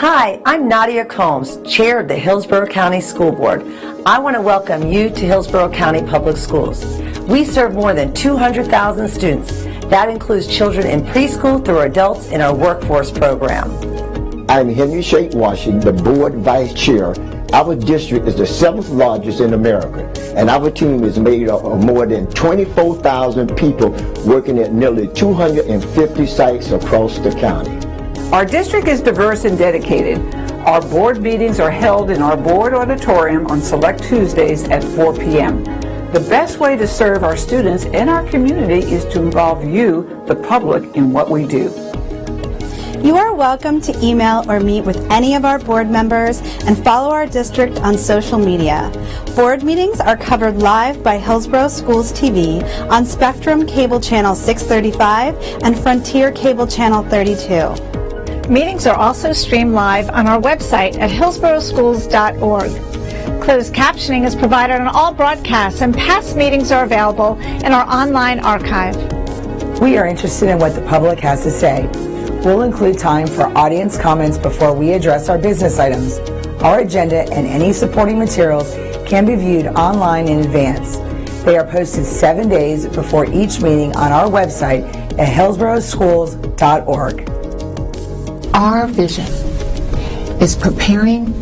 Hi, I'm Nadia Combs, Chair of the Hillsborough County School Board. I want to welcome you to Hillsborough County Public Schools. We serve more than 200,000 students. That includes children in preschool through adults in our workforce program. I'm Henry Shake Washington, the Board Vice Chair. Our district is the 7th largest in America, and our team is made up of more than 24,000 people working at nearly 250 sites across the county. Our district is diverse and dedicated. Our board meetings are held in our board auditorium on select Tuesdays at 4 p.m. The best way to serve our students and our community is to involve you, the public, in what we do. You are welcome to email or meet with any of our board members and follow our district on social media. Board meetings are covered live by Hillsborough Schools TV on Spectrum Cable Channel 635 and Frontier Cable Channel 32. Meetings are also streamed live on our website at hillsboroughschools.org. Closed captioning is provided on all broadcasts, and past meetings are available in our online archive. We are interested in what the public has to say. We'll include time for audience comments before we address our business items. Our agenda and any supporting materials can be viewed online in advance. They are posted 7 days before each meeting on our website at hillsboroughschools.org. Our vision is preparing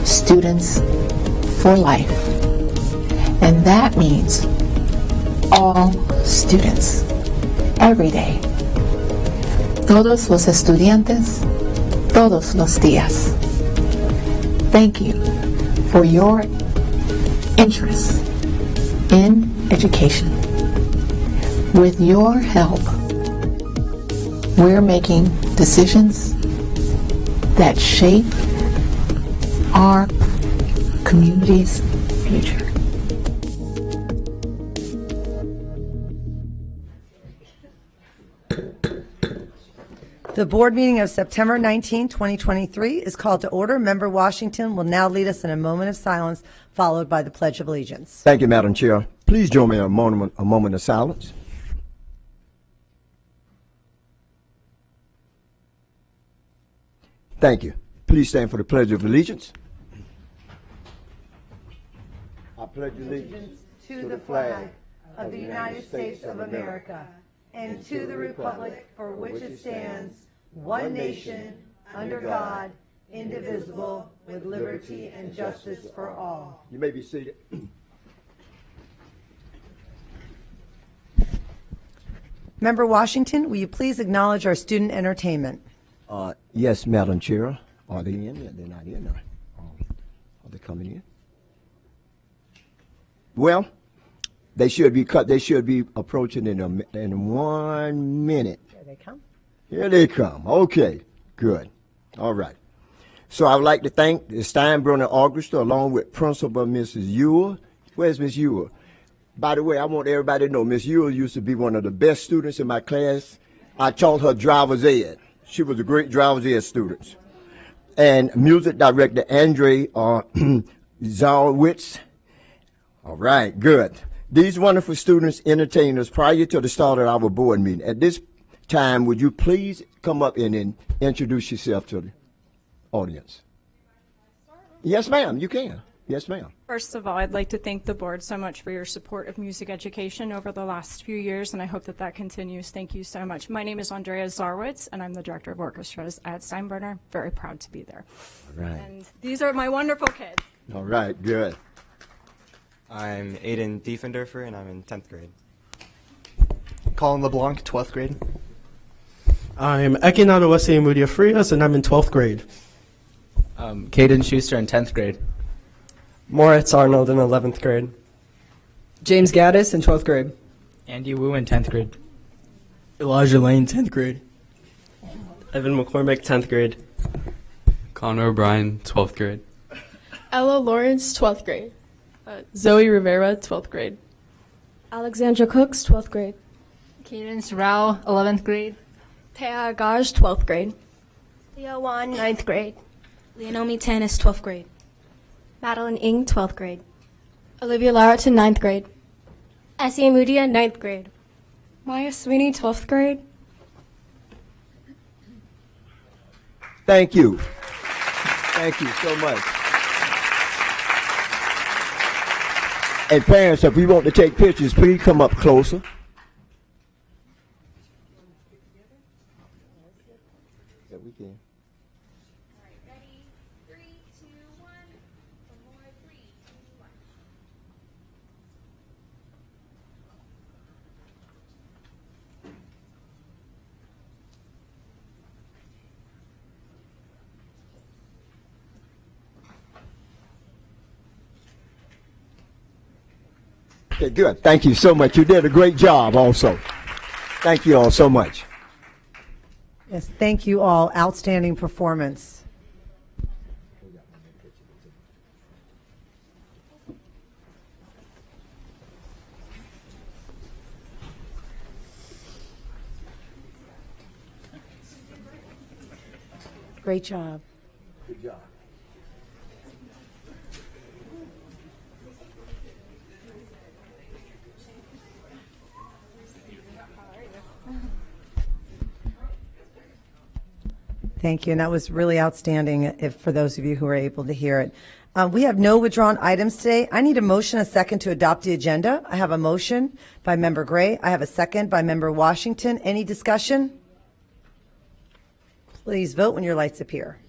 students for life, and that means all students, every day. Todos los estudiantes, todos los días. Thank you for your interest in education. With your help, we're making decisions that shape our community's future. The board meeting of September 19, 2023 is called to order. Member Washington will now lead us in a moment of silence, followed by the Pledge of Allegiance. Thank you, Madam Chair. Please join me in a moment of silence. Thank you. Please stand for the Pledge of Allegiance. I pledge allegiance to the flag of the United States of America and to the republic for which it stands, one nation, under God, indivisible, with liberty and justice for all. You may be seated. Member Washington, will you please acknowledge our student entertainment? Yes, Madam Chair. Are they in? They're not in. Are they coming in? Well, they should be cut. They should be approaching in 1 minute. Here they come. Here they come. Okay, good. All right. So I would like to thank the Steinbrenner Orchestra along with Principal Mrs. Ewell. Where's Miss Ewell? By the way, I want everybody to know Miss Ewell used to be one of the best students in my class. I taught her driver's ed. She was a great driver's ed student. And music director Andre Zarwitz. All right, good. These wonderful students entertained us prior to the start of our board meeting. At this time, would you please come up and introduce yourself to the audience? Yes, ma'am, you can. Yes, ma'am. First of all, I'd like to thank the board so much for your support of music education over the last few years, and I hope that that continues. Thank you so much. My name is Andrea Zarwitz, and I'm the director of orchestras at Steinbrenner. Very proud to be there. All right. And these are my wonderful kids. All right, good. I'm Aiden Diefendorfer, and I'm in 10th grade. Colin LeBlanc, 12th grade. I'm Ekinado Wese Mudia Frias, and I'm in 12th grade. Caden Schuster in 10th grade. Moritz Arnold in 11th grade. James Gaddis in 12th grade. Andy Wu in 10th grade. Elijah Lane, 10th grade. Evan McCormick, 10th grade. Connor O'Brien, 12th grade. Ella Lawrence, 12th grade. Zoe Rivera, 12th grade. Alexandra Cooks, 12th grade. Cadence Rao, 11th grade. Tea Gaj, 12th grade. Leo Wan, 9th grade. Leonomi Tanis, 12th grade. Madeline Ng, 12th grade. Olivia Larrington, 9th grade. Essie Mudia, 9th grade. Maya Sweeney, 12th grade. Thank you. Thank you so much. And parents, if we want to take pictures, please come up closer. Yeah, we can. Okay, good. Thank you so much. You did a great job also. Thank you all so much. Yes, thank you all. Outstanding performance. Great job. Good job. Thank you, and that was really outstanding for those of you who were able to hear it. We have no withdrawn items today. I need a motion, a second to adopt the agenda. I have a motion by Member Gray. I have a second by Member Washington. Any discussion? Please vote when your lights appear.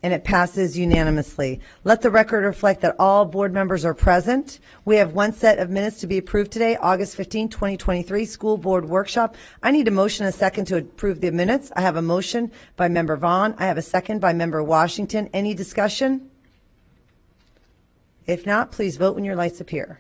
And it passes unanimously. Let the record reflect that all board members are present. We have one set of minutes to be approved today, August 15, 2023, School Board Workshop. I need a motion and a second to approve the minutes. I have a motion by Member Vaughn. I have a second by Member Washington. Any discussion? If not, please vote when your lights appear.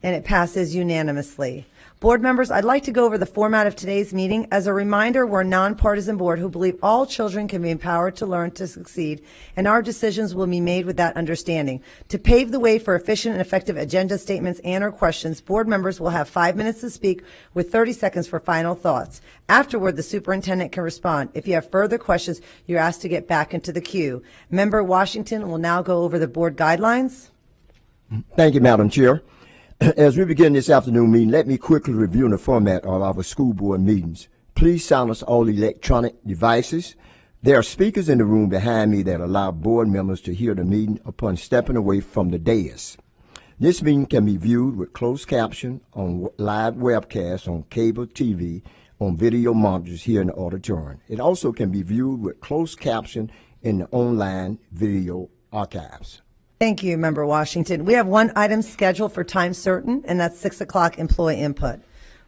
And it passes unanimously. Board members, I'd like to go over the format of today's meeting. As a reminder, we're a nonpartisan board who believe all children can be empowered to learn to succeed, and our decisions will be made with that understanding. To pave the way for efficient and effective agenda statements and or questions, board members will have 5 minutes to speak with 30 seconds for final thoughts. Afterward, the superintendent can respond. If you have further questions, you're asked to get back into the queue. Member Washington will now go over the board guidelines. Thank you, Madam Chair. As we begin this afternoon meeting, let me quickly review the format of our school board meetings. Please silence all electronic devices. There are speakers in the room behind me that allow board members to hear the meeting upon stepping away from the dais. This meeting can be viewed with closed caption on live webcast on cable TV, on video monitors here in the auditorium. It also can be viewed with closed caption in the online video archives. Thank you, Member Washington. We have one item scheduled for time certain, and that's 6 o'clock employee input.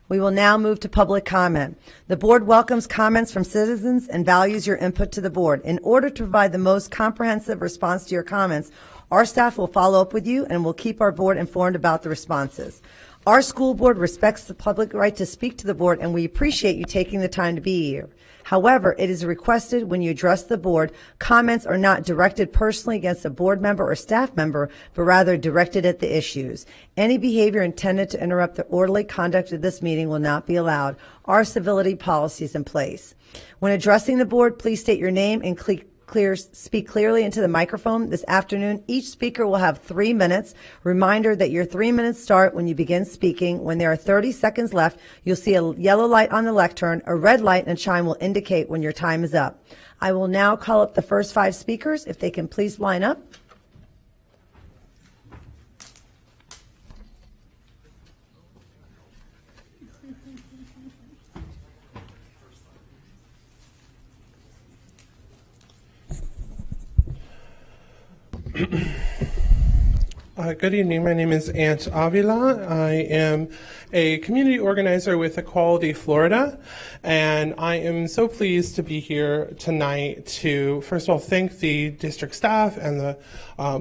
We will now move to public comment. The board welcomes comments from citizens and values your input to the board. In order to provide the most comprehensive response to your comments, our staff will follow up with you and will keep our board informed about the responses. Our school board respects the public right to speak to the board, and we appreciate you taking the time to be here. However, it is requested when you address the board, comments are not directed personally against a board member or staff member, but rather directed at the issues. Any behavior intended to interrupt the orderly conduct of this meeting will not be allowed. Our civility policy is in place. When addressing the board, please state your name and speak clearly into the microphone. This afternoon, each speaker will have 3 minutes. Reminder that your 3 minutes start when you begin speaking. When there are 30 seconds left, you'll see a yellow light on the lectern. A red light and a chime will indicate when your time is up. I will now call up the first 5 speakers. If they can please line up. Good evening. My name is Ant Avila. I am a community organizer with Equality Florida, and I am so pleased to be here tonight to, first of all, thank the district staff and the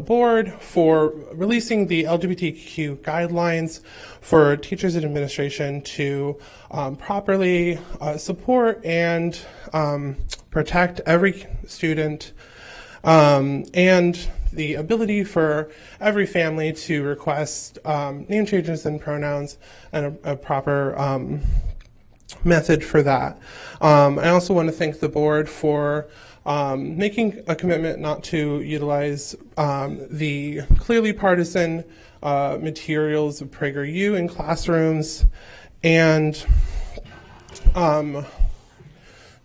board for releasing the LGBTQ guidelines for teachers and administration to properly support and protect every student and the ability for every family to request name changes and pronouns and a proper method for that. I also want to thank the board for making a commitment not to utilize the clearly partisan materials of PragerU in classrooms, and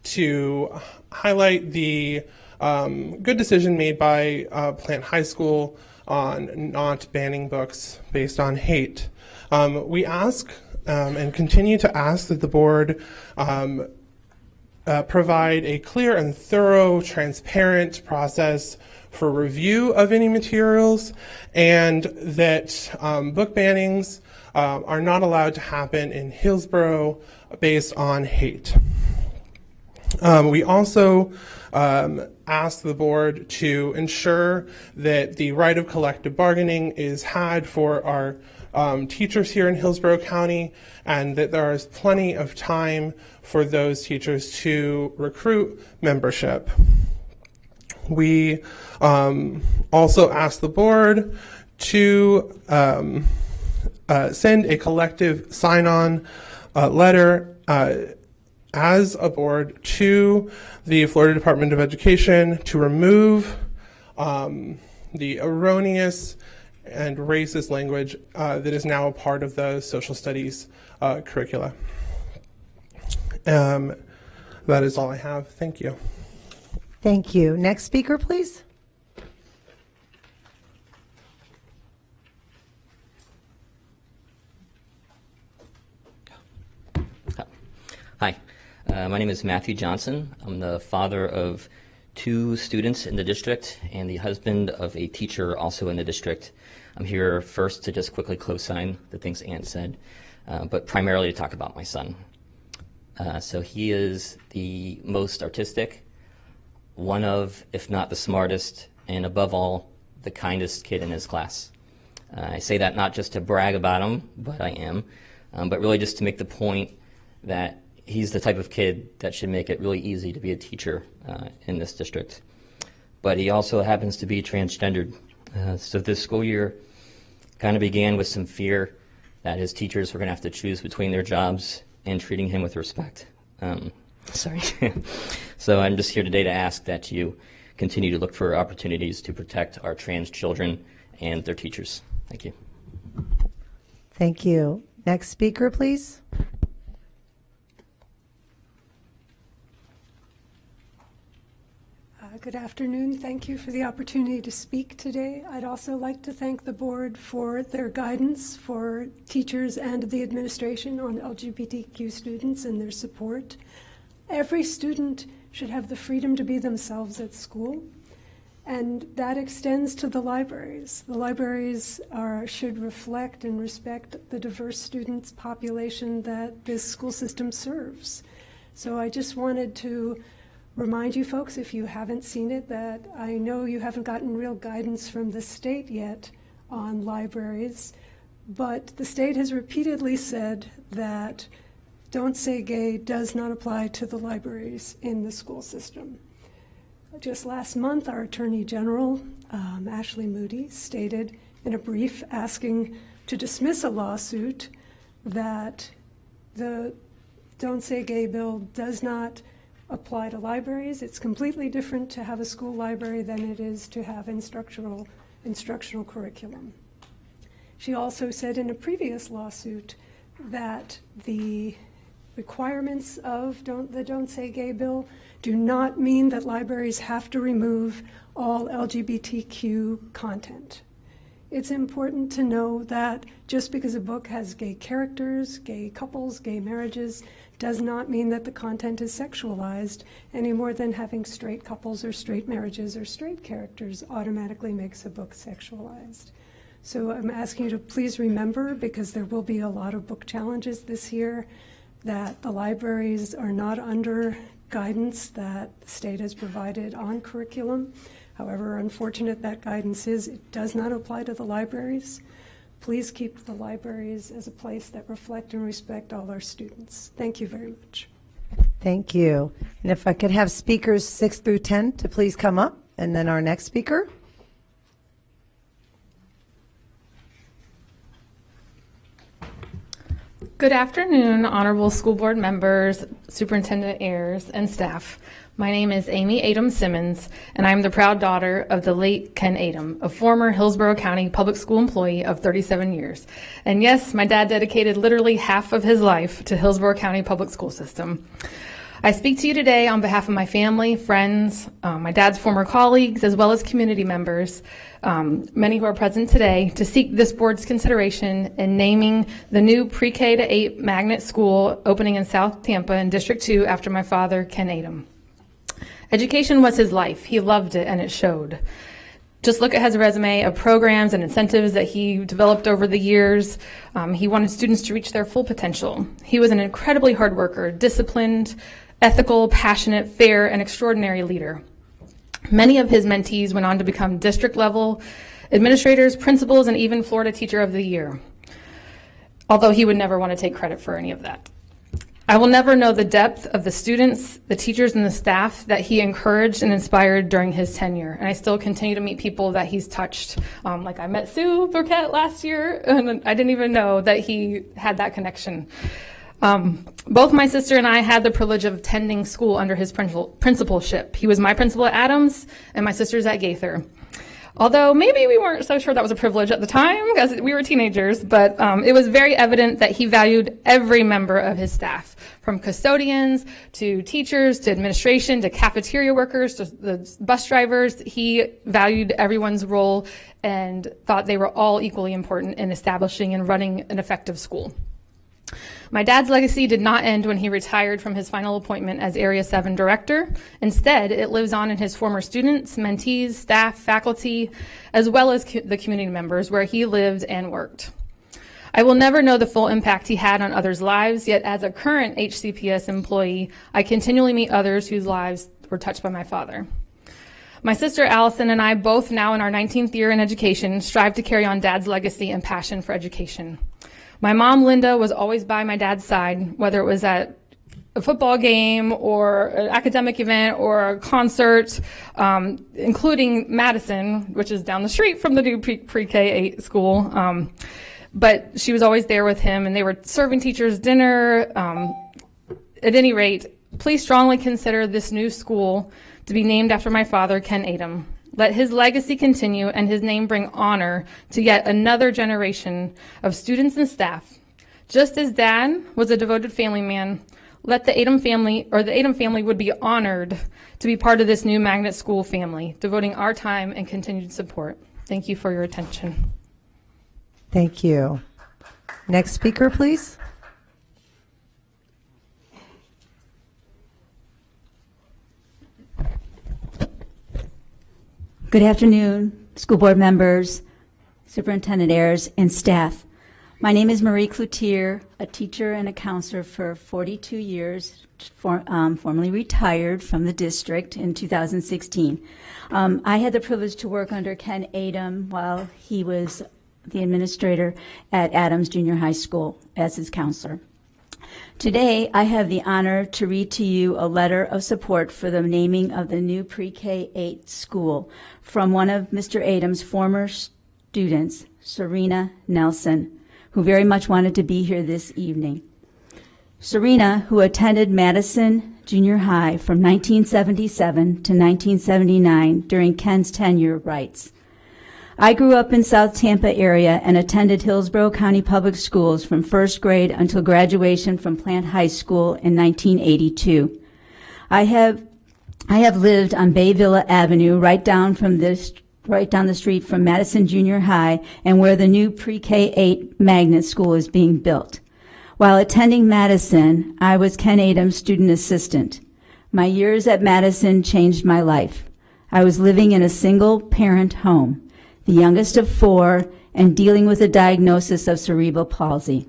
to highlight the good decision made by Plant High School on not banning books based on hate. We ask and continue to ask that the board provide a clear and thorough, transparent process for review of any materials, and that book bannings are not allowed to happen in Hillsborough based on hate. We also ask the board to ensure that the right of collective bargaining is had for our teachers here in Hillsborough County, and that there is plenty of time for those teachers to recruit membership. We also ask the board to send a collective sign-on letter as a board to the Florida Department of Education to remove the erroneous and racist language that is now a part of the social studies curricula. That is all I have. Thank you. Thank you. Next speaker, please. Hi, my name is Matthew Johnson. I'm the father of 2 students in the district and the husband of a teacher also in the district. I'm here first to just quickly co-sign the things Ann said, but primarily to talk about my son. So he is the most artistic, one of, if not the smartest, and above all, the kindest kid in his class. I say that not just to brag about him, but I am, but really just to make the point that he's the type of kid that should make it really easy to be a teacher in this district. But he also happens to be transgendered. So this school year kind of began with some fear that his teachers were going to have to choose between their jobs and treating him with respect. Sorry. So I'm just here today to ask that you continue to look for opportunities to protect our trans children and their teachers. Thank you. Thank you. Next speaker, please. Good afternoon. Thank you for the opportunity to speak today. I'd also like to thank the board for their guidance for teachers and the administration on LGBTQ students and their support. Every student should have the freedom to be themselves at school, and that extends to the libraries. The libraries should reflect and respect the diverse students population that this school system serves. So I just wanted to remind you folks, if you haven't seen it, that I know you haven't gotten real guidance from the state yet on libraries, but the state has repeatedly said that Don't Say Gay does not apply to the libraries in the school system. Just last month, our Attorney General, Ashley Moody, stated in a brief asking to dismiss a lawsuit that the Don't Say Gay bill does not apply to libraries. It's completely different to have a school library than it is to have instructional curriculum. She also said in a previous lawsuit that the requirements of the Don't Say Gay bill do not mean that libraries have to remove all LGBTQ content. It's important to know that just because a book has gay characters, gay couples, gay marriages, does not mean that the content is sexualized any more than having straight couples or straight marriages or straight characters automatically makes a book sexualized. So I'm asking you to please remember, because there will be a lot of book challenges this year, that the libraries are not under guidance that the state has provided on curriculum. However unfortunate that guidance is, it does not apply to the libraries. Please keep the libraries as a place that reflect and respect all our students. Thank you very much. Thank you. And if I could have speakers 6 through 10 to please come up, and then our next speaker. Good afternoon, honorable school board members, Superintendent Ayers, and staff. My name is Amy Adams Simmons, and I'm the proud daughter of the late Ken Adams, a former Hillsborough County public school employee of 37 years. And yes, my dad dedicated literally half of his life to Hillsborough County public school system. I speak to you today on behalf of my family, friends, my dad's former colleagues, as well as community members, many who are present today, to seek this board's consideration in naming the new pre-K to 8 magnet school opening in South Tampa in District 2 after my father, Ken Adams. Education was his life. He loved it, and it showed. Just look at his resume of programs and incentives that he developed over the years. He wanted students to reach their full potential. He was an incredibly hard worker, disciplined, ethical, passionate, fair, and extraordinary leader. Many of his mentees went on to become district-level administrators, principals, and even Florida Teacher of the Year, although he would never want to take credit for any of that. I will never know the depth of the students, the teachers, and the staff that he encouraged and inspired during his tenure. And I still continue to meet people that he's touched. Like I met Sue Burkett last year, and I didn't even know that he had that connection. Both my sister and I had the privilege of attending school under his principalship. He was my principal at Adams, and my sister's at Gaither. Although maybe we weren't so sure that was a privilege at the time because we were teenagers, but it was very evident that he valued every member of his staff, from custodians to teachers to administration to cafeteria workers to the bus drivers. He valued everyone's role and thought they were all equally important in establishing and running an effective school. My dad's legacy did not end when he retired from his final appointment as Area 7 Director. Instead, it lives on in his former students, mentees, staff, faculty, as well as the community members where he lived and worked. I will never know the full impact he had on others' lives, yet as a current HCPS employee, I continually meet others whose lives were touched by my father. My sister Allison and I, both now in our 19th year in education, strive to carry on Dad's legacy and passion for education. My mom, Linda, was always by my dad's side, whether it was at a football game or an academic event or a concert, including Madison, which is down the street from the new pre-K 8 school. But she was always there with him, and they were serving teachers dinner. At any rate, please strongly consider this new school to be named after my father, Ken Adams. Let his legacy continue and his name bring honor to yet another generation of students and staff. Just as Dad was a devoted family man, let the Adams family, or the Adams family, would be honored to be part of this new magnet school family, devoting our time and continued support. Thank you for your attention. Thank you. Next speaker, please. Good afternoon, school board members, Superintendent Ayers, and staff. My name is Marie Cloutier, a teacher and a counselor for 42 years, formerly retired from the district in 2016. I had the privilege to work under Ken Adams while he was the administrator at Adams Junior High School as his counselor. Today, I have the honor to read to you a letter of support for the naming of the new pre-K 8 school from one of Mr. Adams' former students, Serena Nelson, who very much wanted to be here this evening. Serena, who attended Madison Junior High from 1977 to 1979 during Ken's tenure, writes, I grew up in South Tampa area and attended Hillsborough County Public Schools from first grade until graduation from Plant High School in 1982. I have lived on Bay Villa Avenue right down the street from Madison Junior High and where the new pre-K 8 magnet school is being built. While attending Madison, I was Ken Adams' student assistant. My years at Madison changed my life. I was living in a single parent home, the youngest of 4, and dealing with a diagnosis of cerebral palsy.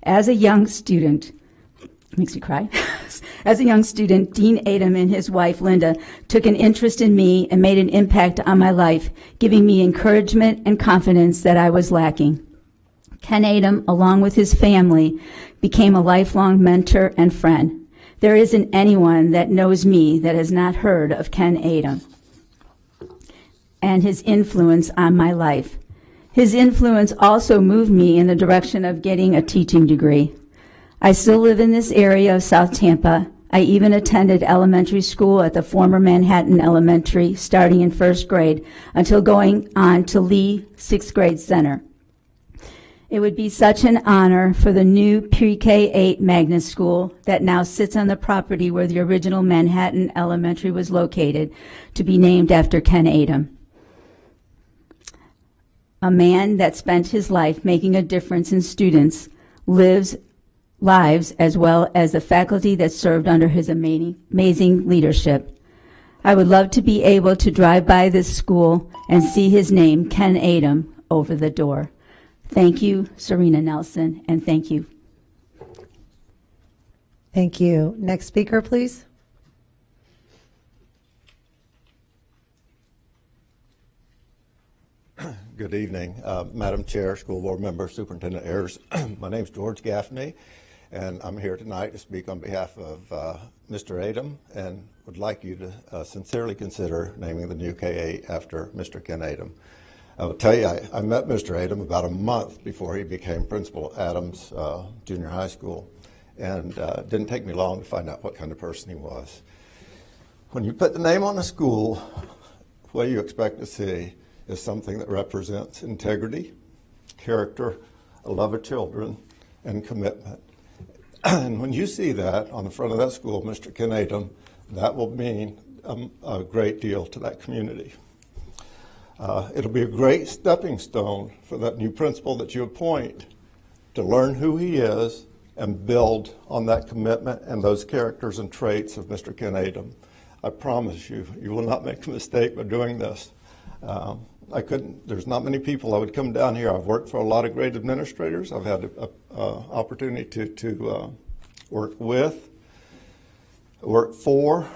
As a young student, makes me cry. As a young student, Dean Adams and his wife, Linda, took an interest in me and made an impact on my life, giving me encouragement and confidence that I was lacking. Ken Adams, along with his family, became a lifelong mentor and friend. There isn't anyone that knows me that has not heard of Ken Adams and his influence on my life. His influence also moved me in the direction of getting a teaching degree. I still live in this area of South Tampa. I even attended elementary school at the former Manhattan Elementary, starting in first grade, until going on to Lee 6th Grade Center. It would be such an honor for the new Pre-K-8 magnet school that now sits on the property where the original Manhattan Elementary was located to be named after Ken Adom. A man that spent his life making a difference in students' lives as well as the faculty that served under his amazing leadership. I would love to be able to drive by this school and see his name, Ken Adom, over the door. Thank you, Serena Nelson, and thank you. Thank you. Next speaker, please. Good evening, Madam Chair, School Board Member, Superintendent Ayers. My name is George Gaffney, and I'm here tonight to speak on behalf of Mr. Adom, and would like you to sincerely consider naming the new K-8 after Mr. Ken Adom. I will tell you, I met Mr. Adom about a month before he became principal at Adams Junior High School, and it didn't take me long to find out what kind of person he was. When you put the name on a school, what you expect to see is something that represents integrity, character, a love of children, and commitment. And when you see that on the front of that school, Mr. Ken Adom, that will mean a great deal to that community. It'll be a great stepping stone for that new principal that you appoint to learn who he is and build on that commitment and those characters and traits of Mr. Ken Adom. I promise you, you will not make a mistake by doing this. There's not many people I would come down here. I've worked for a lot of great administrators. I've had an opportunity to work with, work for,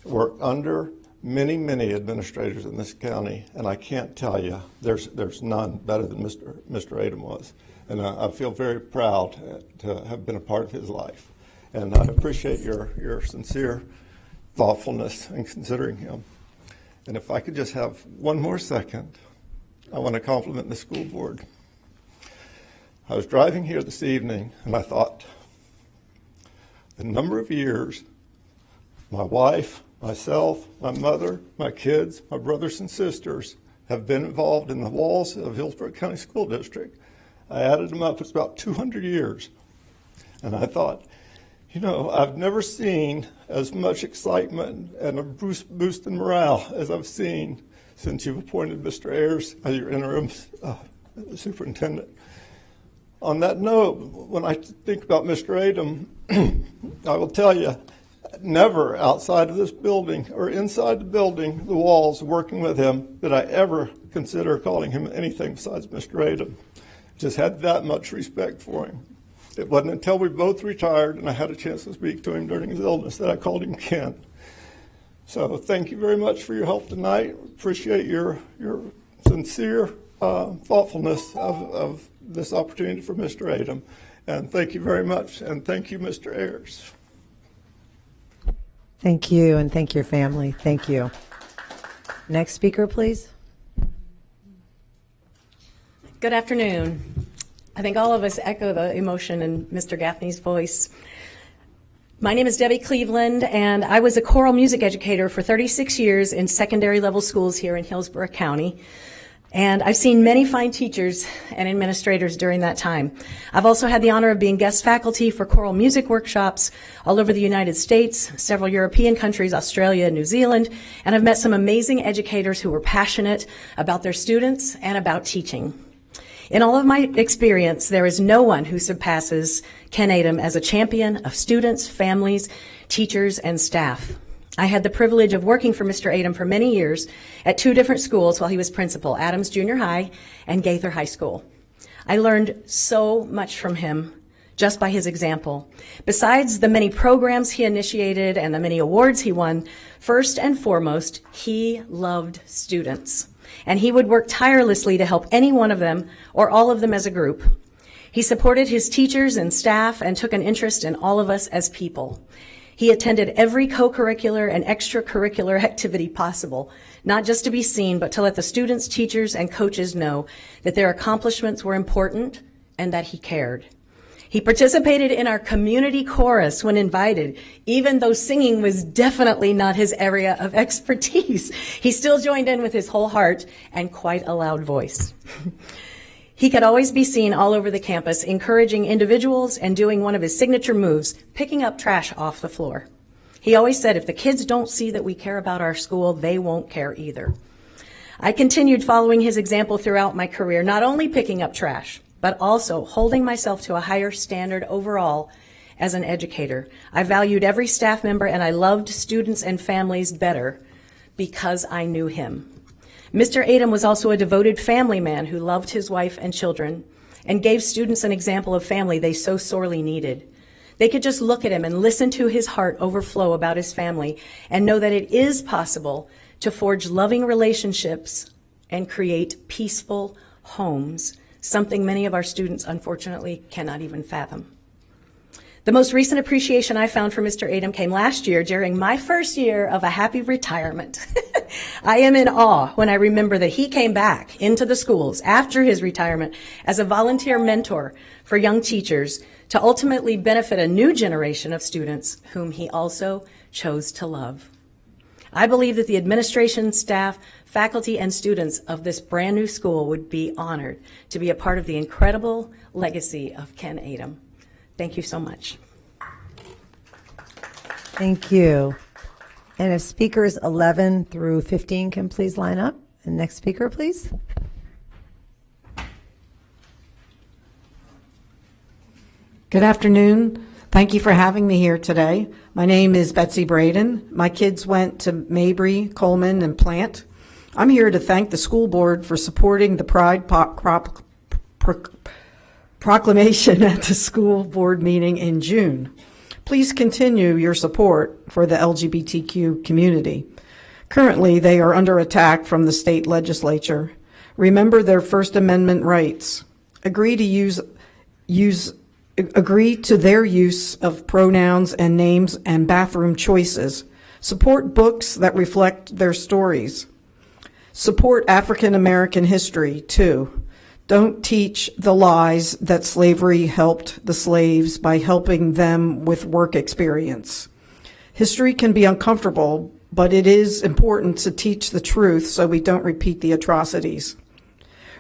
work under many, many administrators in this county, and I can't tell you, there's none better than Mr. Adom was. And I feel very proud to have been a part of his life. And I appreciate your sincere thoughtfulness in considering him. And if I could just have one more second, I want to compliment the school board. I was driving here this evening, and I thought, the number of years my wife, myself, my mother, my kids, my brothers and sisters have been involved in the walls of Hillsborough County School District. I added them up, it's about 200 years. And I thought, you know, I've never seen as much excitement and a boost in morale as I've seen since you've appointed Mr. Ayers as your interim superintendent. On that note, when I think about Mr. Adom, I will tell you, never outside of this building or inside the building, the walls, working with him, did I ever consider calling him anything besides Mr. Adom. Just had that much respect for him. It wasn't until we both retired and I had a chance to speak to him during his illness that I called him Ken. So thank you very much for your help tonight. Appreciate your sincere thoughtfulness of this opportunity for Mr. Adom. And thank you very much. And thank you, Mr. Ayers. Thank you, and thank your family. Thank you. Next speaker, please. Good afternoon. I think all of us echo the emotion in Mr. Gaffney's voice. My name is Debbie Cleveland, and I was a choral music educator for 36 years in secondary level schools here in Hillsborough County. And I've seen many fine teachers and administrators during that time. I've also had the honor of being guest faculty for choral music workshops all over the United States, several European countries, Australia, and New Zealand, and I've met some amazing educators who were passionate about their students and about teaching. In all of my experience, there is no one who surpasses Ken Adom as a champion of students, families, teachers, and staff. I had the privilege of working for Mr. Adom for many years at two different schools while he was principal, Adams Junior High and Gaither High School. I learned so much from him just by his example. Besides the many programs he initiated and the many awards he won, first and foremost, he loved students. And he would work tirelessly to help any one of them or all of them as a group. He supported his teachers and staff and took an interest in all of us as people. He attended every co-curricular and extracurricular activity possible, not just to be seen, but to let the students, teachers, and coaches know that their accomplishments were important and that he cared. He participated in our community chorus when invited, even though singing was definitely not his area of expertise. He still joined in with his whole heart and quite a loud voice. He could always be seen all over the campus, encouraging individuals and doing one of his signature moves, picking up trash off the floor. He always said, if the kids don't see that we care about our school, they won't care either. I continued following his example throughout my career, not only picking up trash, but also holding myself to a higher standard overall as an educator. I valued every staff member and I loved students and families better because I knew him. Mr. Adom was also a devoted family man who loved his wife and children and gave students an example of family they so sorely needed. They could just look at him and listen to his heart overflow about his family and know that it is possible to forge loving relationships and create peaceful homes, something many of our students unfortunately cannot even fathom. The most recent appreciation I found for Mr. Adom came last year during my first year of a happy retirement. I am in awe when I remember that he came back into the schools after his retirement as a volunteer mentor for young teachers to ultimately benefit a new generation of students whom he also chose to love. I believe that the administration, staff, faculty, and students of this brand new school would be honored to be a part of the incredible legacy of Ken Adom. Thank you so much. Thank you. And if speakers 11 through 15 can please line up. And next speaker, please. Good afternoon. Thank you for having me here today. My name is Betsy Braden. My kids went to Mabry, Coleman, and Plant. I'm here to thank the school board for supporting the Pride Proclamation at the school board meeting in June. Please continue your support for the LGBTQ community. Currently, they are under attack from the state legislature. Remember their First Amendment rights. Agree to their use of pronouns and names and bathroom choices. Support books that reflect their stories. Support African American history, too. Don't teach the lies that slavery helped the slaves by helping them with work experience. History can be uncomfortable, but it is important to teach the truth so we don't repeat the atrocities.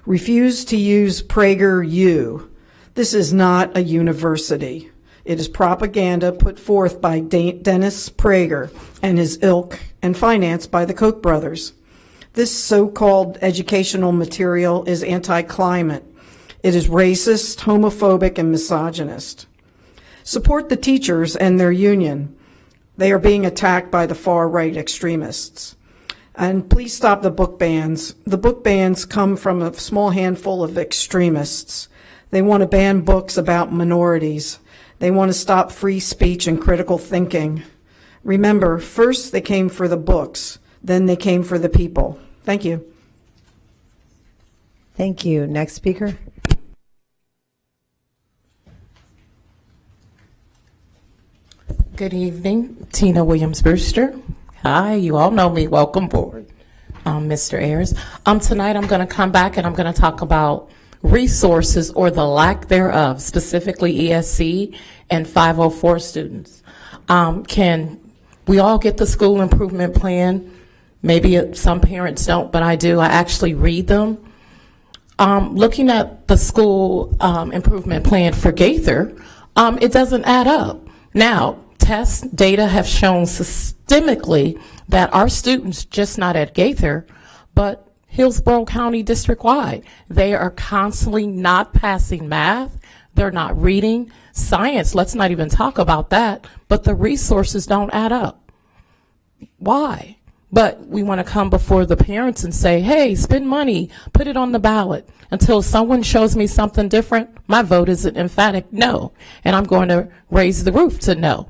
Refuse to use PragerU. This is not a university. It is propaganda put forth by Dennis Prager and his ilk and financed by the Koch brothers. This so-called educational material is anti-climate. It is racist, homophobic, and misogynist. Support the teachers and their union. They are being attacked by the far-right extremists. And please stop the book bans. The book bans come from a small handful of extremists. They want to ban books about minorities. They want to stop free speech and critical thinking. Remember, first they came for the books. Then they came for the people. Thank you. Thank you. Next speaker. Good evening, Tina Williams-Brewster. Hi, you all know me. Welcome board, Mr. Ayers. Tonight I'm going to come back and I'm going to talk about resources or the lack thereof, specifically ESC and 504 students. Can we all get the school improvement plan? Maybe some parents don't, but I do. I actually read them. Looking at the school improvement plan for Gaither, it doesn't add up. Now, test data have shown systemically that our students, just not at Gaither, but Hillsborough County district-wide, they are constantly not passing math. They're not reading science. Let's not even talk about that, but the resources don't add up. Why? But we want to come before the parents and say, hey, spend money, put it on the ballot. Until someone shows me something different, my vote is an emphatic no. And I'm going to raise the roof to no.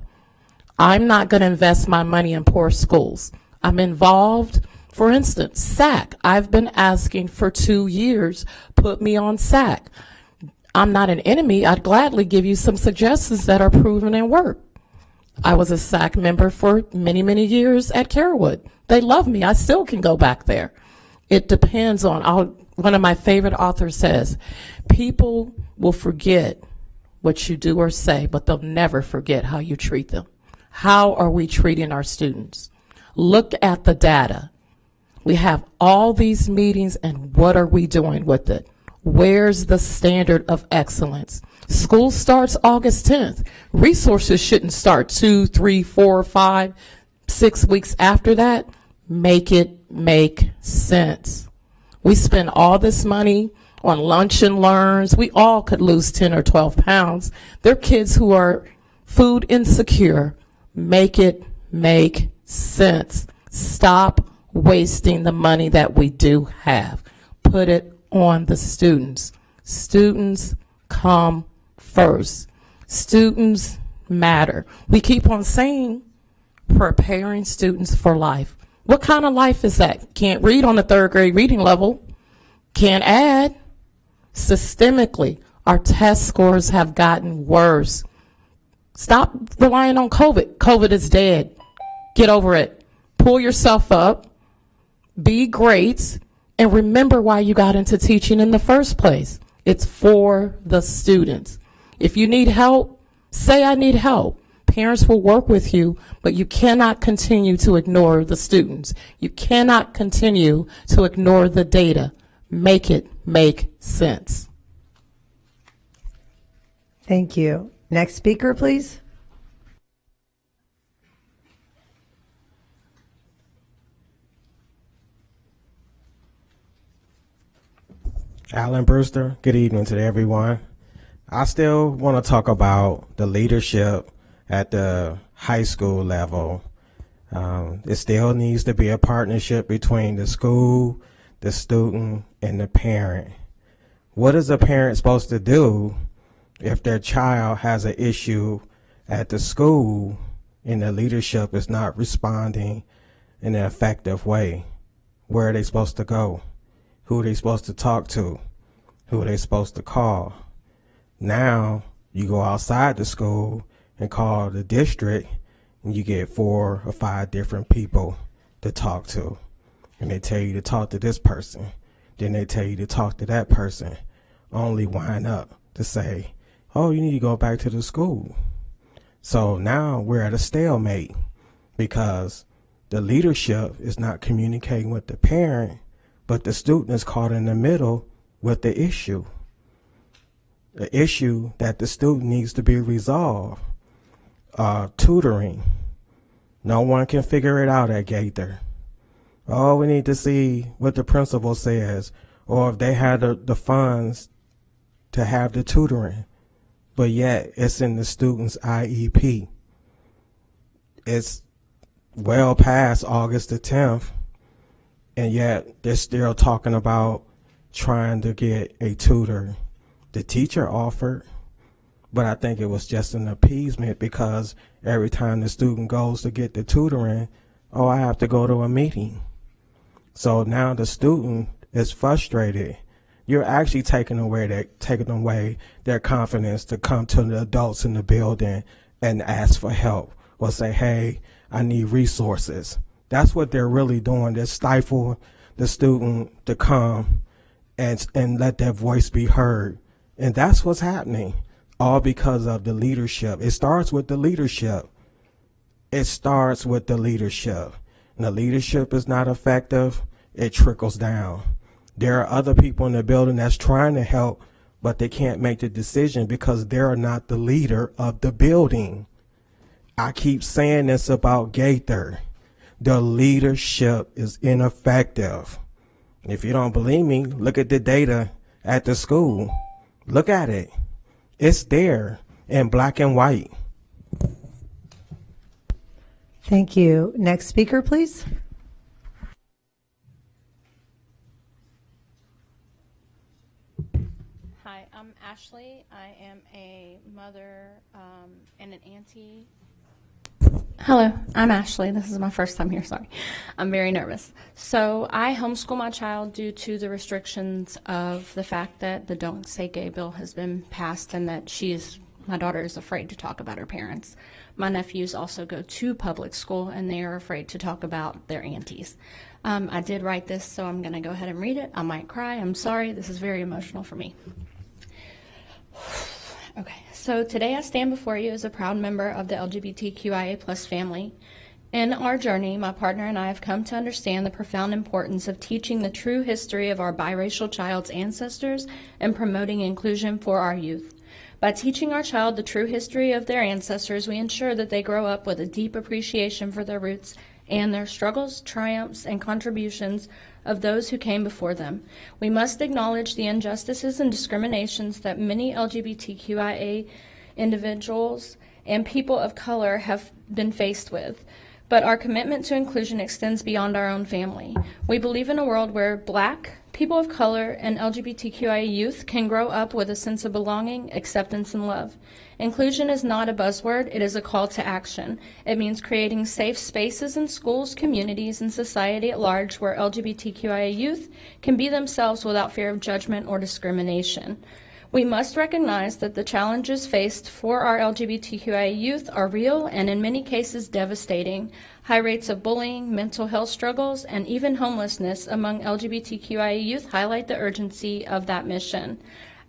I'm not going to invest my money in poor schools. I'm involved. For instance, SAC. I've been asking for 2 years, put me on SAC. I'm not an enemy. I'd gladly give you some suggestions that are proven and work. I was a SAC member for many, many years at Carewood. They love me. I still can go back there. It depends on, one of my favorite authors says, people will forget what you do or say, but they'll never forget how you treat them. How are we treating our students? Look at the data. We have all these meetings, and what are we doing with it? Where's the standard of excellence? School starts August 10th. Resources shouldn't start 2, 3, 4, 5, 6 weeks after that. Make it make sense. We spend all this money on lunch and learns. We all could lose 10 or 12 pounds. There are kids who are food insecure. Make it make sense. Stop wasting the money that we do have. Put it on the students. Students come first. Students matter. We keep on saying preparing students for life. What kind of life is that? Can't read on the 3rd grade reading level. Can't add. Systemically, our test scores have gotten worse. Stop relying on COVID. COVID is dead. Get over it. Pull yourself up. Be great. And remember why you got into teaching in the first place. It's for the students. If you need help, say I need help. Parents will work with you, but you cannot continue to ignore the students. You cannot continue to ignore the data. Make it make sense. Thank you. Next speaker, please. Alan Brewster, good evening to everyone. I still want to talk about the leadership at the high school level. It still needs to be a partnership between the school, the student, and the parent. What is a parent supposed to do if their child has an issue at the school and the leadership is not responding in an effective way? Where are they supposed to go? Who are they supposed to talk to? Who are they supposed to call? Now you go outside the school and call the district, and you get 4 or 5 different people to talk to. And they tell you to talk to this person. Then they tell you to talk to that person. Only wind up to say, oh, you need to go back to the school. So now we're at a stalemate because the leadership is not communicating with the parent, but the student is caught in the middle with the issue that the student needs to be resolved. Tutoring. No one can figure it out at Gaither. Oh, we need to see what the principal says, or if they had the funds to have the tutoring. But yet it's in the student's IEP. It's well past August the 10th, and yet they're still talking about trying to get a tutor. The teacher offered, but I think it was just an appeasement because every time the student goes to get the tutoring, oh, I have to go to a meeting. So now the student is frustrated. You're actually taking away their confidence to come to the adults in the building and ask for help or say, hey, I need resources. That's what they're really doing. They stifle the student to come and let their voice be heard. And that's what's happening, all because of the leadership. It starts with the leadership. It starts with the leadership. And the leadership is not effective, it trickles down. There are other people in the building that's trying to help, but they can't make the decision because they're not the leader of the building. I keep saying this about Gaither. The leadership is ineffective. If you don't believe me, look at the data at the school. Look at it. It's there in black and white. Thank you. Next speaker, please. Hi, I'm Ashley. I am a mother and an auntie. Hello, I'm Ashley. This is my first time here, sorry. I'm very nervous. So I homeschool my child due to the restrictions of the fact that the Don't Say Gay bill has been passed and that she is My daughter is afraid to talk about her parents. My nephews also go to public school, and they are afraid to talk about their aunties. I did write this, so I'm going to go ahead and read it. I might cry. I'm sorry. This is very emotional for me. Okay, so today I stand before you as a proud member of the LGBTQIA+ family. In our journey, my partner and I have come to understand the profound importance of teaching the true history of our biracial child's ancestors and promoting inclusion for our youth. By teaching our child the true history of their ancestors, we ensure that they grow up with a deep appreciation for their roots and their struggles, triumphs, and contributions of those who came before them. We must acknowledge the injustices and discriminations that many LGBTQIA individuals and people of color have been faced with. But our commitment to inclusion extends beyond our own family. We believe in a world where Black, people of color, and LGBTQIA youth can grow up with a sense of belonging, acceptance, and love. Inclusion is not a buzzword, it is a call to action. It means creating safe spaces in schools, communities, and society at large where LGBTQIA youth can be themselves without fear of judgment or discrimination. We must recognize that the challenges faced for our LGBTQIA youth are real and in many cases devastating. High rates of bullying, mental health struggles, and even homelessness among LGBTQIA youth highlight the urgency of that mission.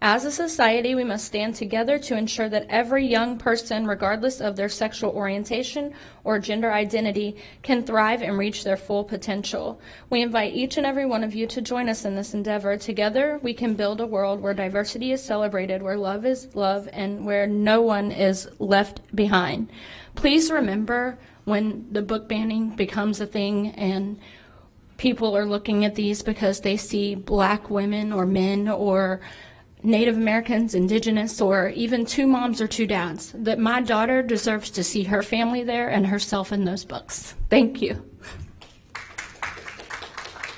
As a society, we must stand together to ensure that every young person, regardless of their sexual orientation or gender identity, can thrive and reach their full potential. We invite each and every one of you to join us in this endeavor. Together, we can build a world where diversity is celebrated, where love is love, and where no one is left behind. Please remember when the book banning becomes a thing and people are looking at these because they see Black women or men or Native Americans, Indigenous, or even two moms or two dads, that my daughter deserves to see her family there and herself in those books. Thank you.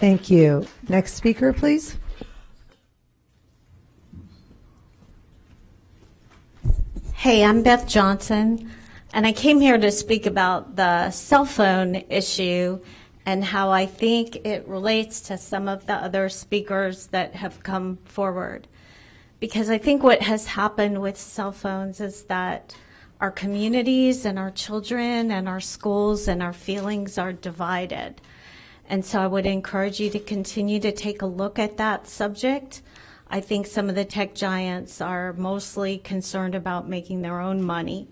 Thank you. Next speaker, please. Hey, I'm Beth Johnson, and I came here to speak about the cell phone issue and how I think it relates to some of the other speakers that have come forward. Because I think what has happened with cell phones is that our communities and our children and our schools and our feelings are divided. And so I would encourage you to continue to take a look at that subject. I think some of the tech giants are mostly concerned about making their own money.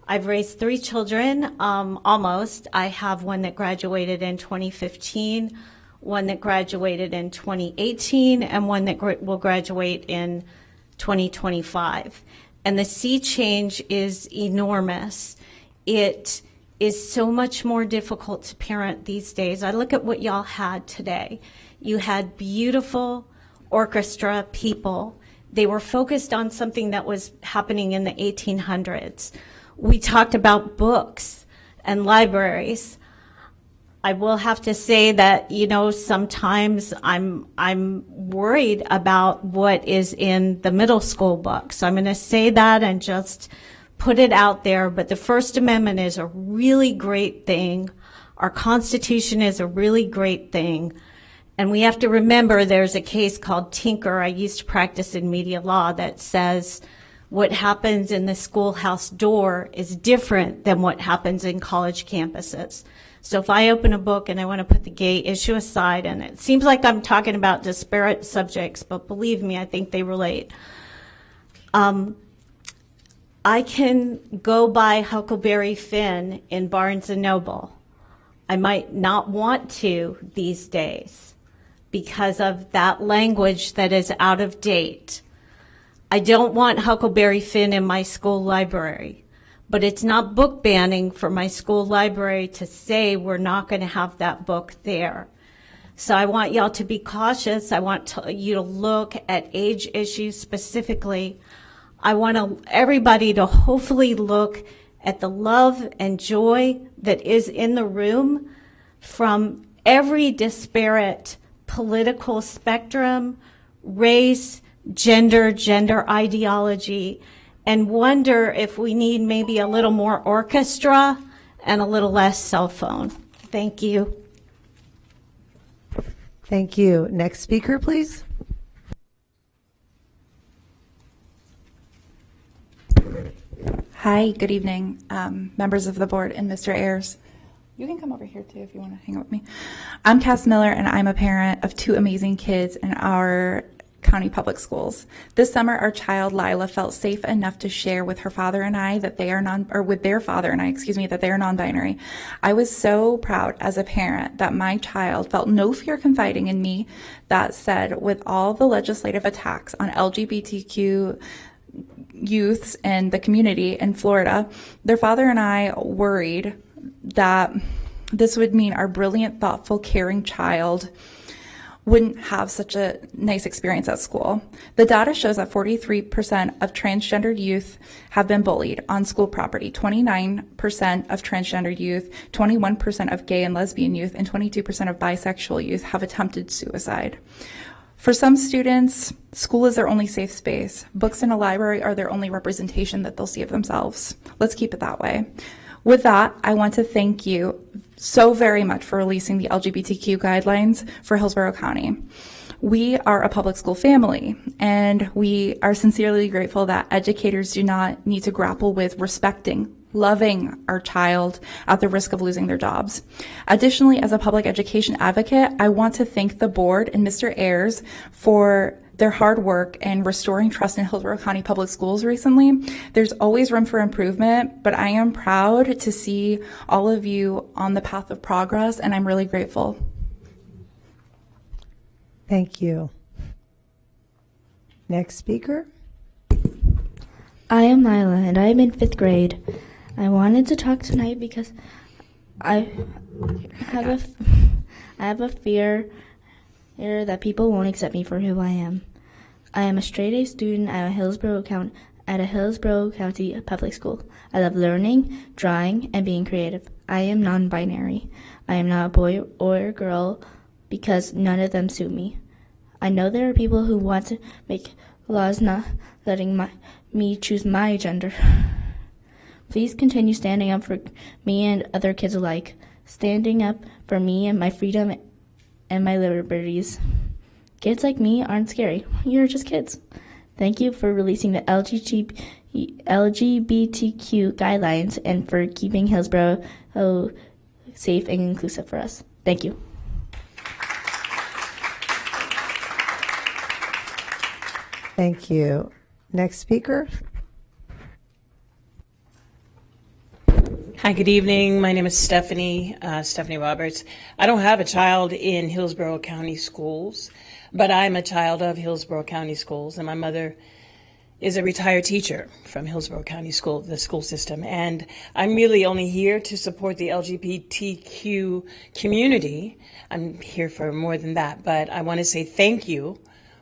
I've raised 3 children, almost. I have one that graduated in 2015, one that graduated in 2018, and one that will graduate in 2025. And the sea change is enormous. It is so much more difficult to parent these days. I look at what y'all had today. You had beautiful orchestra people. They were focused on something that was happening in the 1800s. We talked about books and libraries. I will have to say that, you know, sometimes I'm worried about what is in the middle school books. I'm going to say that and just put it out there. But the First Amendment is a really great thing. Our Constitution is a really great thing. And we have to remember there's a case called Tinker. I used to practice in media law that says what happens in the schoolhouse door is different than what happens in college campuses. So if I open a book and I want to put the gay issue aside, and it seems like I'm talking about disparate subjects, but believe me, I think they relate. I can go buy Huckleberry Finn in Barnes & Noble. I might not want to these days because of that language that is out of date. I don't want Huckleberry Finn in my school library. But it's not book banning for my school library to say we're not going to have that book there. So I want y'all to be cautious. I want you to look at age issues specifically. I want everybody to hopefully look at the love and joy that is in the room from every disparate political spectrum, race, gender ideology, and wonder if we need maybe a little more orchestra and a little less cell phone. Thank you. Thank you. Next speaker, please. Hi, good evening, members of the board and Mr. Ayers. You can come over here too if you want to hang out with me. I'm Cass Miller, and I'm a parent of 2 amazing kids in our county public schools. This summer, our child Lila felt safe enough to share with her father and I that they are that they are non-binary. I was so proud as a parent that my child felt no fear confiding in me. That said, with all the legislative attacks on LGBTQ youths and the community in Florida, their father and I worried that this would mean our brilliant, thoughtful, caring child wouldn't have such a nice experience at school. The data shows that 43% of transgendered youth have been bullied on school property, 29% of transgendered youth, 21% of gay and lesbian youth, and 22% of bisexual youth have attempted suicide. For some students, school is their only safe space. Books in a library are their only representation that they'll see of themselves. Let's keep it that way. With that, I want to thank you so very much for releasing the LGBTQ guidelines for Hillsborough County. We are a public school family, and we are sincerely grateful that educators do not need to grapple with respecting, loving our child at the risk of losing their jobs. Additionally, as a public education advocate, I want to thank the board and Mr. Ayers for their hard work in restoring trust in Hillsborough County Public Schools recently. There's always room for improvement, but I am proud to see all of you on the path of progress, and I'm really grateful. Thank you. Next speaker. I am Nyla, and I am in 5th grade. I wanted to talk tonight because I have a fear that people won't accept me for who I am. I am a straight A student at a Hillsborough County public school. I love learning, drawing, and being creative. I am non-binary. I am not a boy or a girl because none of them suit me. I know there are people who want to make laws not letting me choose my gender. Please continue standing up for me and other kids alike, standing up for me and my freedom and my liberties. Kids like me aren't scary. You're just kids. Thank you for releasing the LGBTQ guidelines and for keeping Hillsborough safe and inclusive for us. Thank you. Thank you. Next speaker. Hi, good evening. My name is Stephanie Roberts. I don't have a child in Hillsborough County Schools, but I'm a child of Hillsborough County Schools, and my mother is a retired teacher from Hillsborough County School, the school system. And I'm really only here to support the LGBTQ community. I'm here for more than that, but I want to say thank you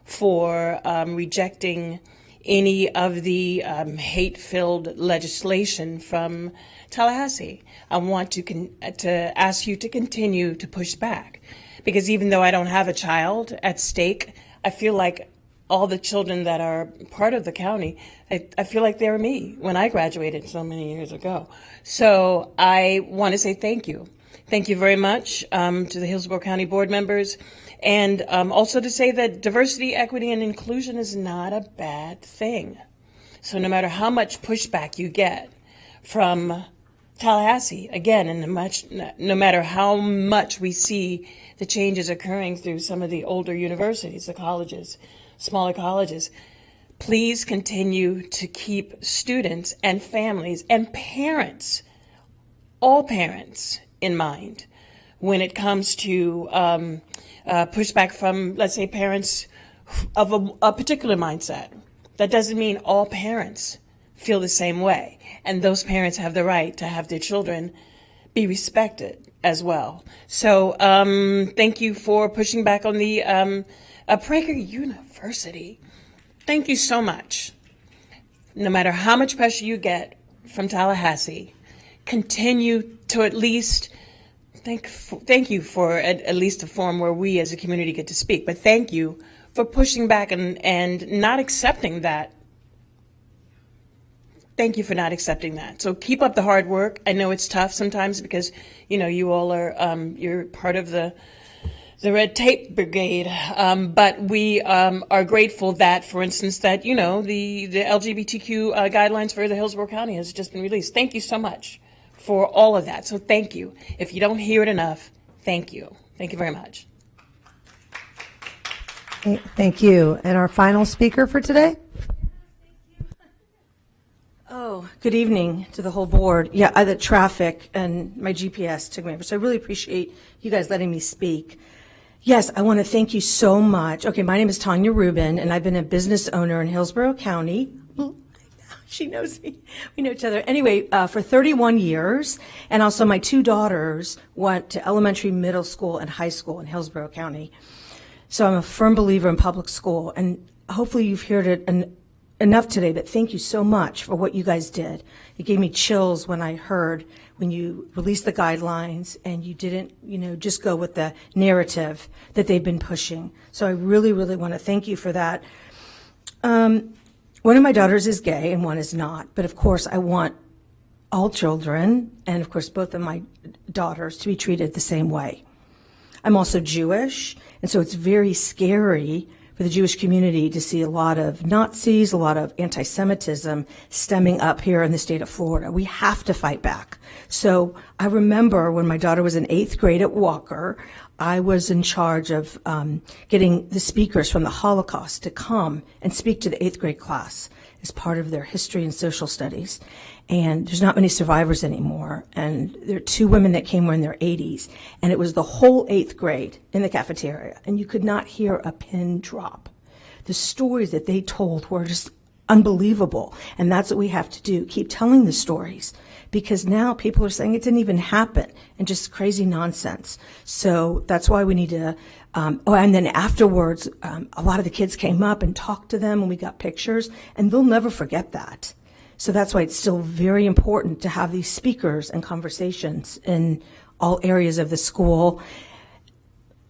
for rejecting any of the hate-filled legislation from Tallahassee. I want to ask you to continue to push back, because even though I don't have a child at stake, I feel like all the children that are part of the county, I feel like they were me when I graduated so many years ago. So I want to say thank you. Thank you very much to the Hillsborough County board members. And also to say that diversity, equity, and inclusion is not a bad thing. So no matter how much pushback you get from Tallahassee, again, and no matter how much we see the changes occurring through some of the older universities, the colleges, smaller colleges, please continue to keep students and families and parents, all parents, in mind when it comes to pushback from, let's say, parents of a particular mindset. That doesn't mean all parents feel the same way. And those parents have the right to have their children be respected as well. So thank you for pushing back on the Prager University. Thank you so much. No matter how much pressure you get from Tallahassee, continue to at least thank you for at least a forum where we as a community get to speak. But thank you for pushing back and not accepting that. Thank you for not accepting that. So keep up the hard work. I know it's tough sometimes because, you know, you all are, you're part of the the red tape brigade, but we are grateful that, for instance, that the LGBTQ guidelines for the Hillsborough County has just been released. Thank you so much for all of that. So thank you. If you don't hear it enough, thank you. Thank you very much. Thank you. And our final speaker for today? Oh, good evening to the whole board. Yeah, the traffic and my GPS took me over, so I really appreciate you guys letting me speak. Yes, I want to thank you so much. Okay, my name is Tanya Rubin, and I've been a business owner in Hillsborough County. She knows me. We know each other. Anyway, for 31 years, and also my two daughters went to elementary, middle school, and high school in Hillsborough County. So I'm a firm believer in public school, and hopefully you've heard it enough today, but thank you so much for what you guys did. It gave me chills when I heard when you released the guidelines and you didn't, just go with the narrative that they've been pushing. So I really, really want to thank you for that. One of my daughters is gay and one is not, but of course I want all children, and of course both of my daughters, to be treated the same way. I'm also Jewish, and so it's very scary for the Jewish community to see a lot of Nazis, a lot of anti-Semitism stemming up here in the state of Florida. We have to fight back. So I remember when my daughter was in 8th grade at Walker, I was in charge of getting the speakers from the Holocaust to come and speak to the 8th grade class as part of their history and social studies. And there's not many survivors anymore. And there are 2 women that came were in their 80s. And it was the whole 8th grade in the cafeteria. And you could not hear a pin drop. The stories that they told were just unbelievable. And that's what we have to do, keep telling the stories. Because now people are saying it didn't even happen and just crazy nonsense. So that's why we need to, and then afterwards, a lot of the kids came up and talked to them and we got pictures, and they'll never forget that. So that's why it's still very important to have these speakers and conversations in all areas of the school.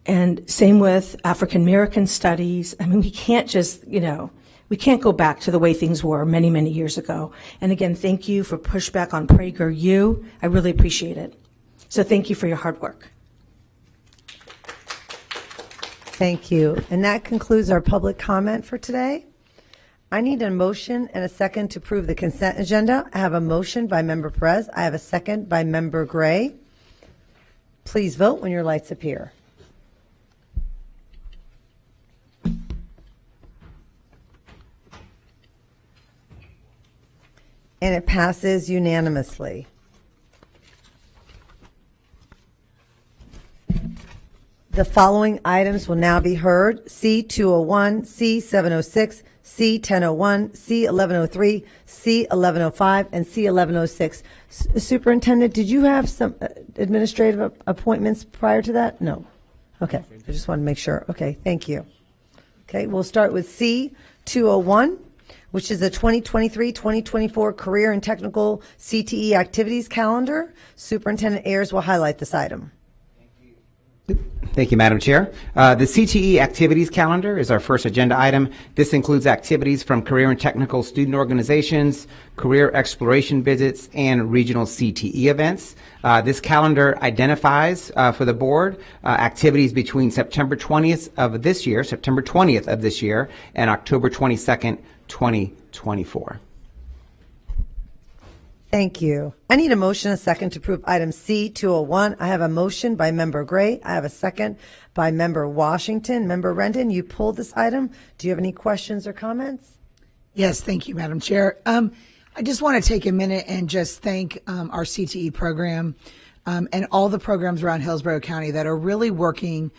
And same with African American studies. I mean, we can't just, we can't go back to the way things were many, many years ago. And again, thank you for pushback on PragerU. I really appreciate it. So thank you for your hard work. Thank you. And that concludes our public comment for today. I need a motion and a second to approve the consent agenda. I have a motion by Member Perez. I have a second by Member Gray. Please vote when your lights appear. And it passes unanimously. The following items will now be heard: C-201, C-706, C-1001, C-1103, C-1105, and C-1106. Superintendent, did you have some administrative appointments prior to that? No. Okay, I just wanted to make sure. Okay, thank you. Okay, we'll start with C-201, which is the 2023-2024 Career and Technical CTE Activities Calendar. Superintendent Ayers will highlight this item. Thank you, Madam Chair. The CTE Activities Calendar is our first agenda item. This includes activities from career and technical student organizations, career exploration visits, and regional CTE events. This calendar identifies for the board activities between September 20th of this year, and October 22nd, 2024. Thank you. I need a motion and a second to approve item C-201. I have a motion by Member Gray. I have a second by Member Washington. Member Rendon, you pulled this item. Do you have any questions or comments? Yes, thank you, Madam Chair. I just want to take a minute and just thank our CTE program and all the programs around Hillsborough County that are really working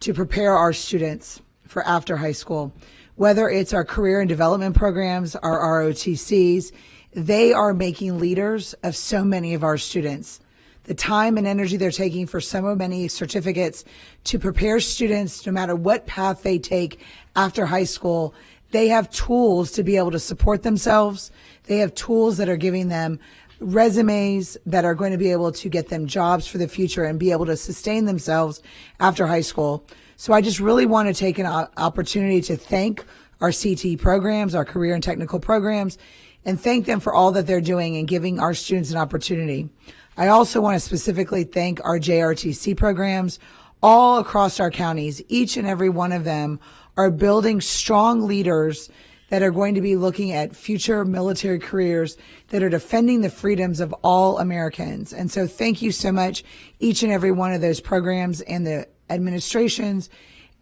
to prepare our students for after high school. Whether it's our career and development programs, our ROTCs, they are making leaders of so many of our students. The time and energy they're taking for so many certificates to prepare students, no matter what path they take after high school, they have tools to be able to support themselves. They have tools that are giving them resumes that are going to be able to get them jobs for the future and be able to sustain themselves after high school. So I just really want to take an opportunity to thank our CTE programs, our career and technical programs, and thank them for all that they're doing and giving our students an opportunity. I also want to specifically thank our JRTC programs, all across our counties. Each and every one of them are building strong leaders that are going to be looking at future military careers that are defending the freedoms of all Americans. And so thank you so much, each and every one of those programs and the administrations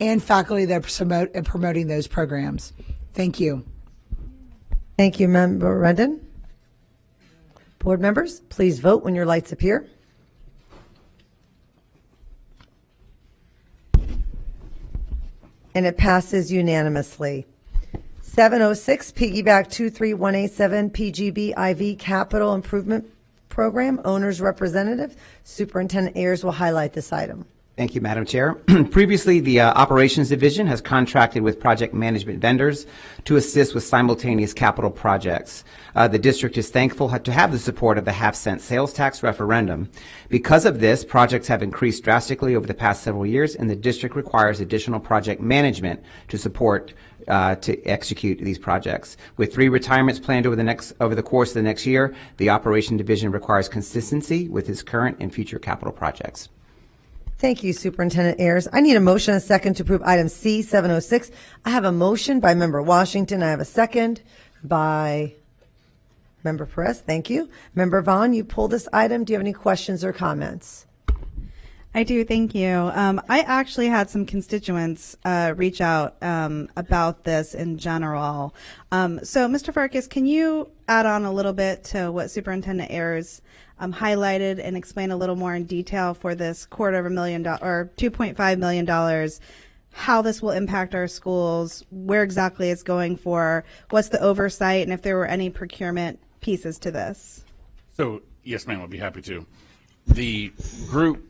and faculty that are promoting those programs. Thank you. Thank you, Member Rendon. Board members, please vote when your lights appear. And it passes unanimously. 706, Piggyback 23187, PGB IV Capital Improvement Program, Owner's Representative. Superintendent Ayers will highlight this item. Thank you, Madam Chair. Previously, the Operations Division has contracted with project management vendors to assist with simultaneous capital projects. The district is thankful to have the support of the half-cent sales tax referendum. Because of this, projects have increased drastically over the past several years, and the district requires additional project management to support to execute these projects. With 3 retirements planned over the course of the next year, the Operation Division requires consistency with its current and future capital projects. Thank you, Superintendent Ayers. I need a motion and a second to approve item C706. I have a motion by Member Washington. I have a second by Member Perez. Thank you. Member Vaughn, you pulled this item. Do you have any questions or comments? I do, thank you. I actually had some constituents reach out about this in general. So, Mr. Farkas, can you add on a little bit to what Superintendent Ayers highlighted and explain a little more in detail for this $250,000 or $2.5 million, how this will impact our schools, where exactly it's going for, what's the oversight, and if there were any procurement pieces to this? So, yes, ma'am, I'd be happy to. The group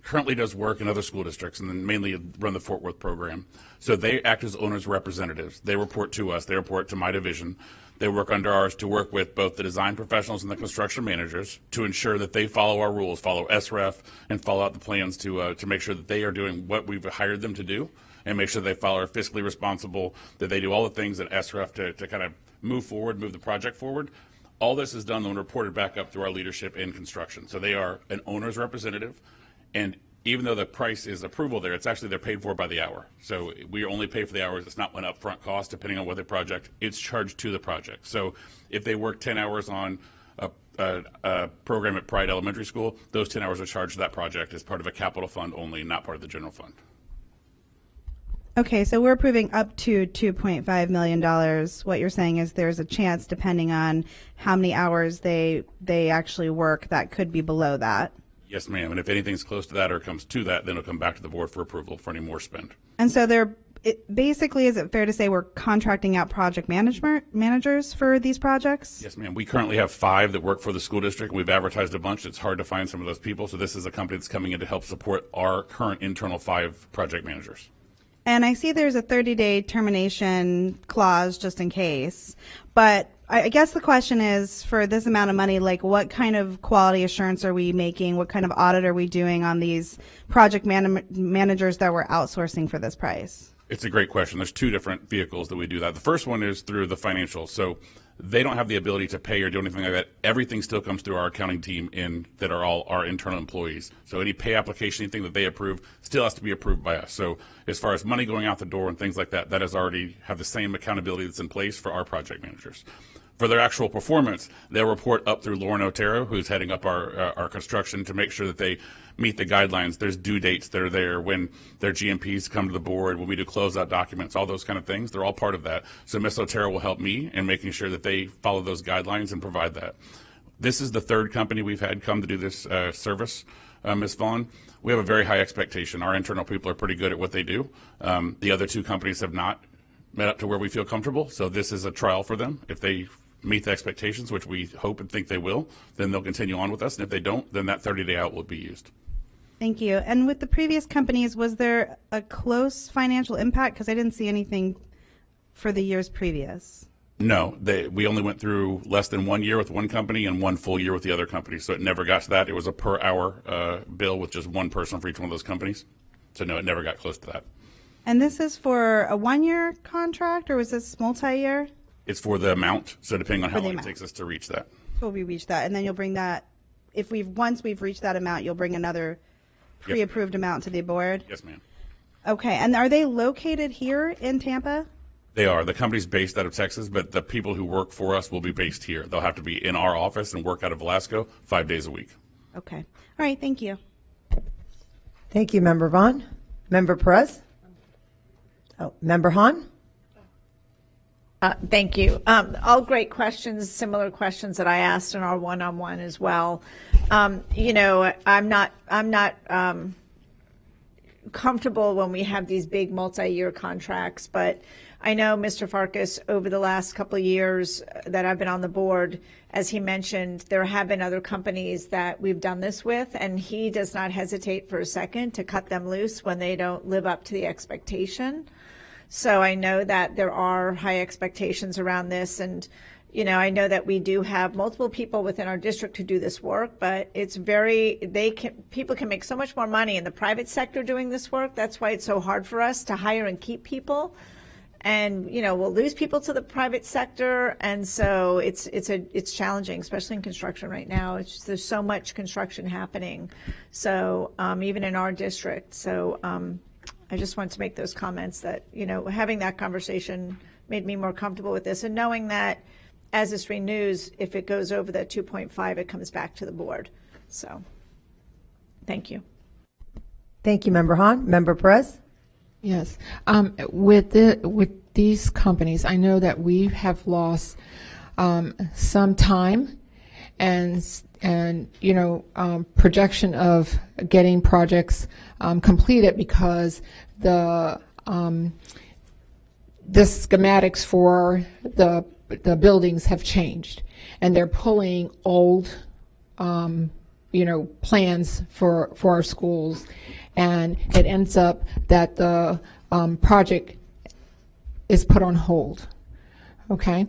currently does work in other school districts and then mainly run the Fort Worth program. So they act as owners' representatives. They report to us. They report to my division. They work under ours to work with both the design professionals and the construction managers to ensure that they follow our rules, follow SREF, and follow out the plans to make sure that they are doing what we've hired them to do and make sure they follow are fiscally responsible, that they do all the things that SREF to kind of move forward, move the project forward. All this is done and reported back up through our leadership in construction. So they are an owner's representative. And even though the price is approval there, it's actually they're paid for by the hour. So we only pay for the hours. It's not an upfront cost depending on what the project. It's charged to the project. So if they work 10 hours on a program at Pride Elementary School, those 10 hours are charged to that project as part of a capital fund only, not part of the general fund. Okay, so we're approving up to $2.5 million. What you're saying is there's a chance, depending on how many hours they actually work, that could be below that. Yes, ma'am. And if anything's close to that or comes to that, then it'll come back to the board for approval for any more spend. And so basically, is it fair to say we're contracting out project managers for these projects? Yes, ma'am. We currently have 5 that work for the school district. We've advertised a bunch. It's hard to find some of those people. So this is a company that's coming in to help support our current internal 5 project managers. And I see there's a 30-day termination clause just in case. But I guess the question is, for this amount of money, like what kind of quality assurance are we making? What kind of audit are we doing on these project managers that we're outsourcing for this price? It's a great question. There's 2 different vehicles that we do that. The first one is through the financials. So they don't have the ability to pay or do anything like that. Everything still comes through our accounting team that are all our internal employees. So any pay application, anything that they approve, still has to be approved by us. So as far as money going out the door and things like that, that has already have the same accountability that's in place for our project managers. For their actual performance, they'll report up through Lauren Otero, who's heading up our construction, to make sure that they meet the guidelines. There's due dates that are there when their GMPs come to the board, when we do closeout documents, all those kind of things. They're all part of that. So Ms. Otero will help me in making sure that they follow those guidelines and provide that. This is the 3rd company we've had come to do this service, Ms. Vaughn. We have a very high expectation. Our internal people are pretty good at what they do. The other 2 companies have not met up to where we feel comfortable. So this is a trial for them. If they meet the expectations, which we hope and think they will, then they'll continue on with us. And if they don't, then that 30-day out will be used. Thank you. And with the previous companies, was there a close financial impact? Because I didn't see anything for the years previous. No, we only went through less than 1 year with one company and 1 full year with the other company. So it never got to that. It was a per hour bill with just 1 person for each one of those companies. So no, it never got close to that. And this is for a 1-year contract, or was this multi-year? It's for the amount, so depending on how long it takes us to reach that. Will we reach that? And then you'll bring that, once we've reached that amount, you'll bring another pre-approved amount to the board? Yes, ma'am. Okay, and are they located here in Tampa? They are. The company's based out of Texas, but the people who work for us will be based here. They'll have to be in our office and work out of Velasco 5 days a week. Okay. All right, thank you. Thank you, Member Vaughn. Member Perez? Oh, Member Hahn? Thank you. All great questions, similar questions that I asked in our one-on-one as well. You know, I'm not comfortable when we have these big multi-year contracts, but I know Mr. Farkas, over the last couple of years that I've been on the board, as he mentioned, there have been other companies that we've done this with, and he does not hesitate for a second to cut them loose when they don't live up to the expectation. So I know that there are high expectations around this, and you know, I know that we do have multiple people within our district who do this work, but it's people can make so much more money in the private sector doing this work. That's why it's so hard for us to hire and keep people. And you know, we'll lose people to the private sector, and so it's challenging, especially in construction right now. There's so much construction happening, so even in our district. So I just wanted to make those comments that, you know, having that conversation made me more comfortable with this, and knowing that as this renews, if it goes over that 2.5, it comes back to the board. So, thank you. Thank you, Member Hahn. Member Perez? Yes. With these companies, I know that we have lost some time and you know, projection of getting projects completed because the schematics for the buildings have changed, and they're pulling old you know, plans for our schools, and it ends up that the project is put on hold. Okay.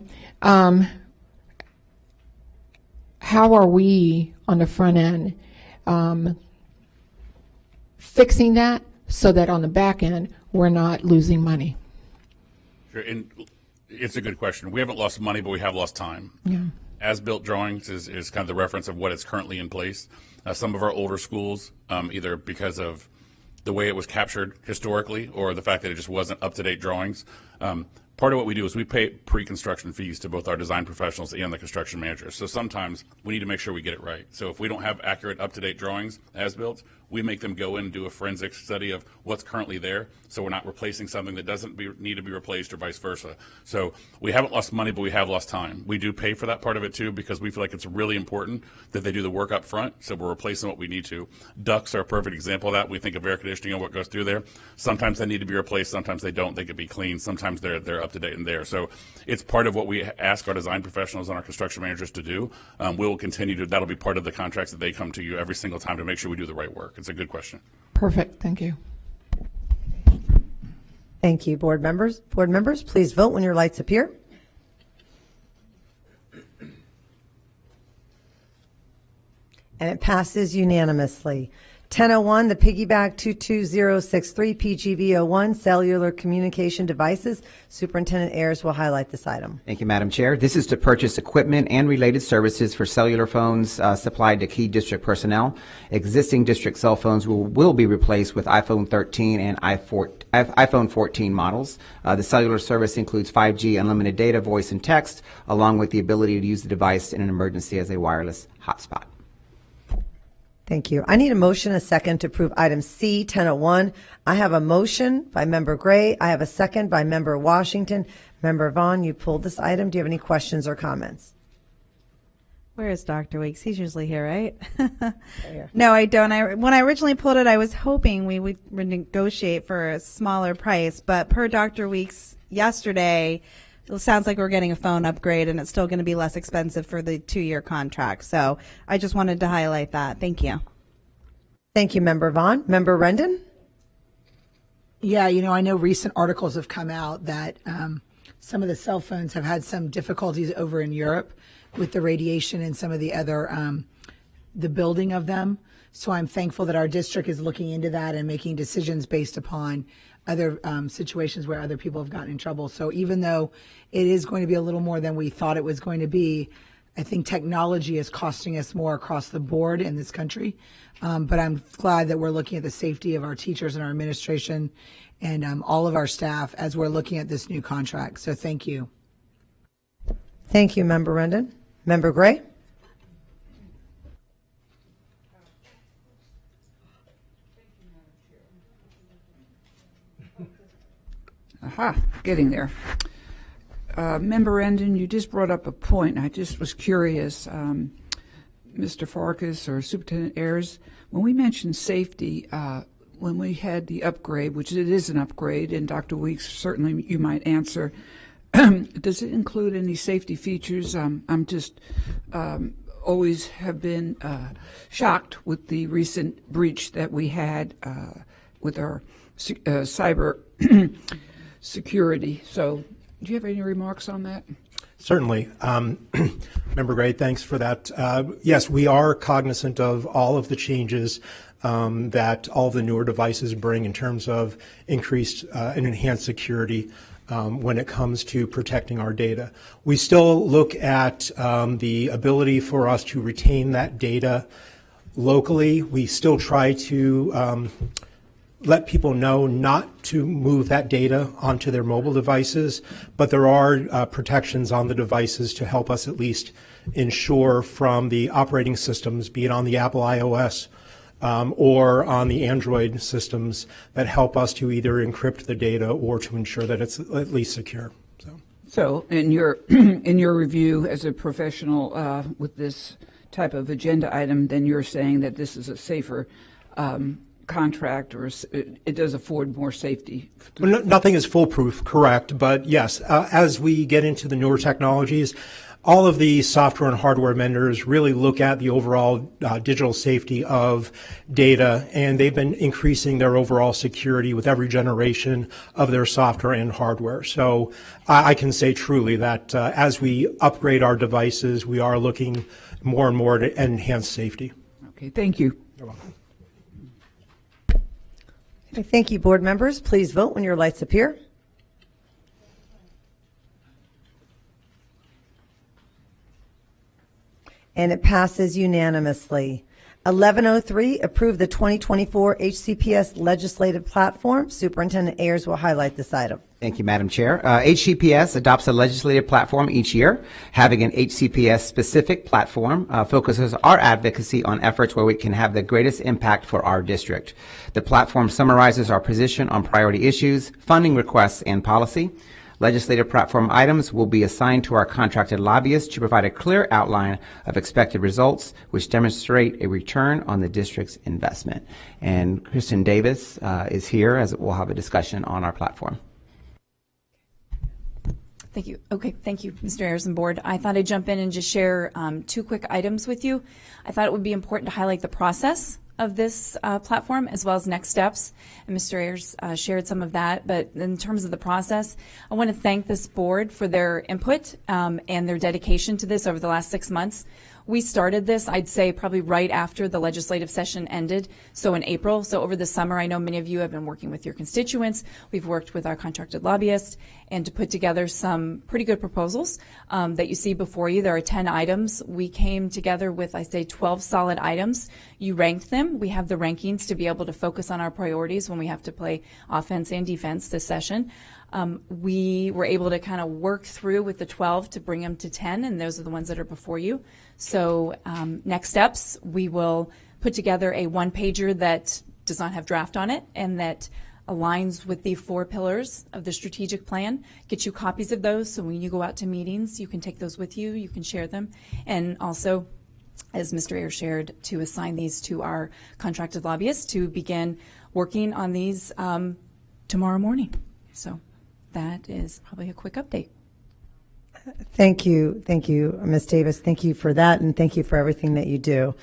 How are we on the front end fixing that so that on the back end we're not losing money? Sure, and it's a good question. We haven't lost money, but we have lost time. Yeah. As-built drawings is kind of the reference of what is currently in place. Some of our older schools, either because of the way it was captured historically or the fact that it just wasn't up-to-date drawings, part of what we do is we pay pre-construction fees to both our design professionals and the construction managers. So sometimes we need to make sure we get it right. So if we don't have accurate, up-to-date drawings as built, we make them go in and do a forensic study of what's currently there, so we're not replacing something that doesn't need to be replaced or vice versa. So we haven't lost money, but we have lost time. We do pay for that part of it too, because we feel like it's really important that they do the work up front, so we're replacing what we need to. Ducts are a perfect example of that. We think of air conditioning and what goes through there. Sometimes they need to be replaced, sometimes they don't. They could be cleaned, sometimes they're up to date and there. So it's part of what we ask our design professionals and our construction managers to do. We'll continue to, that'll be part of the contracts that they come to you every single time to make sure we do the right work. It's a good question. Perfect. Thank you. Thank you, board members. Board members, please vote when your lights appear. And it passes unanimously. 1001, the piggyback 22063 PGV01 cellular communication devices. Superintendent Ayers will highlight this item. Thank you, Madam Chair. This is to purchase equipment and related services for cellular phones supplied to key district personnel. Existing district cell phones will be replaced with iPhone 13 and iPhone 14 models. The cellular service includes 5G unlimited data, voice, and text, along with the ability to use the device in an emergency as a wireless hotspot. Thank you. I need a motion, a second to approve item C 1001. I have a motion by Member Gray. I have a second by Member Washington. Member Vaughn, you pulled this item. Do you have any questions or comments? Where is Dr. Weeks? He's usually here, right? No, I don't. When I originally pulled it, I was hoping we would negotiate for a smaller price, but per Dr. Weeks yesterday, it sounds like we're getting a phone upgrade, and it's still going to be less expensive for the 2-year contract. So I just wanted to highlight that. Thank you. Thank you, Member Vaughn. Member Rendon? Yeah, you know, I know recent articles have come out that some of the cell phones have had some difficulties over in Europe with the radiation and some of the other, the building of them. So I'm thankful that our district is looking into that and making decisions based upon other situations where other people have gotten in trouble. So even though it is going to be a little more than we thought it was going to be, I think technology is costing us more across the board in this country. But I'm glad that we're looking at the safety of our teachers and our administration and all of our staff as we're looking at this new contract. So thank you. Thank you, Member Rendon. Member Gray? Aha, getting there. Member Rendon, you just brought up a point. I just was curious, Mr. Farkas or Superintendent Ayers, when we mentioned safety, when we had the upgrade, which it is an upgrade, and Dr. Weeks, certainly you might answer, does it include any safety features? I'm just always have been shocked with the recent breach that we had with our cyber security. So do you have any remarks on that? Certainly. Member Gray, thanks for that. Yes, we are cognizant of all of the changes that all of the newer devices bring in terms of increased and enhanced security when it comes to protecting our data. We still look at the ability for us to retain that data locally. We still try to let people know not to move that data onto their mobile devices, but there are protections on the devices to help us at least ensure from the operating systems, be it on the Apple iOS or on the Android systems, that help us to either encrypt the data or to ensure that it's at least secure. So in your in your review as a professional with this type of agenda item, then you're saying that this is a safer contract, or it does afford more safety? Well, nothing is foolproof, correct, but yes, as we get into the newer technologies, all of the software and hardware vendors really look at the overall digital safety of data, and they've been increasing their overall security with every generation of their software and hardware. So I can say truly that as we upgrade our devices, we are looking more and more to enhance safety. Okay, thank you. You're welcome. Thank you, board members. Please vote when your lights appear. And it passes unanimously. 1103, approve the 2024 HCPS legislative platform. Superintendent Ayers will highlight this item. Thank you, Madam Chair. HCPS adopts a legislative platform each year. Having an HCPS-specific platform focuses our advocacy on efforts where we can have the greatest impact for our district. The platform summarizes our position on priority issues, funding requests, and policy. Legislative platform items will be assigned to our contracted lobbyists to provide a clear outline of expected results, which demonstrate a return on the district's investment. And Kristen Davis is here, as we'll have a discussion on our platform. Thank you. Okay, thank you, Mr. Ayers and Board. I thought I'd jump in and just share two quick items with you. I thought it would be important to highlight the process of this platform as well as next steps. And Mr. Ayers shared some of that. But in terms of the process, I want to thank this board for their input and their dedication to this over the last 6 months. We started this, I'd say, probably right after the legislative session ended, so in April. So over the summer, I know many of you have been working with your constituents. We've worked with our contracted lobbyists and to put together some pretty good proposals that you see before you. There are 10 items. We came together with, I say, 12 solid items. You ranked them. We have the rankings to be able to focus on our priorities when we have to play offense and defense this session. We were able to kind of work through with the 12 to bring them to 10, and those are the ones that are before you. So next steps, we will put together a one-pager that does not have draft on it and that aligns with the 4 pillars of the strategic plan. Get you copies of those so when you go out to meetings, you can take those with you, you can share them. And also, as Mr. Ayers shared, to assign these to our contracted lobbyists to begin working on these tomorrow morning. So that is probably a quick update. Thank you, Ms. Davis. Thank you for that, and thank you for everything that you do.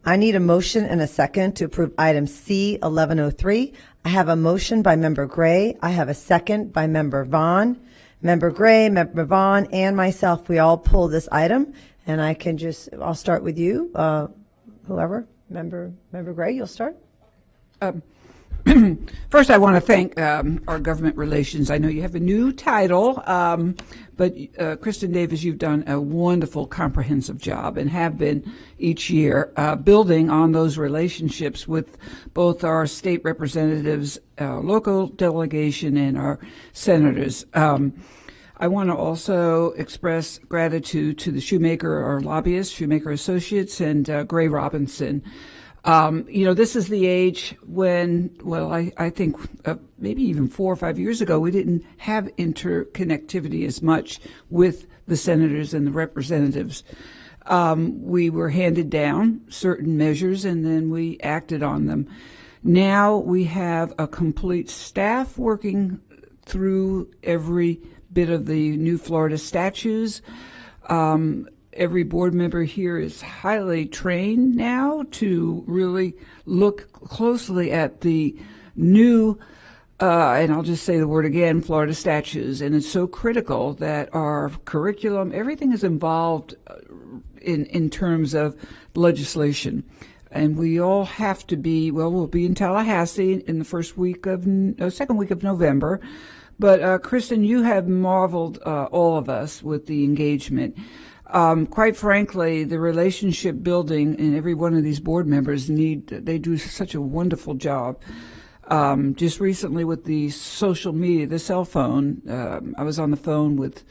I need a motion and a second to approve item C 1103. I have a motion by Member Gray. I have a second by Member Vaughn. Member Gray, Member Vaughn, and myself, we all pull this item, and I'll start with you, whoever. Member Gray, you'll start. First, I want to thank our government relations. I know you have a new title, but Kristen Davis, you've done a wonderful, comprehensive job and have been each year, building on those relationships with both our state representatives, local delegation, and our senators. I want to also express gratitude to the Shoemaker, our lobbyists, Shoemaker Associates, and Gray Robinson. This is the age when, I think maybe even 4 or 5 years ago, we didn't have interconnectivity as much with the senators and the representatives. We were handed down certain measures and then we acted on them. Now we have a complete staff working through every bit of the new Florida statutes. Every board member here is highly trained now to really look closely at the new, and I'll just say the word again, Florida statutes. And it's so critical that our curriculum, everything is involved in terms of legislation. And we all have to be, we'll be in Tallahassee in the second week of November. But Kristen, you have marveled all of us with the engagement. Quite frankly, the relationship building in every one of these board members they do such a wonderful job. Just recently with the social media, the cell phone, I was on the phone with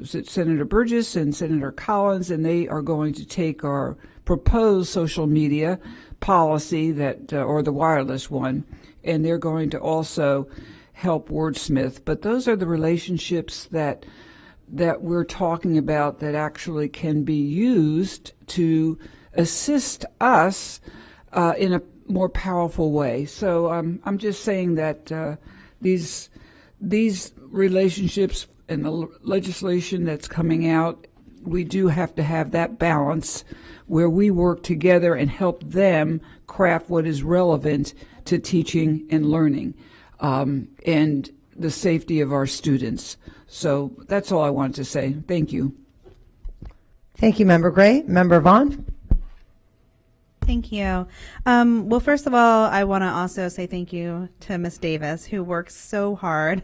Senator Burgess and Senator Collins, and they are going to take our proposed social media policy or the wireless one, and they're going to also help wordsmith. But those are the relationships that we're talking about that actually can be used to assist us in a more powerful way. So I'm just saying that these relationships and the legislation that's coming out, we do have to have that balance where we work together and help them craft what is relevant to teaching and learning and the safety of our students. So that's all I wanted to say. Thank you. Thank you, Member Gray. Member Vaughn? Thank you. Well, first of all, I want to also say thank you to Ms. Davis, who works so hard.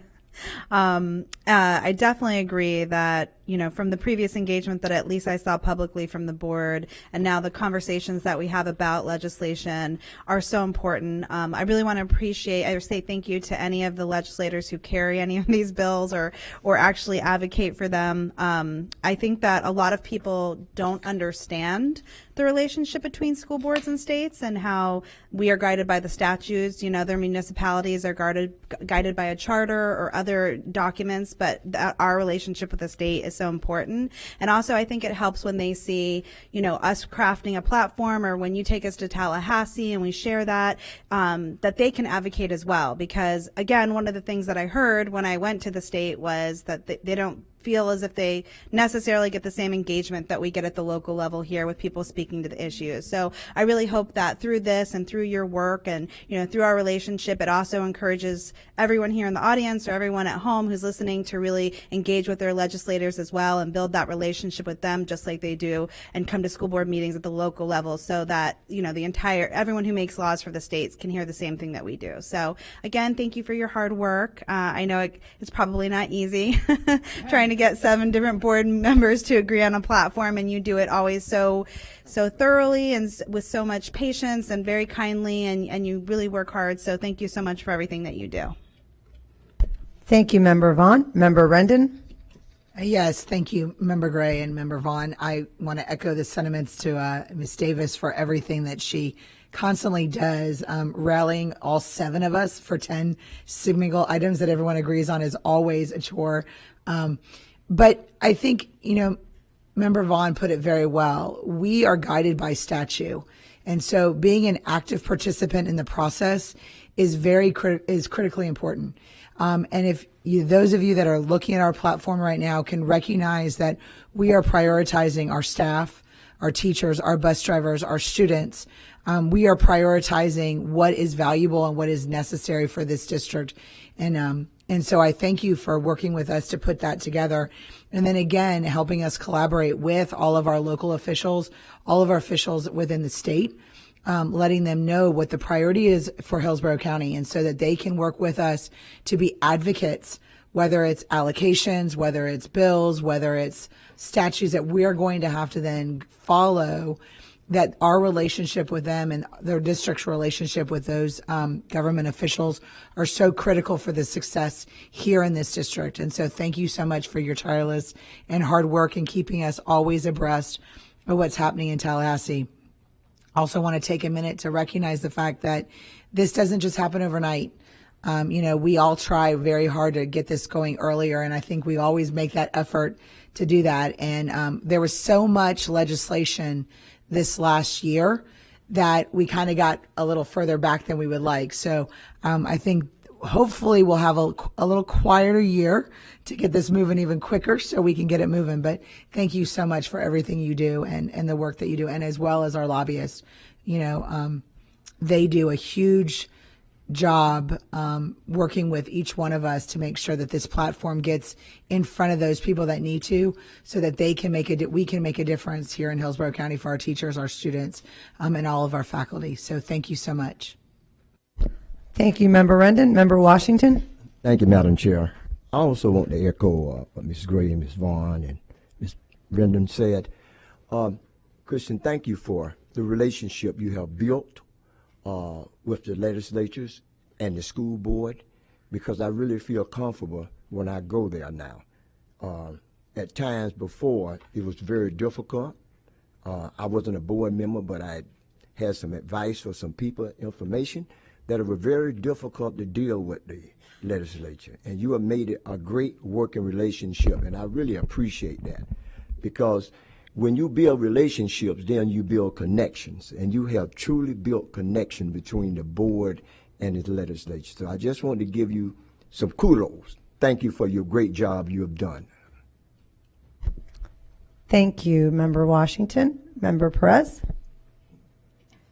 I definitely agree that, from the previous engagement that at least I saw publicly from the board, and now the conversations that we have about legislation are so important. I really want to say thank you to any of the legislators who carry any of these bills or actually advocate for them. I think that a lot of people don't understand the relationship between school boards and states and how we are guided by the statutes. Their municipalities are guided by a charter or other documents, but our relationship with the state is so important. And also, I think it helps when they see, us crafting a platform, or when you take us to Tallahassee and we share that, that they can advocate as well. Because again, one of the things that I heard when I went to the state was that they don't feel as if they necessarily get the same engagement that we get at the local level here with people speaking to the issues. So I really hope that through this and through your work and, through our relationship, it also encourages everyone here in the audience or everyone at home who's listening to really engage with their legislators as well and build that relationship with them just like they do and come to school board meetings at the local level so that, everyone who makes laws for the states can hear the same thing that we do. So again, thank you for your hard work. I know it's probably not easy trying to get 7 different board members to agree on a platform, and you do it always so thoroughly and with so much patience and very kindly, and you really work hard. So thank you so much for everything that you do. Thank you, Member Vaughn. Member Rendon? Yes, thank you, Member Gray and Member Vaughn. I want to echo the sentiments to Ms. Davis for everything that she constantly does. Rallying all 7 of us for 10 single items that everyone agrees on is always a chore. But I think, Member Vaughn put it very well. We are guided by statute. And so being an active participant in the process is critically important. And if those of you that are looking at our platform right now can recognize that we are prioritizing our staff, our teachers, our bus drivers, our students, we are prioritizing what is valuable and what is necessary for this district. And so I thank you for working with us to put that together. And then again, helping us collaborate with all of our local officials, all of our officials within the state, letting them know what the priority is for Hillsborough County, and so that they can work with us to be advocates, whether it's allocations, whether it's bills, whether it's statutes that we're going to have to then follow, that our relationship with them and their district's relationship with those government officials are so critical for the success here in this district. And so thank you so much for your tireless and hard work and keeping us always abreast of what's happening in Tallahassee. Also want to take a minute to recognize the fact that this doesn't just happen overnight. We all try very hard to get this going earlier, and I think we always make that effort to do that. And there was so much legislation this last year that we kind of got a little further back than we would like. So I think hopefully we'll have a little quieter year to get this moving even quicker so we can get it moving. But thank you so much for everything you do and the work that you do, and as well as our lobbyists. They do a huge job working with each one of us to make sure that this platform gets in front of those people that need to, so that we can make a difference here in Hillsborough County for our teachers, our students, and all of our faculty. So thank you so much. Thank you, Member Rendon. Member Washington. Thank you, Madam Chair. I also want to echo what Ms. Gray and Ms. Vaughn and Ms. Rendon said. Christian, thank you for the relationship you have built with the legislatures and the school board, because I really feel comfortable when I go there now. At times before, it was very difficult. I wasn't a board member, but I had some advice for some people, information that were very difficult to deal with the legislature. And you have made it a great working relationship, and I really appreciate that, because when you build relationships, then you build connections, and you have truly built connection between the board and the legislature. So I just want to give you some kudos. Thank you for your great job you have done. Thank you, Member Washington. Member Perez.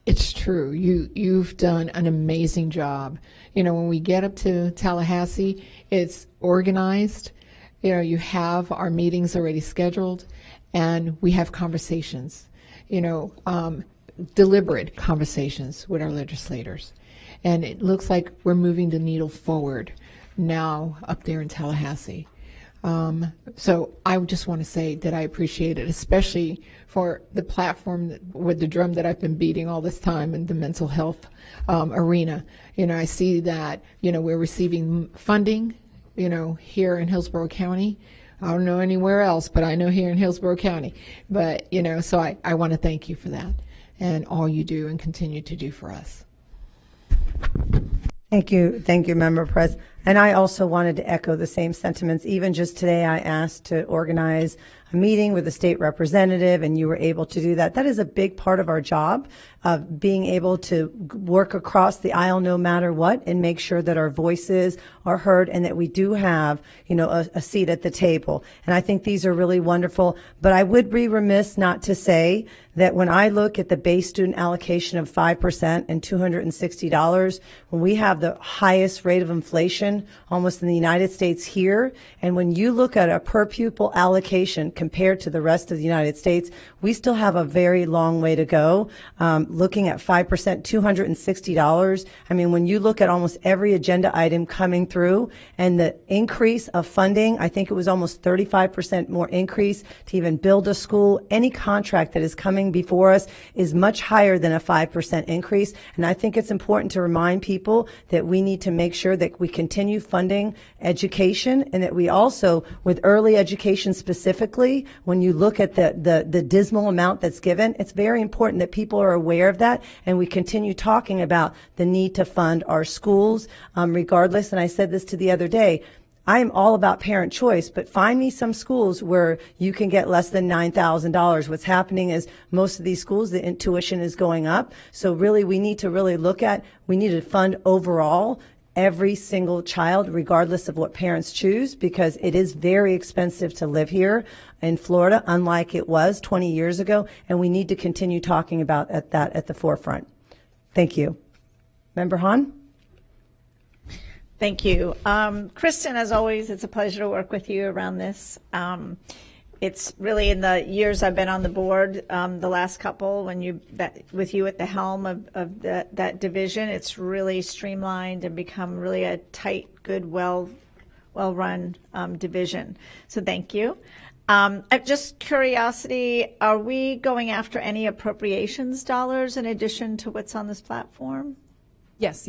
It's true. You've done an amazing job. When we get up to Tallahassee, it's organized. You have our meetings already scheduled, and we have conversations, deliberate conversations with our legislators. And it looks like we're moving the needle forward now up there in Tallahassee. So I just want to say that I appreciate it, especially for the platform with the drum that I've been beating all this time in the mental health arena. I see that, we're receiving funding, here in Hillsborough County. I don't know anywhere else, but I know here in Hillsborough County. But, so I want to thank you for that and all you do and continue to do for us. Thank you, Member Perez. And I also wanted to echo the same sentiments. Even just today, I asked to organize a meeting with a state representative, and you were able to do that. That is a big part of our job, of being able to work across the aisle no matter what, and make sure that our voices are heard and that we do have, a seat at the table. And I think these are really wonderful. But I would be remiss not to say that when I look at the base student allocation of 5% and $260, when we have the highest rate of inflation almost in the United States here, and when you look at a per pupil allocation compared to the rest of the United States, we still have a very long way to go. Looking at 5%, $260. I mean, when you look at almost every agenda item coming through and the increase of funding, I think it was almost 35% more increase to even build a school. Any contract that is coming before us is much higher than a 5% increase. And I think it's important to remind people that we need to make sure that we continue funding education, and that we also, with early education specifically, when you look at the dismal amount that's given, it's very important that people are aware of that, and we continue talking about the need to fund our schools regardless. And I said this to the other day, I am all about parent choice, but find me some schools where you can get less than $9,000. What's happening is most of these schools, the tuition is going up. So really, we need to fund overall every single child, regardless of what parents choose, because it is very expensive to live here in Florida, unlike it was 20 years ago. And we need to continue talking about that at the forefront. Thank you. Member Hahn? Thank you. Kristen, as always, it's a pleasure to work with you around this. it's really in the years I've been on the board, the last couple, with you at the helm of that division, it's really streamlined and become really a tight, good, well-run division. So thank you. Just curiosity, are we going after any appropriations dollars in addition to what's on this platform? Yes,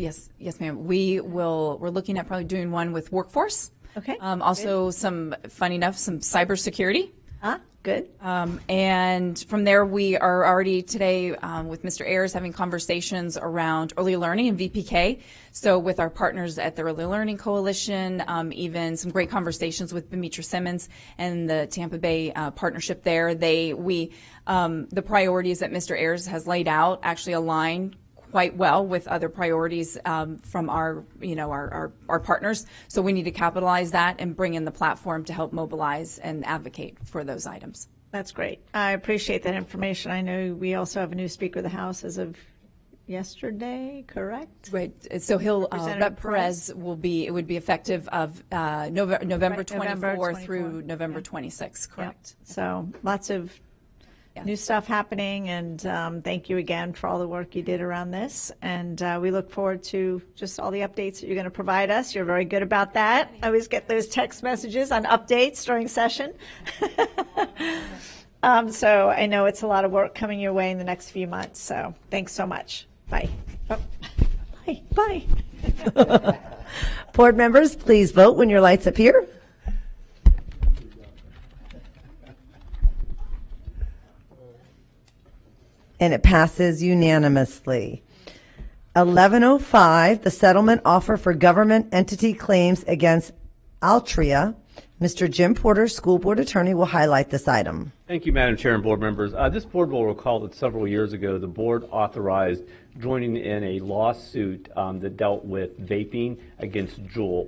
ma'am. We're looking at probably doing one with workforce. Okay. Also, funny enough, some cybersecurity. Good. And from there, we are already today with Mr. Ayers having conversations around early learning and VPK. So with our partners at the Early Learning Coalition, even some great conversations with Demetra Simmons and the Tampa Bay partnership there. The priorities that Mr. Ayers has laid out actually align quite well with other priorities from our partners. So we need to capitalize that and bring in the platform to help mobilize and advocate for those items. That's great. I appreciate that information. I know we also have a new Speaker of the House as of yesterday, correct? Right. So Representative Rep. Perez would be effective of November 24 through November 26, correct? Yep. So lots of new stuff happening, and thank you again for all the work you did around this. And we look forward to just all the updates that you're going to provide us. You're very good about that. I always get those text messages on updates during session. So I know it's a lot of work coming your way in the next few months. So thanks so much. Bye. Oh. Bye. Board members, please vote when your lights appear. And it passes unanimously. 1105, the settlement offer for government entity claims against Altria. Mr. Jim Porter, School Board Attorney, will highlight this item. Thank you, Madam Chair and board members. This board will recall that several years ago, the board authorized joining in a lawsuit that dealt with vaping against Juul.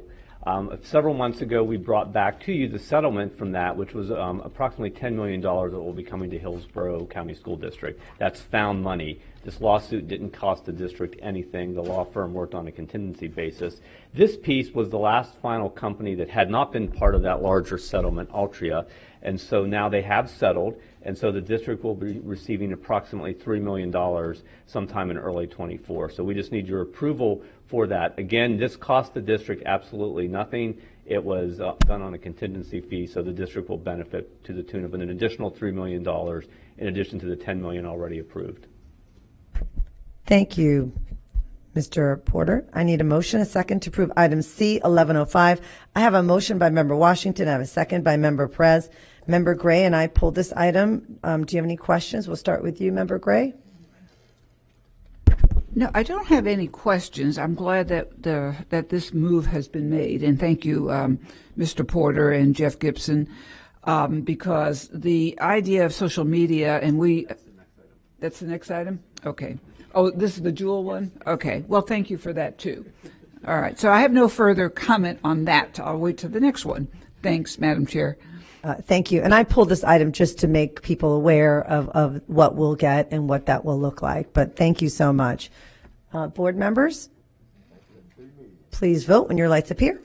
Several months ago, we brought back to you the settlement from that, which was approximately $10 million that will be coming to Hillsborough County School District. That's found money. This lawsuit didn't cost the district anything. The law firm worked on a contingency basis. This piece was the last final company that had not been part of that larger settlement, Altria, and so now they have settled, and so the district will be receiving approximately $3 million sometime in early 24. So we just need your approval for that. Again, this cost the district absolutely nothing. It was done on a contingency fee, so the district will benefit to the tune of an additional $3 million in addition to the $10 million already approved. Thank you, Mr. Porter. I need a motion, a second to approve item C 1105. I have a motion by Member Washington. I have a second by Member Perez. Member Gray and I pulled this item. Do you have any questions? We'll start with you, Member Gray. No, I don't have any questions. I'm glad that that this move has been made, and thank you, Mr. Porter and Jeff Gibson, because the idea of social media, and that's the next item? Okay. Oh, this is the Juul one? Okay. Well, thank you for that, too. All right. So I have no further comment on that. I'll wait to the next one. Thanks, Madam Chair. Thank you. And I pulled this item just to make people aware of what we'll get and what that will look like. But thank you so much. Board members, please vote when your lights appear.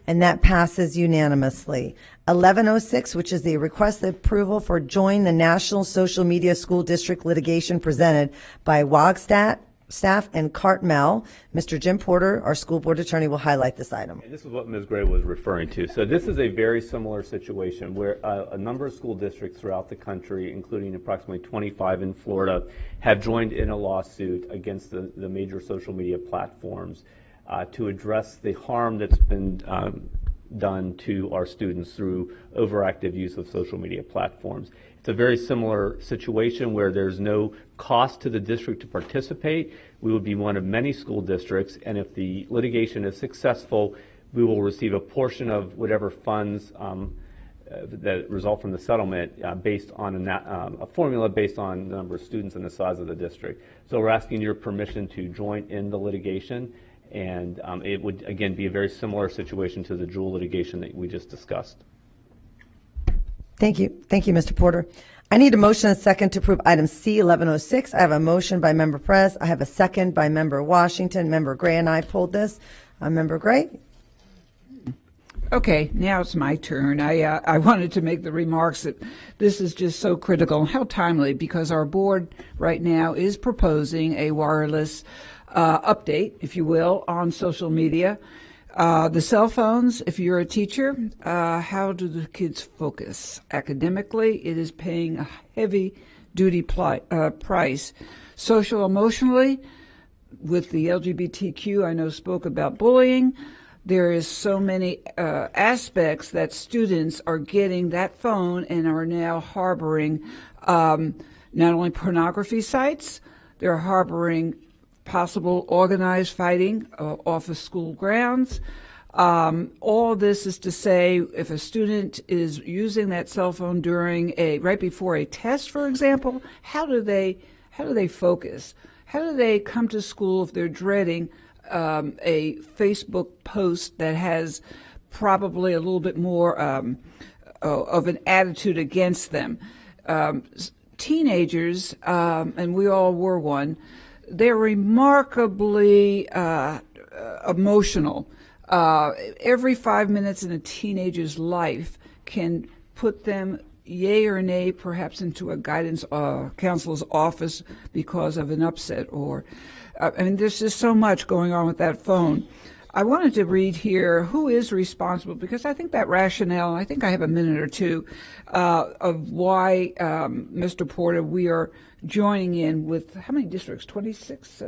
And that passes unanimously. 1106, which is the requested approval for join the National Social Media School District litigation presented by Wagstaff staff and Cartmel. Mr. Jim Porter, our school board attorney, will highlight this item. And this is what Ms. Gray was referring to. So this is a very similar situation where a number of school districts throughout the country, including approximately 25 in Florida, have joined in a lawsuit against the major social media platforms to address the harm that's been done to our students through overactive use of social media platforms. It's a very similar situation where there's no cost to the district to participate. We would be one of many school districts, and if the litigation is successful, we will receive a portion of whatever funds that result from the settlement based on a formula based on the number of students and the size of the district. So we're asking your permission to join in the litigation, and it would, again, be a very similar situation to the Juul litigation that we just discussed. Thank you. Thank you, Mr. Porter. I need a motion and a second to approve item C 1106. I have a motion by Member Perez. I have a second by Member Washington. Member Gray and I pulled this. Member Gray? Okay, now it's my turn. I wanted to make the remarks that this is just so critical and how timely, because our board right now is proposing a wireless update, if you will, on social media. The cell phones, if you're a teacher, how do the kids focus? Academically, it is paying a heavy duty price. Social emotionally, with the LGBTQ, I know spoke about bullying. There is so many aspects that students are getting that phone and are now harboring not only pornography sites, they're harboring possible organized fighting off of school grounds. All this is to say, if a student is using that cell phone right before a test, for example, how do they focus? How do they come to school if they're dreading a Facebook post that has probably a little bit more of an attitude against them? Teenagers, and we all were one, they're remarkably emotional. Every 5 minutes in a teenager's life can put them yay or nay, perhaps into a guidance counselor's office because of an upset or there's just so much going on with that phone. I wanted to read here who is responsible, because I think that rationale, I think I have a minute or two, of why, Mr. Porter, we are joining in with, how many districts, 26?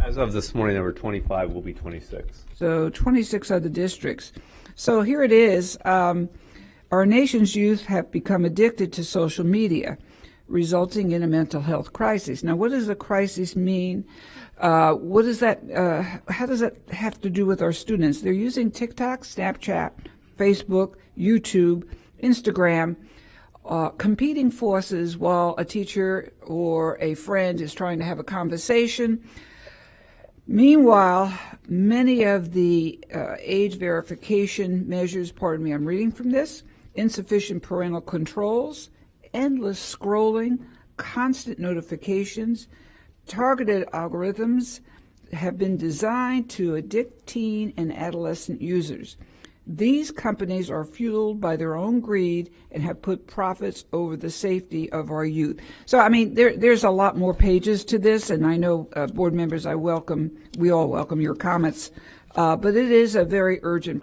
As of this morning, there were 25, will be 26. So 26 other districts. So here it is. Our nation's youth have become addicted to social media, resulting in a mental health crisis. Now, what does a crisis mean? What does that? How does that have to do with our students? They're using TikTok, Snapchat, Facebook, YouTube, Instagram, competing forces while a teacher or a friend is trying to have a conversation. Meanwhile, many of the age verification measures, pardon me, I'm reading from this, insufficient parental controls, endless scrolling, constant notifications, targeted algorithms have been designed to addict teen and adolescent users. These companies are fueled by their own greed and have put profits over the safety of our youth. So, I mean, there's a lot more pages to this, and I know, board members, we all welcome your comments, but it is a very urgent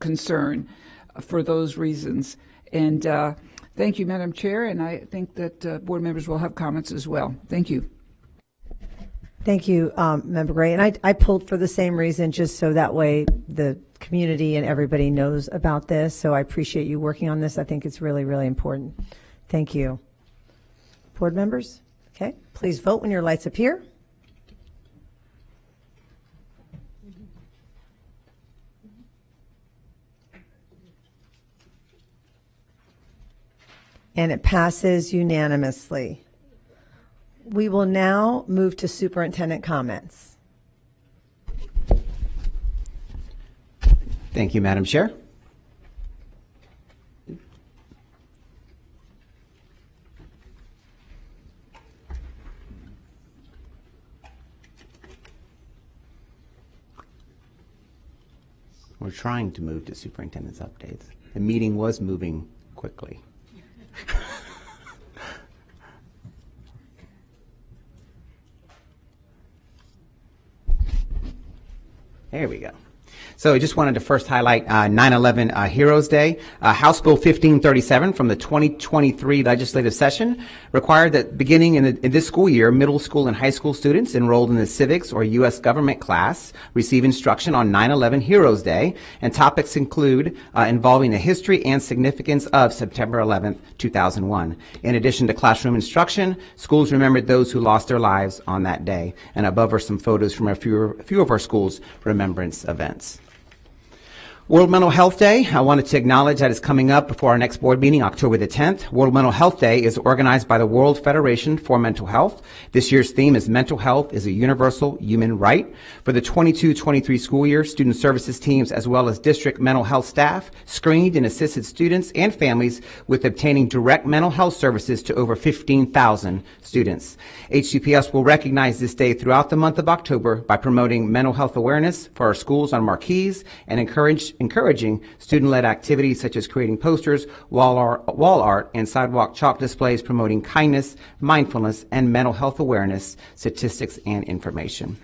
concern for those reasons. And thank you, Madam Chair, and I think that board members will have comments as well. Thank you. Thank you, Member Gray. And I pulled for the same reason, just so that way the community and everybody knows about this. So I appreciate you working on this. I think it's really, really important. Thank you. Board members, okay, please vote when your lights appear. And it passes unanimously. We will now move to superintendent comments. Thank you, Madam Chair. We're trying to move to superintendent's updates. The meeting was moving quickly. There we go. So I just wanted to first highlight 9/11 Heroes Day. House Bill 1537 from the 2023 legislative session required that beginning in this school year, middle school and high school students enrolled in the civics or U.S. government class receive instruction on 9/11 Heroes Day, and topics include involving the history and significance of September 11th, 2001. In addition to classroom instruction, schools remembered those who lost their lives on that day. And above are some photos from a few of our schools' remembrance events. World Mental Health Day, I wanted to acknowledge that it's coming up before our next board meeting, October the 10th. World Mental Health Day is organized by the World Federation for Mental Health. This year's theme is Mental Health is a Universal Human Right. For the 22-23 school year, student services teams as well as district mental health staff screened and assisted students and families with obtaining direct mental health services to over 15,000 students. HCPS will recognize this day throughout the month of October by promoting mental health awareness for our schools on marquees and encourage encouraging student-led activities such as creating posters, wall art, and sidewalk chalk displays promoting kindness, mindfulness, and mental health awareness, statistics, and information.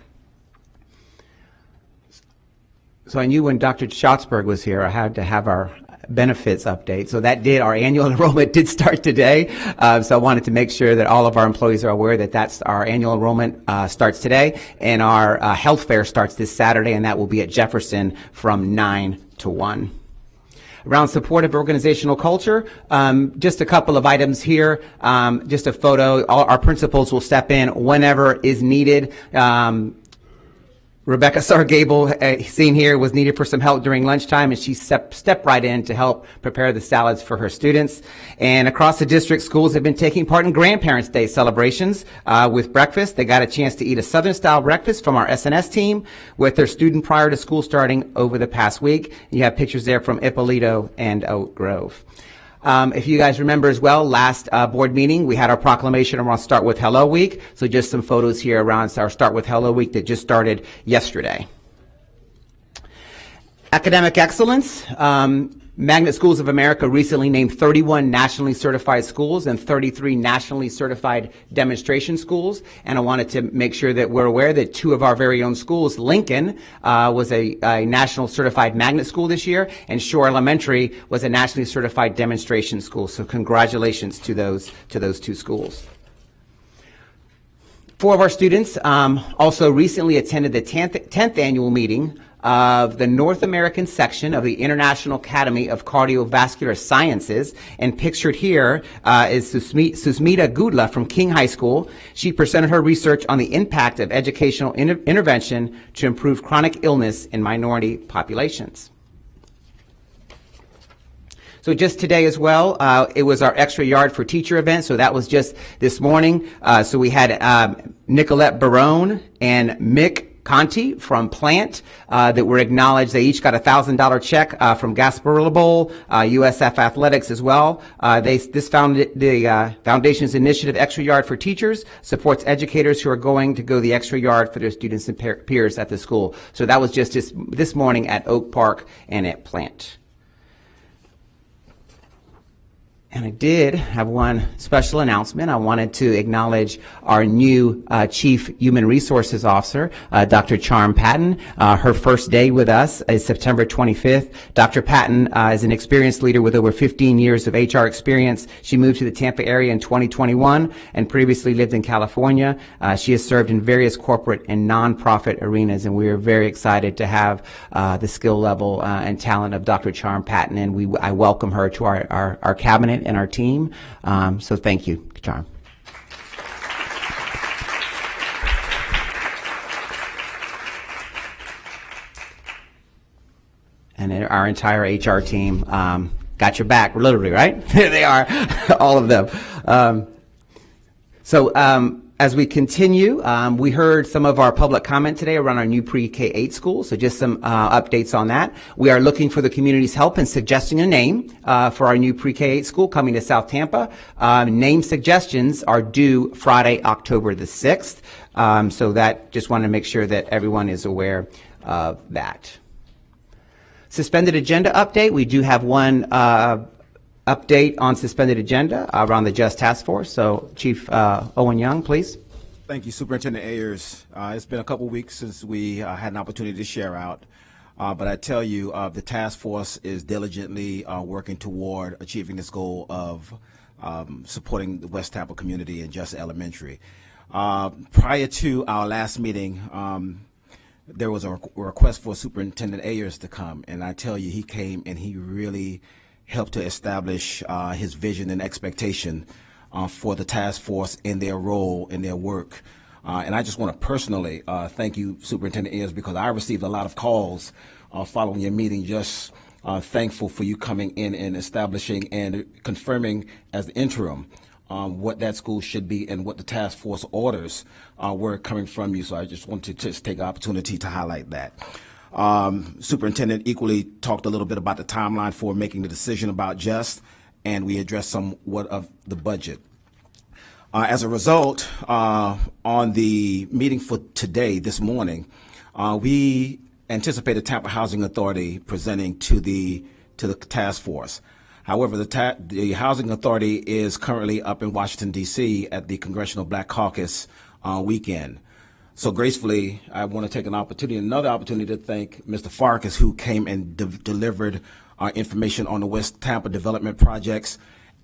So I knew when Dr. Schatzberg was here, I had to have our benefits update. So our annual enrollment did start today. So I wanted to make sure that all of our employees are aware that that's our annual enrollment starts today. And our health fair starts this Saturday, and that will be at Jefferson from 9 to 1. Around supportive organizational culture, just a couple of items here. Just a photo. All our principals will step in whenever is needed. Rebecca Sargable, seen here, was needed for some help during lunchtime, and she stepped right in to help prepare the salads for her students. And across the district, schools have been taking part in Grandparents' Day celebrations with breakfast. They got a chance to eat a Southern-style breakfast from our SNS team with their student prior to school starting over the past week. You have pictures there from Ippolito and Oak Grove. If you guys remember as well, last board meeting, we had our proclamation around Start With Hello Week. So just some photos here around our Start With Hello Week that just started yesterday. Academic excellence. Magnet Schools of America recently named 31 nationally certified schools and 33 nationally certified demonstration schools. And I wanted to make sure that we're aware that 2 of our very own schools, Lincoln was a national certified magnet school this year, and Shore Elementary was a nationally certified demonstration school. So congratulations to those 2 schools. 4 of our students also recently attended the 10th annual meeting of the North American section of the International Academy of Cardiovascular Sciences. And pictured here is Susmita Gudla from King High School. She presented her research on the impact of educational intervention to improve chronic illness in minority populations. So just today as well, it was our Extra Yard for Teacher event. So that was just this morning. So we had Nicolette Barone and Mick Conti from Plant that were acknowledged. They each got a $1,000 check from Gasparilla Bowl, USF Athletics as well. The foundation's initiative, Extra Yard for Teachers, supports educators who are going to go the extra yard for their students and peers at the school. So that was just this morning at Oak Park and at Plant. And I did have one special announcement. I wanted to acknowledge our new Chief Human Resources Officer, Dr. Charm Patton. Her first day with us is September 25th. Dr. Patton is an experienced leader with over 15 years of HR experience. She moved to the Tampa area in 2021 and previously lived in California. She has served in various corporate and nonprofit arenas, and we are very excited to have the skill level and talent of Dr. Charm Patton, and I welcome her to our cabinet and our team. So thank you, Charm. And our entire HR team got your back, literally, right? There they are, all of them. As we continue, we heard some of our public comment today around our new pre-K-8 school, so just some updates on that. We are looking for the community's help in suggesting a name for our new pre-K-8 school coming to South Tampa. Name suggestions are due Friday, October the 6th, so that just wanted to make sure that everyone is aware of that. Suspended agenda update. We do have one update on suspended agenda around the Just Task Force. So Chief Owen Young, please. Thank you, Superintendent Ayers. It's been a couple weeks since we had an opportunity to share out. But I tell you, the task force is diligently working toward achieving this goal of supporting the West Tampa community and Just Elementary. Prior to our last meeting, there was a request for Superintendent Ayers to come. And I tell you, he came and he really helped to establish his vision and expectation for the task force in their role, in their work. And I just want to personally thank you, Superintendent Ayers, because I received a lot of calls following your meeting, just thankful for you coming in and establishing and confirming as the interim what that school should be and what the task force orders were coming from you. So I just want to just take the opportunity to highlight that. Superintendent equally talked a little bit about the timeline for making the decision about Just, and we addressed somewhat of the budget. As a result, on the meeting for today, this morning, we anticipated Tampa Housing Authority presenting to the task force. However, the Housing Authority is currently up in Washington, D.C. at the Congressional Black Caucus weekend. So gracefully, I want to take another opportunity to thank Mr. Farkas, who came and delivered information on the West Tampa development projects.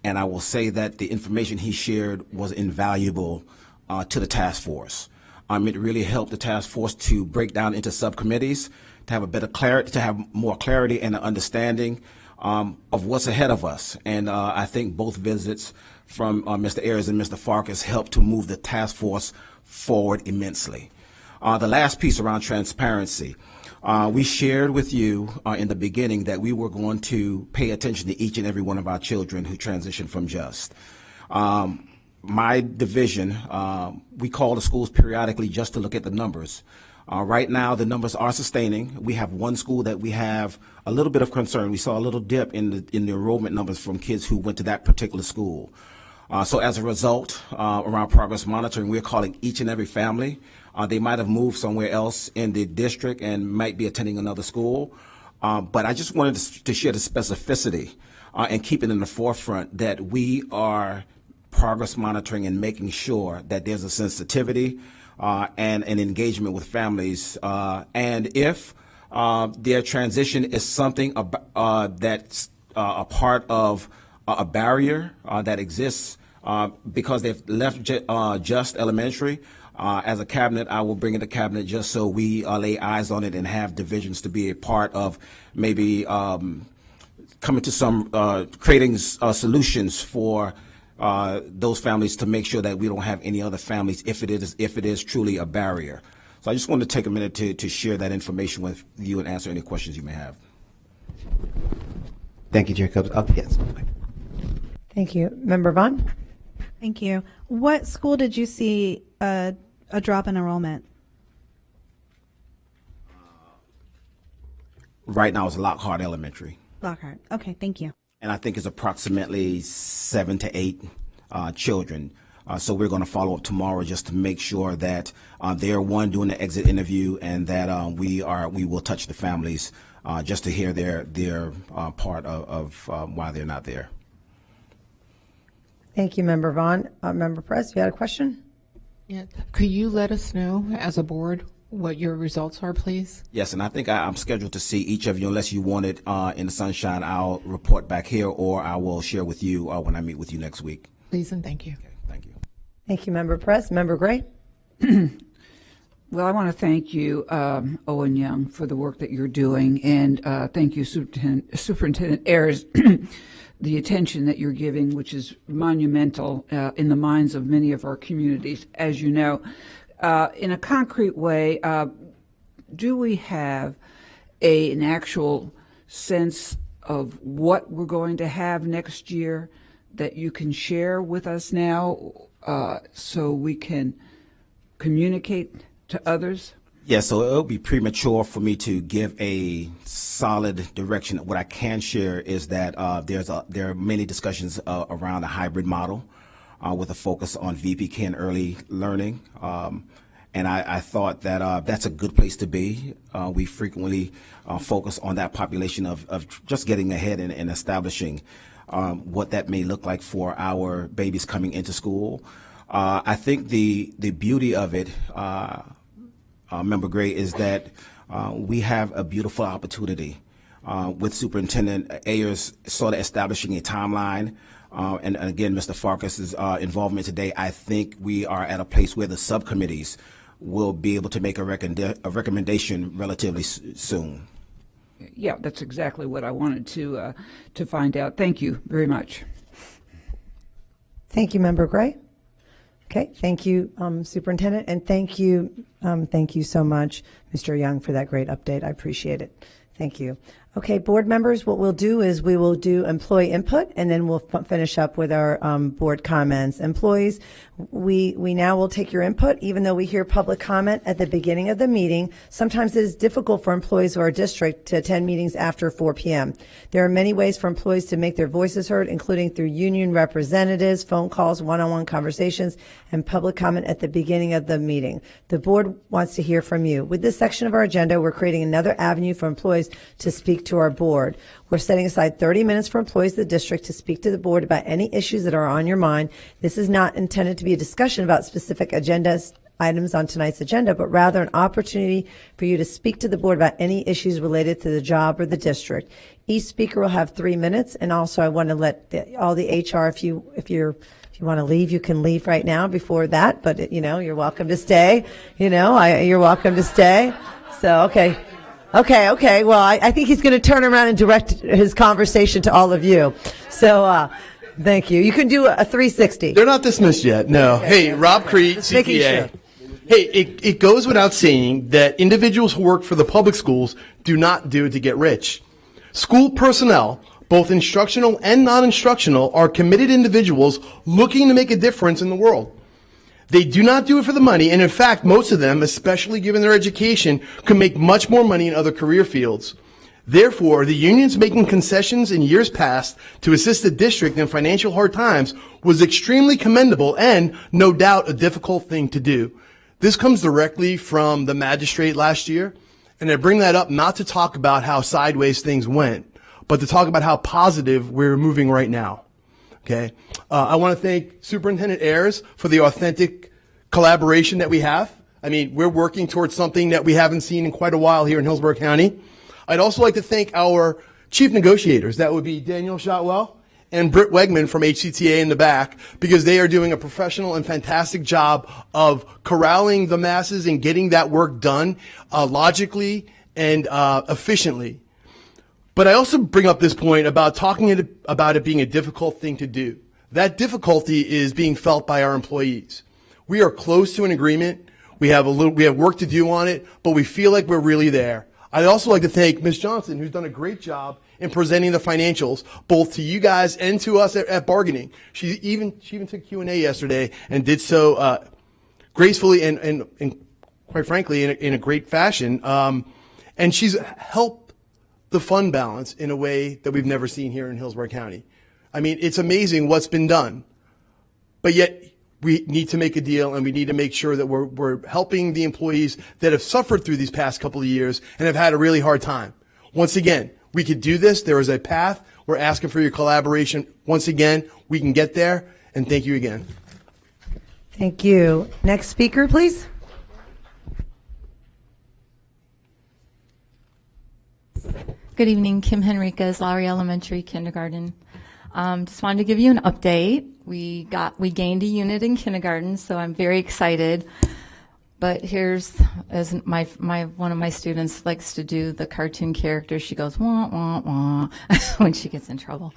And I will say that the information he shared was invaluable to the task force. It really helped the task force to break down into subcommittees, to have a better clarity, to have more clarity and an understanding of what's ahead of us. And I think both visits from Mr. Ayers and Mr. Farkas helped to move the task force forward immensely. The last piece around transparency. We shared with you in the beginning that we were going to pay attention to each and every one of our children who transitioned from JUST. My division, we call the schools periodically just to look at the numbers. Right now, the numbers are sustaining. We have one school that we have a little bit of concern. We saw a little dip in the enrollment numbers from kids who went to that particular school. So as a result, around progress monitoring, we're calling each and every family. They might have moved somewhere else in the district and might be attending another school. But I just wanted to share the specificity and keep it in the forefront that we are progress monitoring and making sure that there's a sensitivity and an engagement with families. And if their transition is something that's a part of a barrier that exists because they've left JUST Elementary, as a cabinet, I will bring it to cabinet just so we lay eyes on it and have divisions to be a part of maybe coming to some creating solutions for those families to make sure that we don't have any other families if it is truly a barrier. So I just wanted to take a minute to share that information with you and answer any questions you may have. Thank you, Jacob. Yes. Thank you. Member Vaughn? Thank you. What school did you see a drop in enrollment? Right now it's Lockhart Elementary. Lockhart. Okay, thank you. And I think it's approximately 7 to 8 children. So we're going to follow up tomorrow just to make sure that they're doing the exit interview and that we will touch the families just to hear their part of why they're not there. Thank you, Member Vaughn. Member Press, you had a question? Yeah. Could you let us know as a board what your results are, please? Yes, and I think I'm scheduled to see each of you, unless you want it in the sunshine. I'll report back here, or I will share with you when I meet with you next week. Please and thank you. Okay, thank you. Thank you, Member Press. Member Gray? Well, I want to thank you, Owen Young, for the work that you're doing, and thank you, Superintendent Ayers, the attention that you're giving, which is monumental in the minds of many of our communities, as you know. In a concrete way, do we have an actual sense of what we're going to have next year that you can share with us now so we can communicate to others? Yeah, so it'll be premature for me to give a solid direction. What I can share is that there are many discussions around a hybrid model with a focus on VPK and early learning. And I thought that that's a good place to be. We frequently focus on that population of just getting ahead and establishing what that may look like for our babies coming into school. I think the beauty of it, Member Gray, is that we have a beautiful opportunity with Superintendent Ayers sort of establishing a timeline. And again, Mr. Farkas's involvement today, I think we are at a place where the subcommittees will be able to make a recommendation relatively soon. Yeah, that's exactly what I wanted to find out. Thank you very much. Thank you, Member Gray. Okay, thank you, Superintendent, and thank you so much, Mr. Young, for that great update. I appreciate it. Thank you. Okay, board members, what we'll do is we will do employee input, and then we'll finish up with our board comments. Employees, we now will take your input, even though we hear public comment at the beginning of the meeting. Sometimes it is difficult for employees of our district to attend meetings after 4 p.m. There are many ways for employees to make their voices heard, including through union representatives, phone calls, one-on-one conversations, and public comment at the beginning of the meeting. The board wants to hear from you. With this section of our agenda, we're creating another avenue for employees to speak to our board. We're setting aside 30 minutes for employees of the district to speak to the board about any issues that are on your mind. This is not intended to be a discussion about specific items on tonight's agenda, but rather an opportunity for you to speak to the board about any issues related to the job or the district. Each speaker will have 3 minutes, and also I want to let all the HR, if you want to leave, you can leave right now before that, but you're welcome to stay. You're welcome to stay. So, okay. Well, I think he's going to turn around and direct his conversation to all of you. So, thank you. You can do a 360. They're not dismissed yet. No. Okay. Hey, Rob Crete, Just making CPA. sure. Hey, it goes without saying that individuals who work for the public schools do not do it to get rich. School personnel, both instructional and non-instructional, are committed individuals looking to make a difference in the world. They do not do it for the money, and in fact, most of them, especially given their education, could make much more money in other career fields. Therefore, the unions making concessions in years past to assist the district in financial hard times was extremely commendable and, no doubt, a difficult thing to do. This comes directly from the magistrate last year, and I bring that up not to talk about how sideways things went, but to talk about how positive we're moving right now. Okay. I want to thank Superintendent Ayers for the authentic collaboration that we have. I mean, we're working towards something that we haven't seen in quite a while here in Hillsborough County. I'd also like to thank our chief negotiators. That would be Daniel Shotwell and Britt Wegman from HCTA in the back, because they are doing a professional and fantastic job of corralling the masses and getting that work done logically and efficiently. But I also bring up this point about talking about it being a difficult thing to do. That difficulty is being felt by our employees. We are close to an agreement. We have work to do on it, but we feel like we're really there. I'd also like to thank Ms. Johnson, who's done a great job in presenting the financials, both to you guys and to us at bargaining. She even took Q&A yesterday and did so gracefully and quite frankly in a great fashion. And she's helped the fund balance in a way that we've never seen here in Hillsborough County. I mean, it's amazing what's been done, but yet we need to make a deal, and we need to make sure that we're helping the employees that have suffered through these past couple of years and have had a really hard time. Once again, we could do this. There is a path. We're asking for your collaboration. Once again, we can get there, and thank you again. Thank you. Next speaker, please. Good evening, Kim Henriquez, Lowry Elementary Kindergarten. Just wanted to give you an update. We gained a unit in kindergarten, so I'm very excited. But here's, as one of my students likes to do the cartoon character, she goes wah wah wah when she gets in trouble,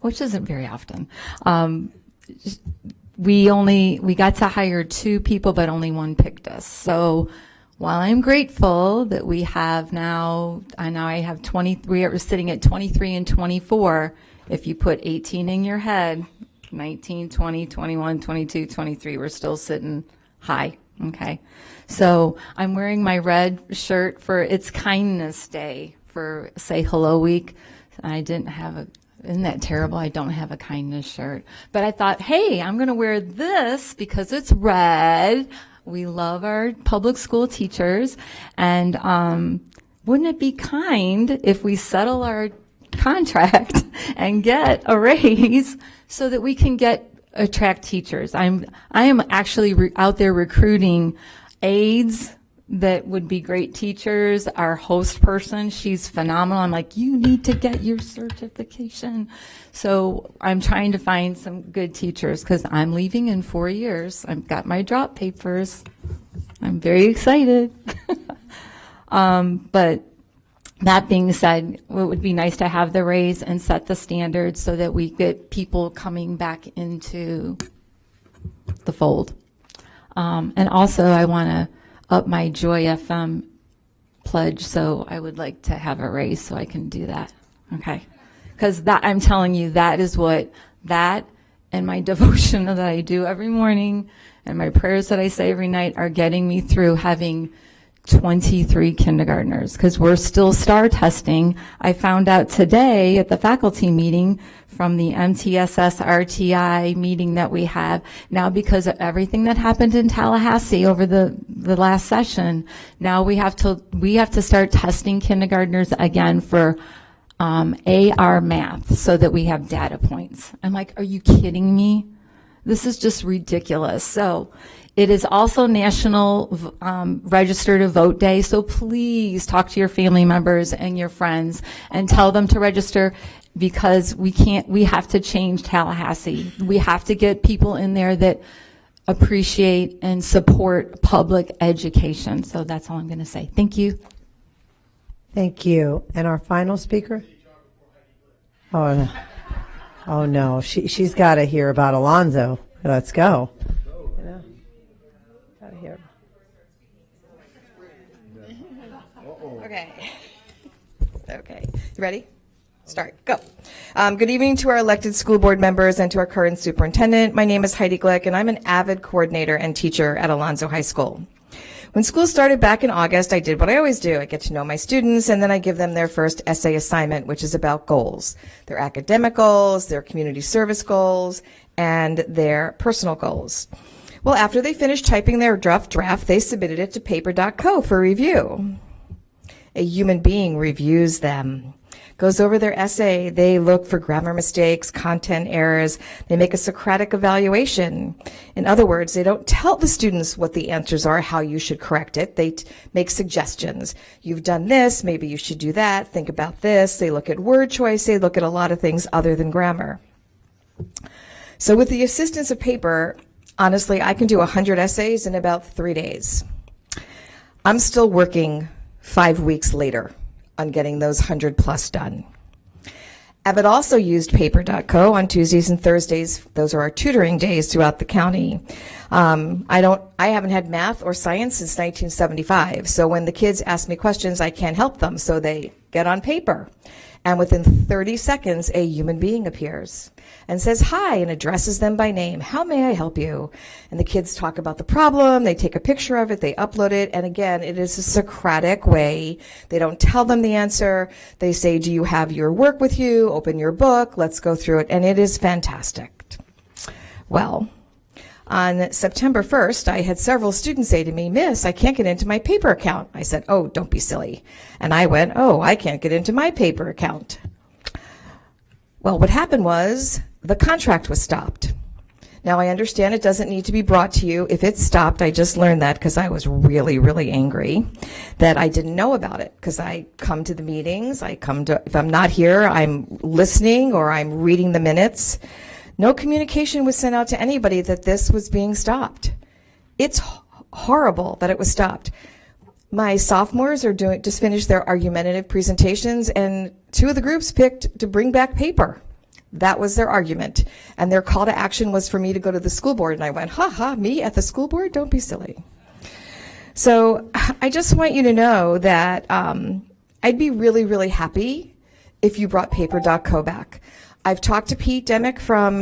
which isn't very often. We got to hire 2 people, but only 1 picked us. So while I'm grateful that we have now I have 23, we're sitting at 23 and 24. If you put 18 in your head, 19, 20, 21, 22, 23, we're still sitting high. Okay. So I'm wearing my red shirt for It's Kindness Day for Say Hello Week. Isn't that terrible? I don't have a kindness shirt. But I thought, hey, I'm going to wear this because it's red. We love our public school teachers. And wouldn't it be kind if we settle our contract and get a raise so that we can attract teachers? I am actually out there recruiting aides that would be great teachers. Our host person, she's phenomenal. I'm like, you need to get your certification. So I'm trying to find some good teachers because I'm leaving in 4 years. I've got my drop papers. I'm very excited. But that being said, it would be nice to have the raise and set the standards so that we get people coming back into the fold. And also, I want to up my Joy FM pledge, so I would like to have a raise so I can do that. Okay. Because that, I'm telling you, that is what that and my devotion that I do every morning and my prayers that I say every night are getting me through having 23 kindergartners, because we're still STAR testing. I found out today at the faculty meeting from the MTSS RTI meeting that we have now, because of everything that happened in Tallahassee over the last session. Now we have to start testing kindergartners again for AR math so that we have data points. I'm like, are you kidding me? This is just ridiculous. So it is also National Register to Vote Day, so please talk to your family members and your friends and tell them to register, because we have to change Tallahassee. We have to get people in there that appreciate and support public education. So that's all I'm going to say. Thank you. Thank you. And our final speaker? Oh no, she's got to hear about Alonzo. Let's go. Got to hear. Okay. You ready? Start. Go. Good evening to our elected school board members and to our current superintendent. My name is Heidi Glick, and I'm an avid coordinator and teacher at Alonzo High School. When school started back in August, I did what I always do. I get to know my students, and then I give them their first essay assignment, which is about goals. Their academic goals, their community service goals, and their personal goals. Well, after they finished typing their draft, they submitted it to paper.co for review. A human being reviews them, goes over their essay. They look for grammar mistakes, content errors. They make a Socratic evaluation. In other words, they don't tell the students what the answers are, how you should correct it. They make suggestions. You've done this, maybe you should do that. Think about this. They look at word choice. They look at a lot of things other than grammar. So with the assistance of paper, honestly, I can do 100 essays in about 3 days. I'm still working 5 weeks later on getting those 100 plus done. Avid also used paper.co on Tuesdays and Thursdays. Those are our tutoring days throughout the county. I haven't had math or science since 1975. So when the kids ask me questions, I can't help them. So they get on paper. And within 30 seconds, a human being appears and says hi and addresses them by name. How may I help you? And the kids talk about the problem. They take a picture of it. They upload it. And again, it is a Socratic way. They don't tell them the answer. They say, do you have your work with you? Open your book. Let's go through it. And it is fantastic. Well, on September 1st, I had several students say to me, Miss, I can't get into my paper account. I said, oh, don't be silly. And I went, oh, I can't get into my paper account. Well, what happened was the contract was stopped. Now, I understand it doesn't need to be brought to you if it's stopped. I just learned that because I was really, really angry that I didn't know about it, because I come to the meetings. If I'm not here, I'm listening or I'm reading the minutes. No communication was sent out to anybody that this was being stopped. It's horrible that it was stopped. My sophomores are just finished their argumentative presentations, and 2 of the groups picked to bring back paper. That was their argument. And their call to action was for me to go to the school board. And I went, me at the school board? Don't be silly. So I just want you to know that I'd be really, really happy if you brought paper.co back. I've talked to Pete Demick from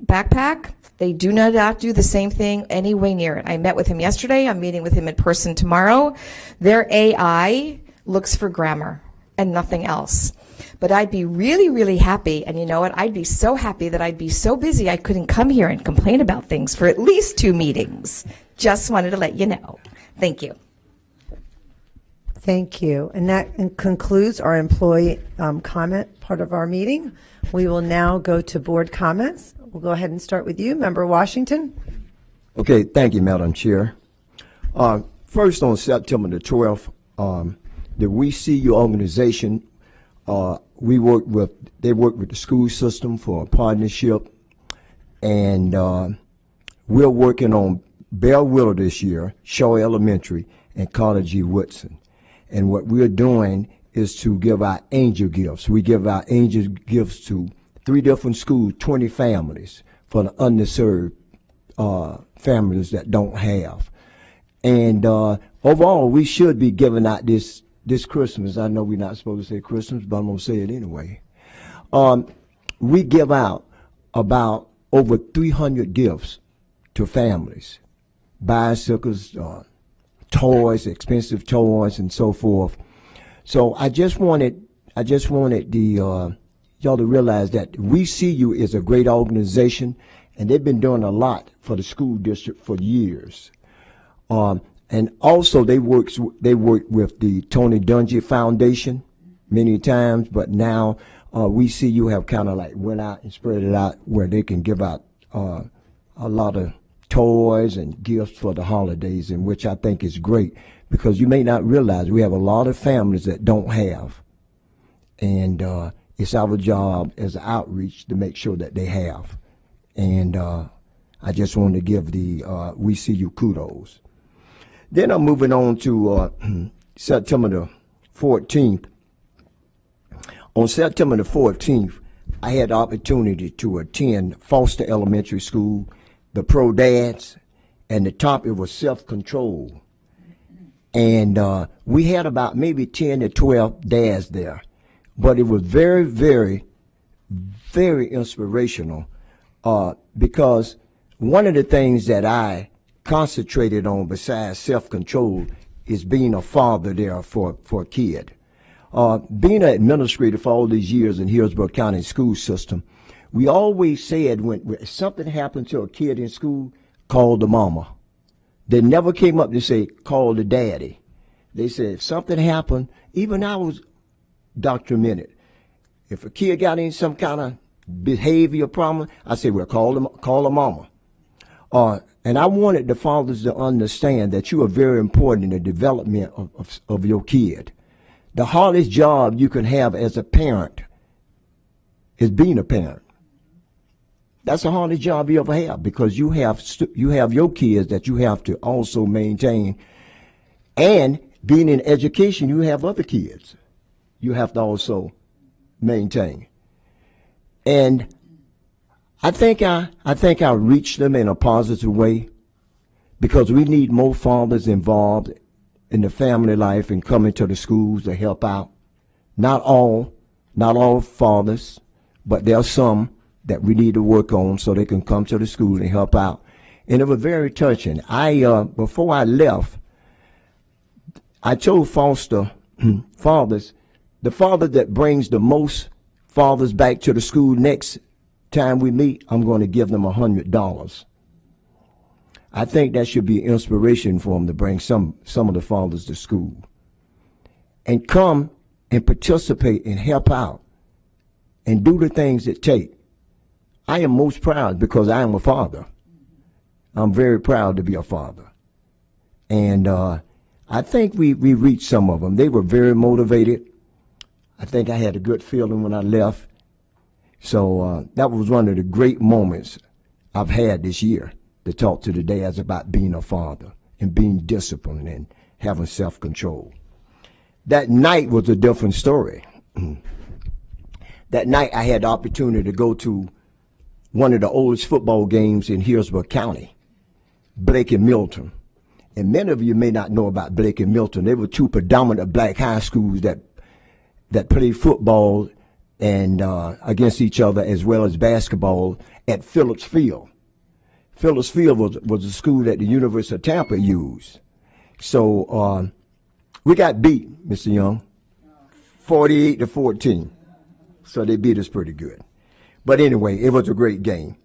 Backpack. They do not do the same thing anywhere near it. I met with him yesterday. I'm meeting with him in person tomorrow. Their AI looks for grammar and nothing else. But I'd be really, really happy, and you know what? I'd be so happy that I'd be so busy I couldn't come here and complain about things for at least 2 meetings. Just wanted to let you know. Thank you. Thank you. And that concludes our employee comment part of our meeting. We will now go to board comments. We'll go ahead and start with you, Member Washington. Okay, thank you, Madam Chair. First, on September the 12th, the We See You organization, they work with the school system for a partnership, and we're working on Bell Willow this year, Shaw Elementary, and Carter G. Woodson. And what we're doing is to give out angel gifts. We give out angel gifts to 3 different schools, 20 families, for the underserved families that don't have. And overall, we should be giving out this this Christmas, I know we're not supposed to say Christmas, but I'm going to say it anyway. We give out about over 300 gifts to families, bicycles, toys, expensive toys, and so forth. So I just wanted the y'all to realize that We See You is a great organization, and they've been doing a lot for the school district for years. And also they work with the Tony Dungy Foundation many times, but now We See You have kind of like went out and spread it out where they can give out a lot of toys and gifts for the holidays, and which I think is great, because you may not realize we have a lot of families that don't have, and it's our job as an outreach to make sure that they have. And I just wanted to give the We See You kudos. Then I'm moving on to September the 14th. On September the 14th, I had the opportunity to attend Foster Elementary School, the Pro Dads, and the topic was self-control. And we had about maybe 10 to 12 dads there. But it was very, very, very inspirational because one of the things that I concentrated on besides self-control is being a father there for a kid. Being an administrator for all these years in Hillsborough County school system, we always said when something happened to a kid in school, call the mama. They never came up to say, call the daddy. They said, if something happened, even I was documented. If a kid got in some kind of behavior problem, I said, well, call the mama. And I wanted the fathers to understand that you are very important in the development of your kid. The hardest job you can have as a parent is being a parent. That's the hardest job you ever have, because you have your kids that you have to also maintain, and being in education, you have other kids you have to also maintain. And I think I reached them in a positive way, because we need more fathers involved in the family life and coming to the schools to help out. Not all fathers, but there are some that we need to work on so they can come to the school and help out. And it was very touching. Before I left, I told foster fathers, the father that brings the most fathers back to the school next time we meet, I'm going to give them $100. I think that should be inspiration for them to bring some of the fathers to school and come and participate and help out and do the things it takes. I am most proud because I am a father. I'm very proud to be a father. And I think we reached some of them. They were very motivated. I think I had a good feeling when I left. So that was one of the great moments I've had this year, to talk to the dads about being a father and being disciplined and having self-control. That night was a different story. That night I had the opportunity to go to one of the oldest football games in Hillsborough County, Blake and Milton. And many of you may not know about Blake and Milton. They were two predominant black high schools that played football and against each other, as well as basketball, at Phillips Field. Phillips Field was a school that the University of Tampa used. So we got beat, Mr. Young, 48-14. So they beat us pretty good. But anyway, it was a great game.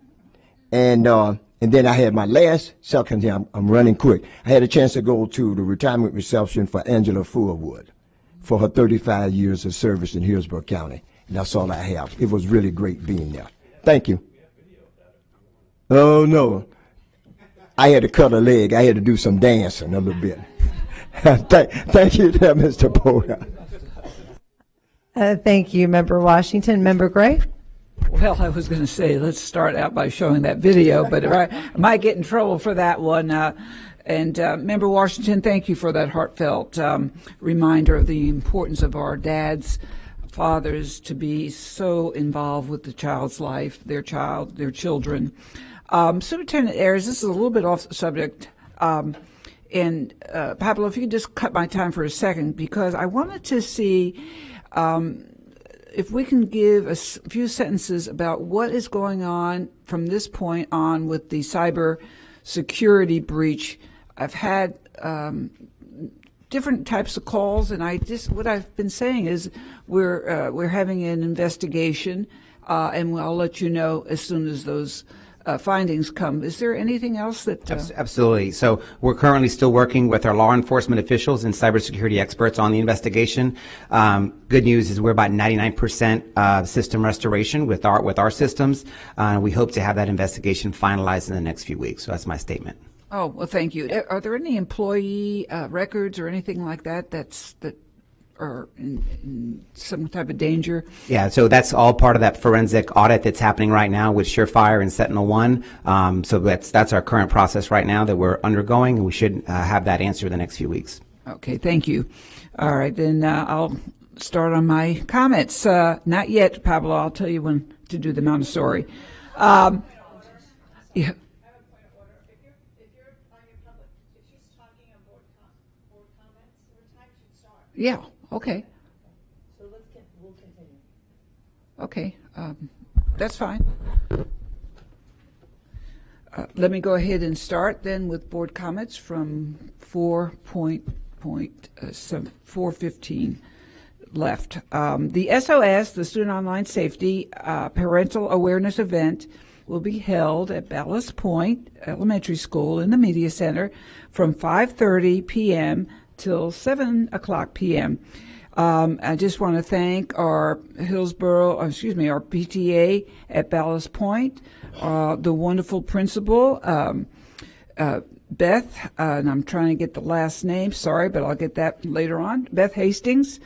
And then I had my last second here. I'm running quick. I had a chance to go to the retirement reception for Angela Fullwood for her 35 years of service in Hillsborough County. And that's all I have. It was really great being there. Thank you. Oh, no. I had to cut a leg. I had to do some dancing a little bit. Thank you there, Mr. Porter. Thank you, Member Washington. Member Gray? Well, I was going to say, let's start out by showing that video, but I might get in trouble for that one. And Member Washington, thank you for that heartfelt reminder of the importance of our dads, fathers, to be so involved with the child's life, their children. Superintendent Ayers, this is a little bit off the subject. And Pablo, if you could just cut my time for a second, because I wanted to see if we can give a few sentences about what is going on from this point on with the cyber security breach. I've had different types of calls, and what I've been saying is we're having an investigation, and I'll let you know as soon as those findings come. Is there anything else that? Absolutely. So we're currently still working with our law enforcement officials and cybersecurity experts on the investigation. Good news is we're about 99% system restoration with our systems. We hope to have that investigation finalized in the next few weeks. So that's my statement. Oh, well, thank you. Are there any employee records or anything like that that are in some type of danger? Yeah, so that's all part of that forensic audit that's happening right now with Surefire and SentinelOne. So that's our current process right now that we're undergoing, and we should have that answer in the next few weeks. Okay, thank you. All right, then I'll start on my comments. Not yet, Pablo. I'll tell you when to do the Montessori. Yeah. Yeah, okay. So we'll continue. Okay, that's fine. Let me go ahead and start then with board comments from 4.15 left. The SOS, the Student Online Safety Parental Awareness Event, will be held at Ballast Point Elementary School in the Media Center from 5:30 p.m. till 7 o'clock p.m. I just want to thank our our PTA at Ballast Point, the wonderful principal, Beth, and I'm trying to get the last name, sorry, but I'll get that later on, Beth Hastings,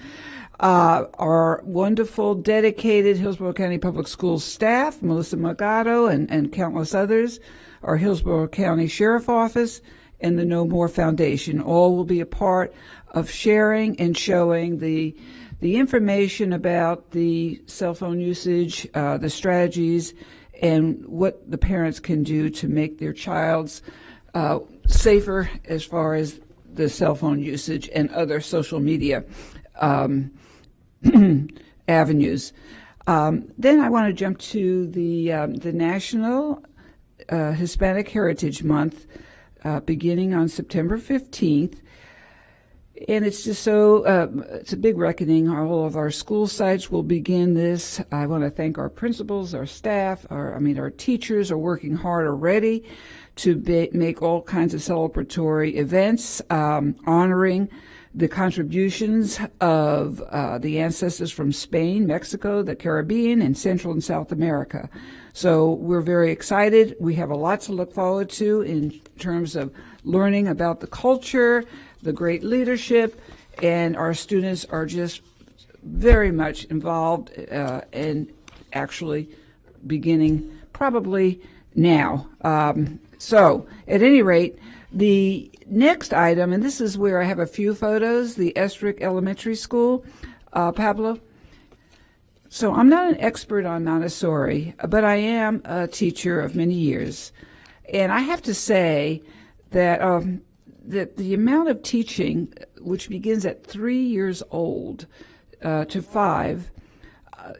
our wonderful, dedicated Hillsborough County Public Schools staff, Melissa Magato and countless others, our Hillsborough County Sheriff Office, and the No More Foundation. All will be a part of sharing and showing the information about the cell phone usage, the strategies, and what the parents can do to make their child's safer as far as the cell phone usage and other social media avenues. Then I want to jump to the National Hispanic Heritage Month, beginning on September 15th. And it's just it's a big reckoning. All of our school sites will begin this. I want to thank our principals, our staff, our teachers are working hard already to make all kinds of celebratory events, honoring the contributions of the ancestors from Spain, Mexico, the Caribbean, and Central and South America. So we're very excited. We have a lot to look forward to in terms of learning about the culture, the great leadership, and our students are just very much involved and actually beginning probably now. So at any rate, the next item, and this is where I have a few photos, the Estrick Elementary School, Pablo. So I'm not an expert on Montessori, but I am a teacher of many years. And I have to say that the amount of teaching, which begins at 3 years old to 5,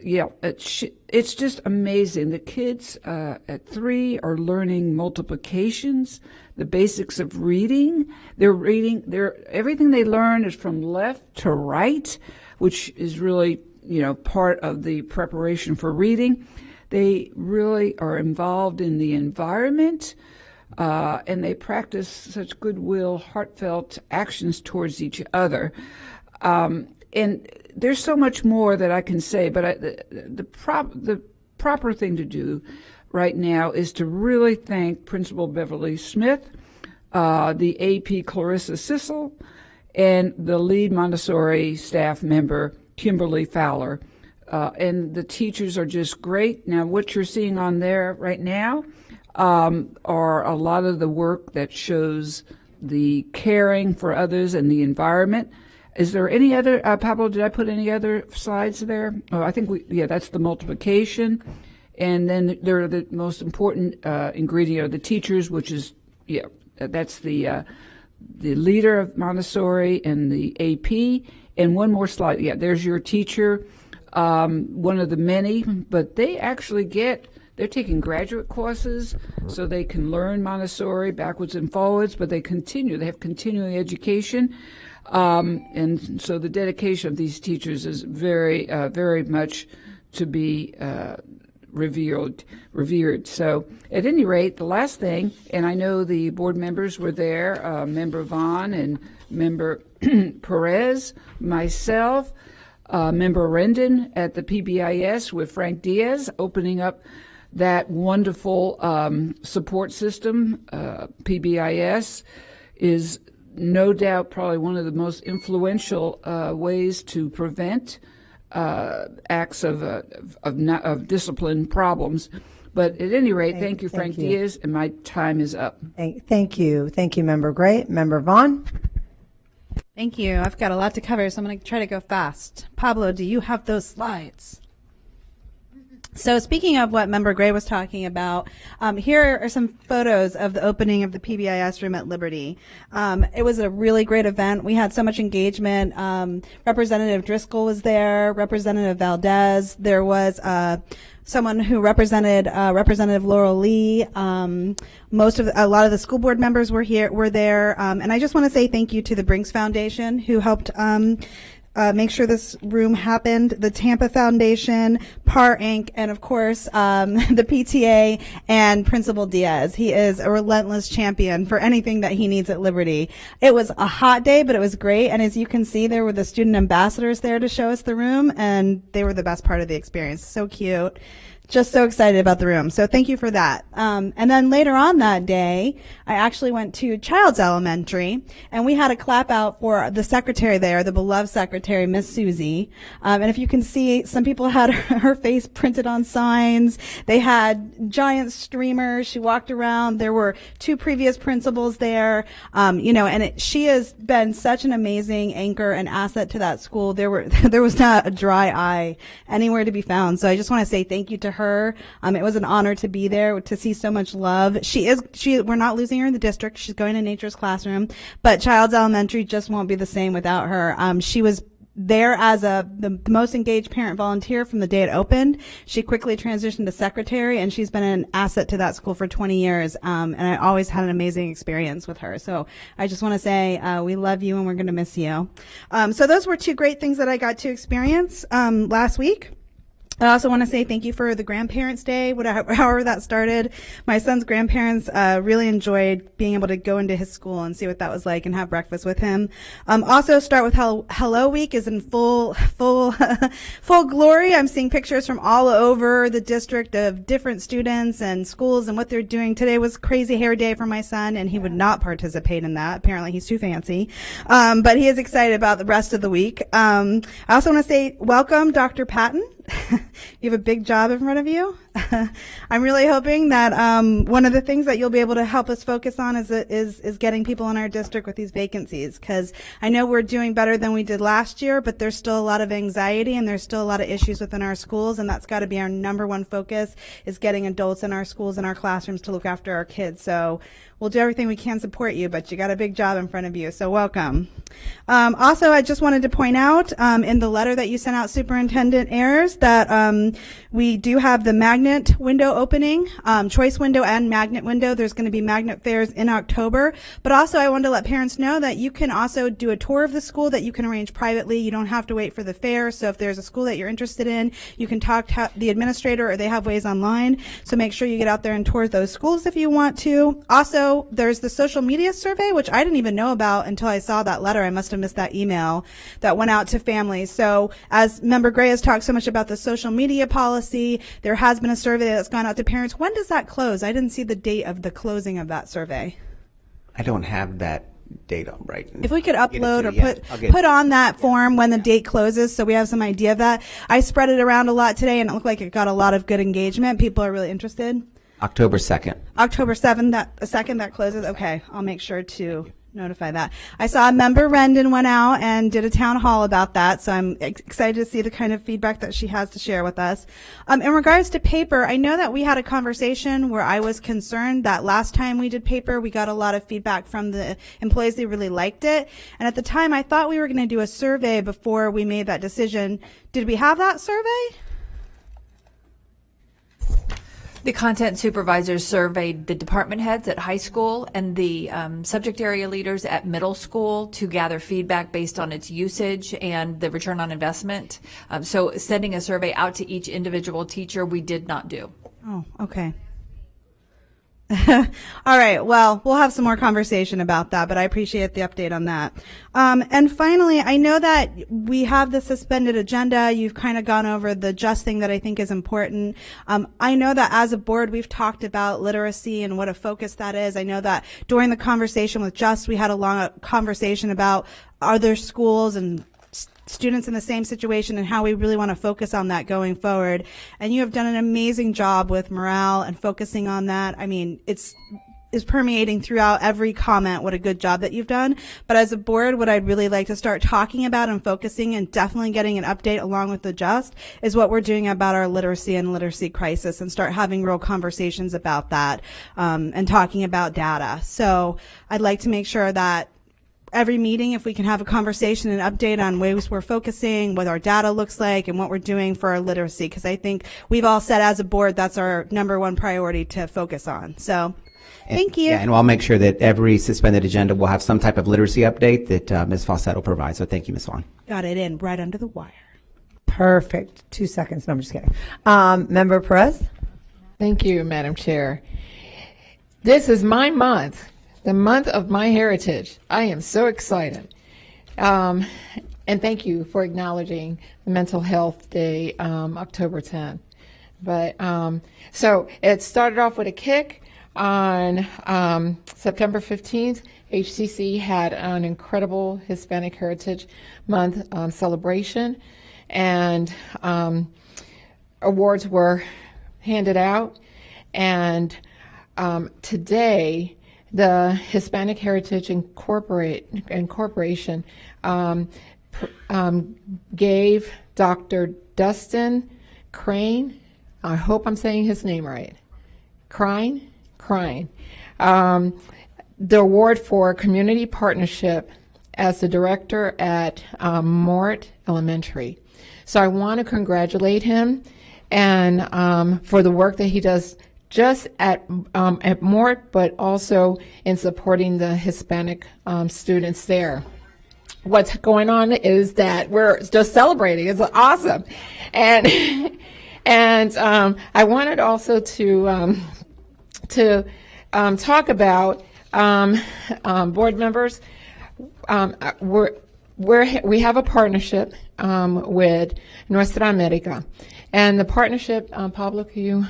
it's just amazing. The kids at 3 are learning multiplications, the basics of reading. Everything they learn is from left to right, which is really, part of the preparation for reading. They really are involved in the environment, and they practice such goodwill, heartfelt actions towards each other. And there's so much more that I can say, but the proper thing to do right now is to really thank Principal Beverly Smith, the AP Clarissa Sissel, and the lead Montessori staff member, Kimberly Fowler. And the teachers are just great. Now, what you're seeing on there right now are a lot of the work that shows the caring for others and the environment. Is there any other, Pablo, did I put any other slides there? Oh, I think that's the multiplication. And then there are the most important ingredient of the teachers, which is, that's the the leader of Montessori and the AP. And one more slide. Yeah, there's your teacher, one of the many, but they actually they're taking graduate courses so they can learn Montessori backwards and forwards, but they have continuing education. And so the dedication of these teachers is very, very much to be revered. So at any rate, the last thing, and I know the board members were there, Member Vaughn and Member Perez, myself, Member Rendon at the PBIS with Frank Diaz, opening up that wonderful support system. PBIS is no doubt probably one of the most influential ways to prevent acts of discipline problems. But at any rate, thank you, Frank Diaz, and my time is up. Thank you. Thank you, Member Gray. Member Vaughn? Thank you. I've got a lot to cover, so I'm going to try to go fast. Pablo, do you have those slides? So speaking of what Member Gray was talking about, here are some photos of the opening of the PBIS room at Liberty. It was a really great event. We had so much engagement. Representative Driscoll was there, Representative Valdez. There was someone who represented Representative Laurel Lee. A lot of the school board members were there. And I just want to say thank you to the Brinks Foundation who helped make sure this room happened, the Tampa Foundation, PAR Inc., and of course, the PTA and Principal Diaz. He is a relentless champion for anything that he needs at Liberty. It was a hot day, but it was great. And as you can see, there were the student ambassadors there to show us the room, and they were the best part of the experience. So cute. Just so excited about the room. So thank you for that. And then later on that day, I actually went to Childs Elementary, and we had a clap out for the secretary there, the beloved secretary, Miss Susie. And if you can see, some people had her face printed on signs. They had giant streamers. She walked around. There were 2 previous principals there. She has been such an amazing anchor and asset to that school. There was not a dry eye anywhere to be found. So I just want to say thank you to her. It was an honor to be there, to see so much love. We're not losing her in the district. She's going to Nature's Classroom, but Childs Elementary just won't be the same without her. She was there as the most engaged parent volunteer from the day it opened. She quickly transitioned to secretary, and she's been an asset to that school for 20 years. And I always had an amazing experience with her. So I just want to say, we love you and we're going to miss you. So those were 2 great things that I got to experience, last week. I also want to say thank you for the Grandparents' Day, however that started. My son's grandparents really enjoyed being able to go into his school and see what that was like and have breakfast with him. Also, Start with Hello Week is in full glory. I'm seeing pictures from all over the district of different students and schools and what they're doing. Today was Crazy Hair Day for my son, and he would not participate in that. Apparently, he's too fancy. But he is excited about the rest of the week. I also want to say welcome, Dr. Patton. You have a big job in front of you. I'm really hoping that one of the things that you'll be able to help us focus on is getting people in our district with these vacancies, because I know we're doing better than we did last year, but there's still a lot of anxiety and there's still a lot of issues within our schools, and that's got to be our number one focus, is getting adults in our schools and our classrooms to look after our kids. So we'll do everything we can to support you, but you got a big job in front of you, so welcome. Also, I just wanted to point out in the letter that you sent out, Superintendent Ayers, that we do have the magnet window opening, choice window and magnet window. There's going to be magnet fairs in October, but also I wanted to let parents know that you can also do a tour of the school that you can arrange privately. You don't have to wait for the fair. So if there's a school that you're interested in, you can talk to the administrator, or they have ways online. So make sure you get out there and tour those schools if you want to. Also, there's the social media survey, which I didn't even know about until I saw that letter. I must have missed that email that went out to families. So as Member Gray has talked so much about the social media policy, there has been a survey that's gone out to parents. When does that close? I didn't see the date of the closing of that survey. I don't have that data right. If we could upload or put on that form when the date closes, so we have some idea of that. I spread it around a lot today, and it looked like it got a lot of good engagement. People are really interested. October 2nd. October 7th, that closes. Okay, I'll make sure to notify that. I saw Member Rendon went out and did a town hall about that, so I'm excited to see the kind of feedback that she has to share with us. In regards to paper, I know that we had a conversation where I was concerned that last time we did paper, we got a lot of feedback from the employees. They really liked it. And at the time, I thought we were going to do a survey before we made that decision. Did we have that survey? The content supervisors surveyed the department heads at high school and the subject area leaders at middle school to gather feedback based on its usage and the return on investment. So sending a survey out to each individual teacher, we did not do. Oh, okay. All right. Well, we'll have some more conversation about that, but I appreciate the update on that. And finally, I know that we have the suspended agenda. You've kind of gone over the just thing that I think is important. I know that as a board, we've talked about literacy and what a focus that is. I know that during the conversation with Just, we had a long conversation about are there schools and students in the same situation and how we really want to focus on that going forward. And you have done an amazing job with morale and focusing on that. I mean, it's permeating throughout every comment what a good job that you've done. But as a board, what I'd really like to start talking about and focusing and definitely getting an update along with the Just is what we're doing about our literacy and literacy crisis and start having real conversations about that and talking about data. So I'd like to make sure that every meeting, if we can have a conversation and update on ways we're focusing, what our data looks like, and what we're doing for our literacy, because I think we've all said as a board that's our number one priority to focus on. So thank you. Yeah, and I'll make sure that every suspended agenda will have some type of literacy update that Ms. Fawcett will provide. So thank you, Ms. Vaughn. Got it in right under the wire. Perfect. 2 seconds. No, I'm just kidding. Member Perez? Thank you, Madam Chair. This is my month, the month of my heritage. I am so excited. And thank you for acknowledging Mental Health Day, October 10th. But so it started off with a kick on September 15th. HCC had an incredible Hispanic Heritage Month celebration, and awards were handed out. And today, the Hispanic Heritage Incorporation gave Dr. Dustin Crane, I hope I'm saying his name right, Crine, the award for community partnership as the director at Mort Elementary. So I want to congratulate him and for the work that he does just at Mort, but also in supporting the Hispanic students there. What's going on is that we're just celebrating. It's awesome, and I wanted also to talk about board members. We have a partnership with Nuestra America, and the partnership, Pablo, can you?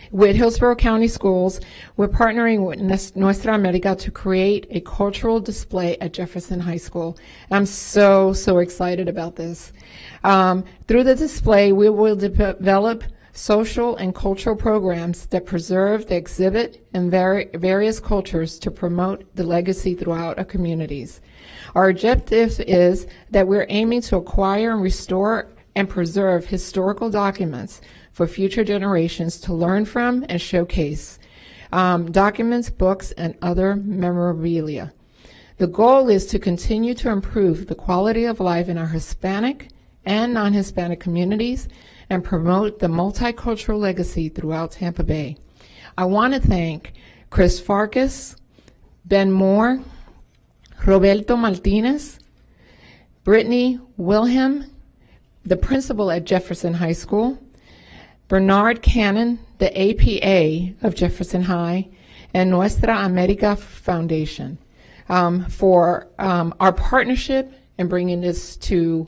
With Hillsborough County Schools, we're partnering with Nuestra America to create a cultural display at Jefferson High School. I'm so excited about this. Through the display, we will develop social and cultural programs that preserve the exhibit and various cultures to promote the legacy throughout our communities. Our objective is that we're aiming to acquire and restore and preserve historical documents for future generations to learn from and showcase, documents, books, and other memorabilia. The goal is to continue to improve the quality of life in our Hispanic and non-Hispanic communities and promote the multicultural legacy throughout Tampa Bay. I want to thank Chris Farkas, Ben Moore, Roberto Martinez, Brittany Wilhelm, the principal at Jefferson High School, Bernard Cannon, the APA of Jefferson High, and Nuestra America Foundation for our partnership in bringing this to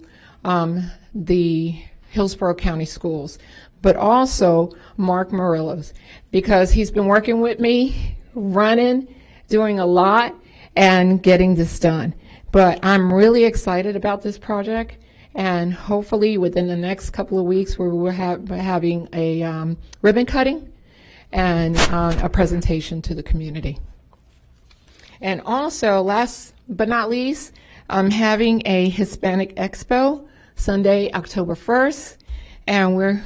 the Hillsborough County Schools, but also Mark Morelos, because he's been working with me, running, doing a lot, and getting this done. But I'm really excited about this project. And hopefully within the next couple of weeks, we will have having a ribbon cutting and a presentation to the community. And also, last but not least, I'm having a Hispanic Expo Sunday, October 1st, and we're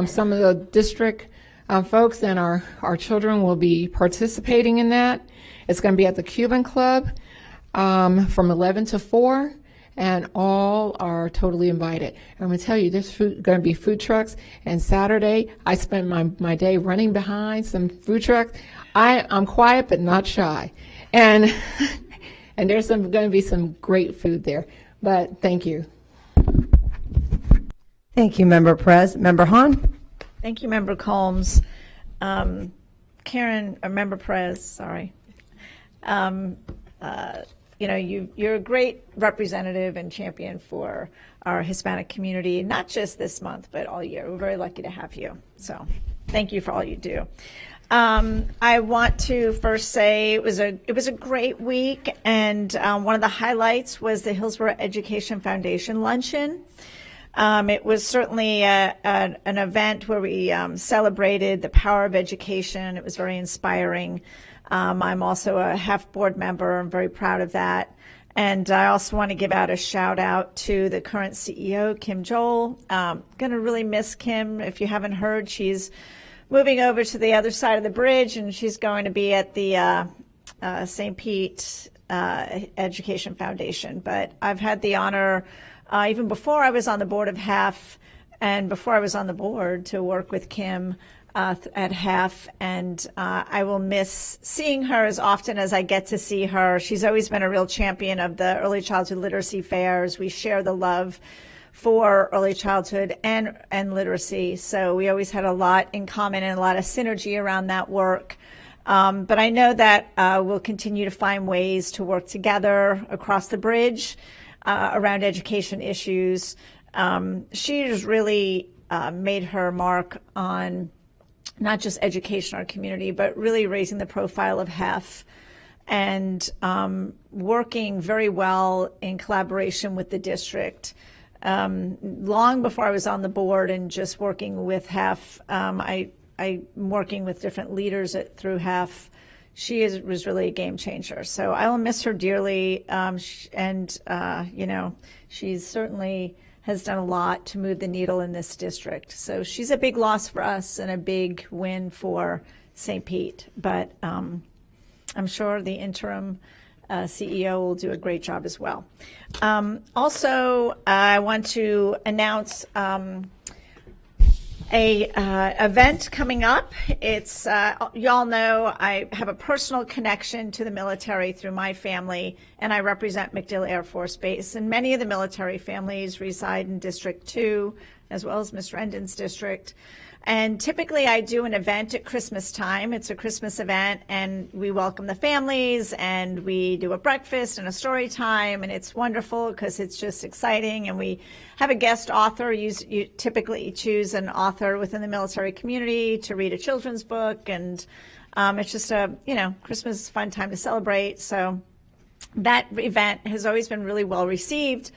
some of the district folks and our children will be participating in that. It's going to be at the Cuban Club from 11 to 4, and all are totally invited. I'm going to tell you, there's going to be food trucks, and Saturday I spent my day running behind some food trucks. I'm quiet but not shy, and and there's going to be some great food there. But thank you. Thank you, Member Perez. Member Hahn? Thank you, Member Combs. Karen, or Member Perez, sorry. You're a great representative and champion for our Hispanic community, not just this month, but all year. We're very lucky to have you. So thank you for all you do. I want to first say it was a great week, and one of the highlights was the Hillsborough Education Foundation luncheon. It was certainly an event where we celebrated the power of education. It was very inspiring. I'm also a HEF board member. I'm very proud of that. And I also want to give out a shout out to the current CEO, Kim Joel. Going to really miss Kim. If you haven't heard, she's moving over to the other side of the bridge, and she's going to be at the St. Pete Education Foundation. But I've had the honor, even before I was on the board of HEF and before I was on the board, to work with Kim at HEF, and I will miss seeing her as often as I get to see her. She's always been a real champion of the early childhood literacy fairs. We share the love for early childhood and literacy, so we always had a lot in common and a lot of synergy around that work. But I know that we'll continue to find ways to work together across the bridge around education issues. She has really made her mark on not just education in our community, but really raising the profile of HEF and working very well in collaboration with the district. Long before I was on the board and just working with HEF, I'm working with different leaders through HEF. She was really a game changer. So I will miss her dearly. She's certainly has done a lot to move the needle in this district. So she's a big loss for us and a big win for St. Pete. But I'm sure the interim CEO will do a great job as well. Also, I want to announce a event coming up. It's y'all know I have a personal connection to the military through my family, and I represent MacDill Air Force Base, and many of the military families reside in District 2 as well as Ms. Rendon's district. And typically I do an event at Christmas time. It's a Christmas event, and we welcome the families, and we do a breakfast and a story time, and it's wonderful because it's just exciting. And we have a guest author. You typically choose an author within the military community to read a children's book, and it's just Christmas is a fun time to celebrate. So that event has always been really well received.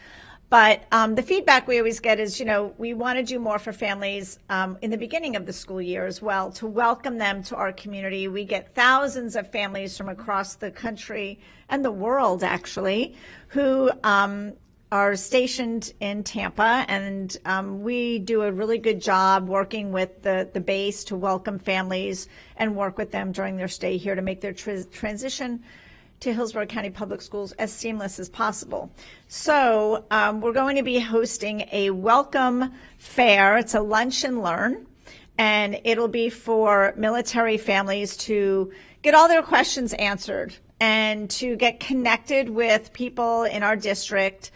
But the feedback we always get is, we want to do more for families in the beginning of the school year as well, to welcome them to our community. We get thousands of families from across the country and the world, actually, who are stationed in Tampa. And we do a really good job working with the base to welcome families and work with them during their stay here to make their transition to Hillsborough County Public Schools as seamless as possible. So we're going to be hosting a welcome fair. It's a lunch and learn, and it'll be for military families to get all their questions answered and to get connected with people in our district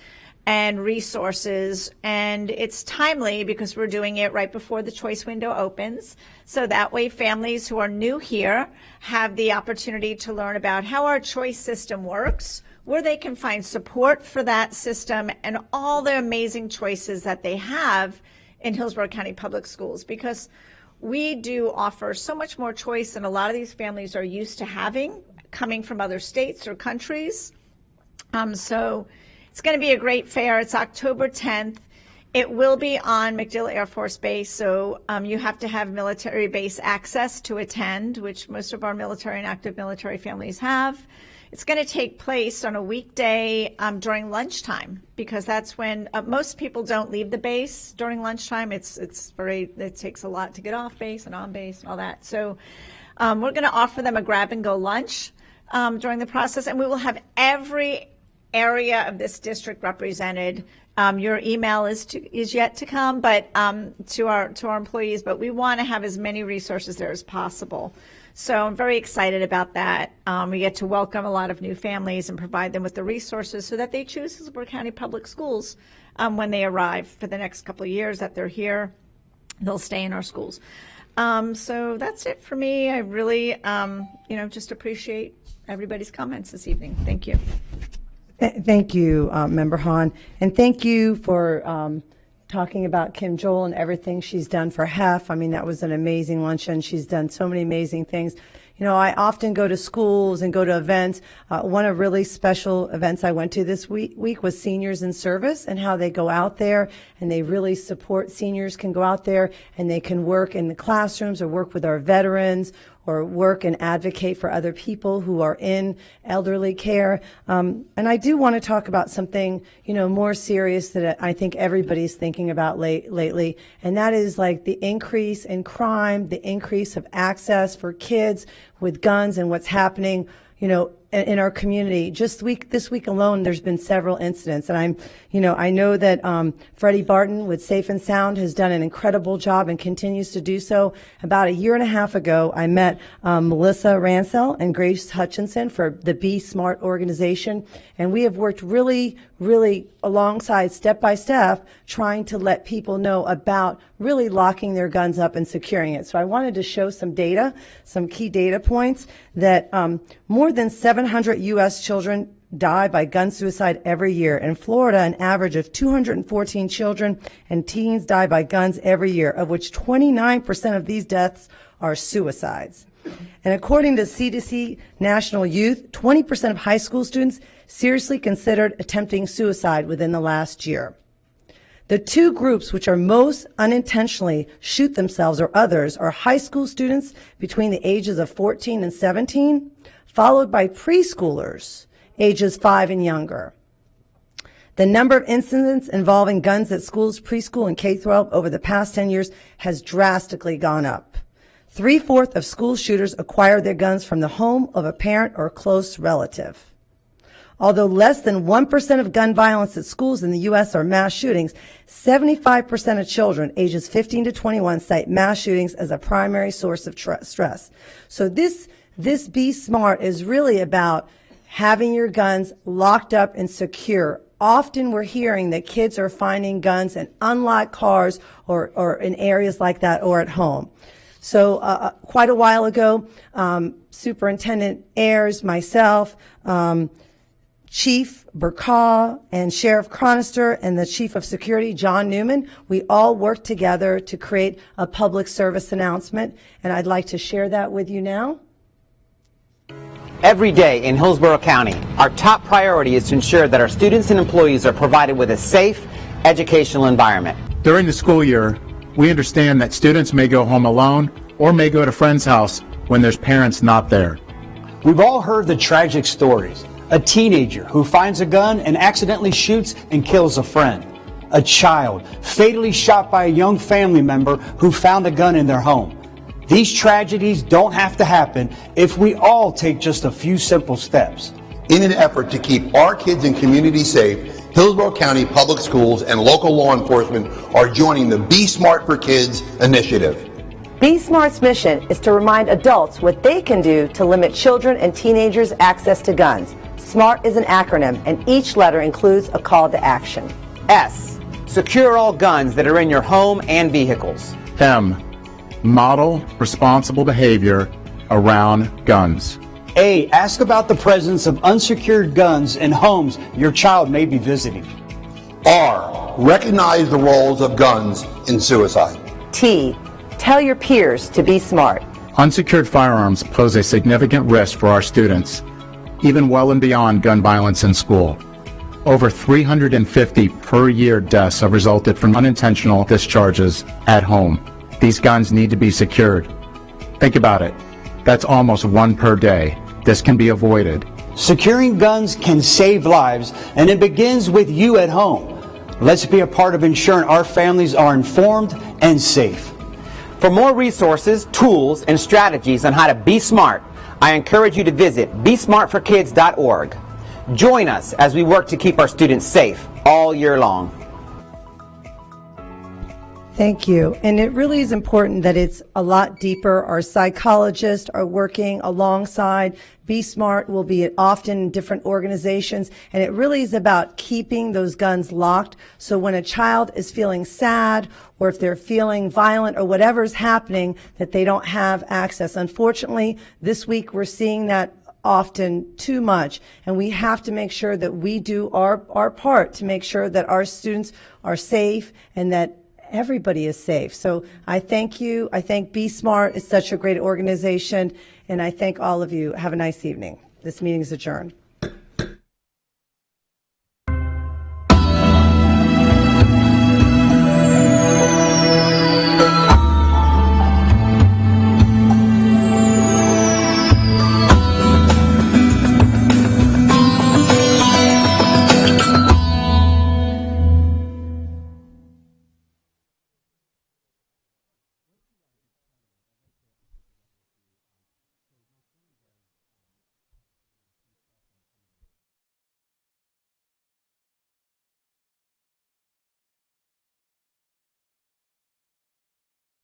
and resources. And it's timely because we're doing it right before the choice window opens. So that way families who are new here have the opportunity to learn about how our choice system works, where they can find support for that system, and all the amazing choices that they have in Hillsborough County Public Schools, because we do offer so much more choice than a lot of these families are used to having, coming from other states or countries. So it's going to be a great fair. It's October 10th. It will be on MacDill Air Force Base, so you have to have military base access to attend, which most of our military and active military families have. It's going to take place on a weekday during lunchtime, because that's when most people don't leave the base during lunchtime. It takes a lot to get off base and on base and all that. So we're going to offer them a grab-and-go lunch during the process, and we will have every area of this district represented. Your email is yet to come, but to our employees. But we want to have as many resources there as possible. So I'm very excited about that. We get to welcome a lot of new families and provide them with the resources so that they choose Hillsborough County Public Schools when they arrive for the next couple of years that they're here. They'll stay in our schools. So that's it for me. I really, just appreciate everybody's comments this evening. Thank you. Thank you, Member Hahn, and thank you for talking about Kim Joel and everything she's done for HEF. I mean, that was an amazing luncheon. She's done so many amazing things. You know, I often go to schools and go to events. One of really special events I went to this week was Seniors in Service, and how they go out there and they really support seniors, can go out there and they can work in the classrooms or work with our veterans or work and advocate for other people who are in elderly care. And I do want to talk about something, more serious that I think everybody's thinking about lately, and that is like the increase in crime, the increase of access for kids with guns, and what's happening, in our community. Just this week alone, there's been several incidents, and I know that Freddie Barton with Safe and Sound has done an incredible job and continues to do so. About a year and a half ago, I met Melissa Ransell and Grace Hutchinson for the Be Smart organization, and we have worked really, really alongside, step by step, trying to let people know about really locking their guns up and securing it. So I wanted to show some data, some key data points, that more than 700 U.S. children die by gun suicide every year. In Florida, an average of 214 children and teens die by guns every year, of which 29% of these deaths are suicides. And according to CDC National Youth, 20% of high school students seriously considered attempting suicide within the last year. The two groups which are most unintentionally shoot themselves or others are high school students between the ages of 14 and 17, followed by preschoolers ages 5 and younger. The number of incidents involving guns at schools, preschool, and K-12 over the past 10 years has drastically gone up. 3/4 of school shooters acquired their guns from the home of a parent or close relative. Although less than 1% of gun violence at schools in the U.S. are mass shootings, 75% of children ages 15 to 21 cite mass shootings as a primary source of stress. So this Be Smart is really about having your guns locked up and secure. Often we're hearing that kids are finding guns in unlocked cars or in areas like that or at home. So quite a while ago, Superintendent Ayers, myself, Chief Burkaw, and Sheriff Chronister, and the Chief of Security, John Newman, we all worked together to create a public service announcement, and I'd like to share that with you now. Every day in Hillsborough County, our top priority is to ensure that our students and employees are provided with a safe educational environment. During the school year, we understand that students may go home alone or may go to a friend's house when there's parents not there. We've all heard the tragic stories. A teenager who finds a gun and accidentally shoots and kills a friend. A child fatally shot by a young family member who found a gun in their home. These tragedies don't have to happen if we all take just a few simple steps. In an effort to keep our kids and community safe, Hillsborough County Public Schools and local law enforcement are joining the Be Smart for Kids initiative. Be Smart's mission is to remind adults what they can do to limit children and teenagers' access to guns. SMART is an acronym, and each letter includes a call to action. S, secure all guns that are in your home and vehicles. M, model responsible behavior around guns. A, ask about the presence of unsecured guns in homes your child may be visiting. R, recognize the roles of guns in suicide. T, tell your peers to be smart. Unsecured firearms pose a significant risk for our students, even well and beyond gun violence in school. Over 350 per year deaths have resulted from unintentional discharges at home. These guns need to be secured. Think about it. That's almost one per day. This can be avoided. Securing guns can save lives, and it begins with you at home. Let's be a part of ensuring our families are informed and safe. For more resources, tools, and strategies on how to be smart, I encourage you to visit besmartforkids.org. Join us as we work to keep our students safe all year long. Thank you. And it really is important that it's a lot deeper. Our psychologists are working alongside. Be Smart will be often in different organizations. And it really is about keeping those guns locked. So when a child is feeling sad or if they're feeling violent or whatever's happening, that they don't have access. Unfortunately, this week we're seeing that often too much, and we have to make sure that we do our part to make sure that our students are safe and that everybody is safe. So I thank you. I thank Be Smart. It's such a great organization, and I thank all of you. Have a nice evening. This meeting is adjourned.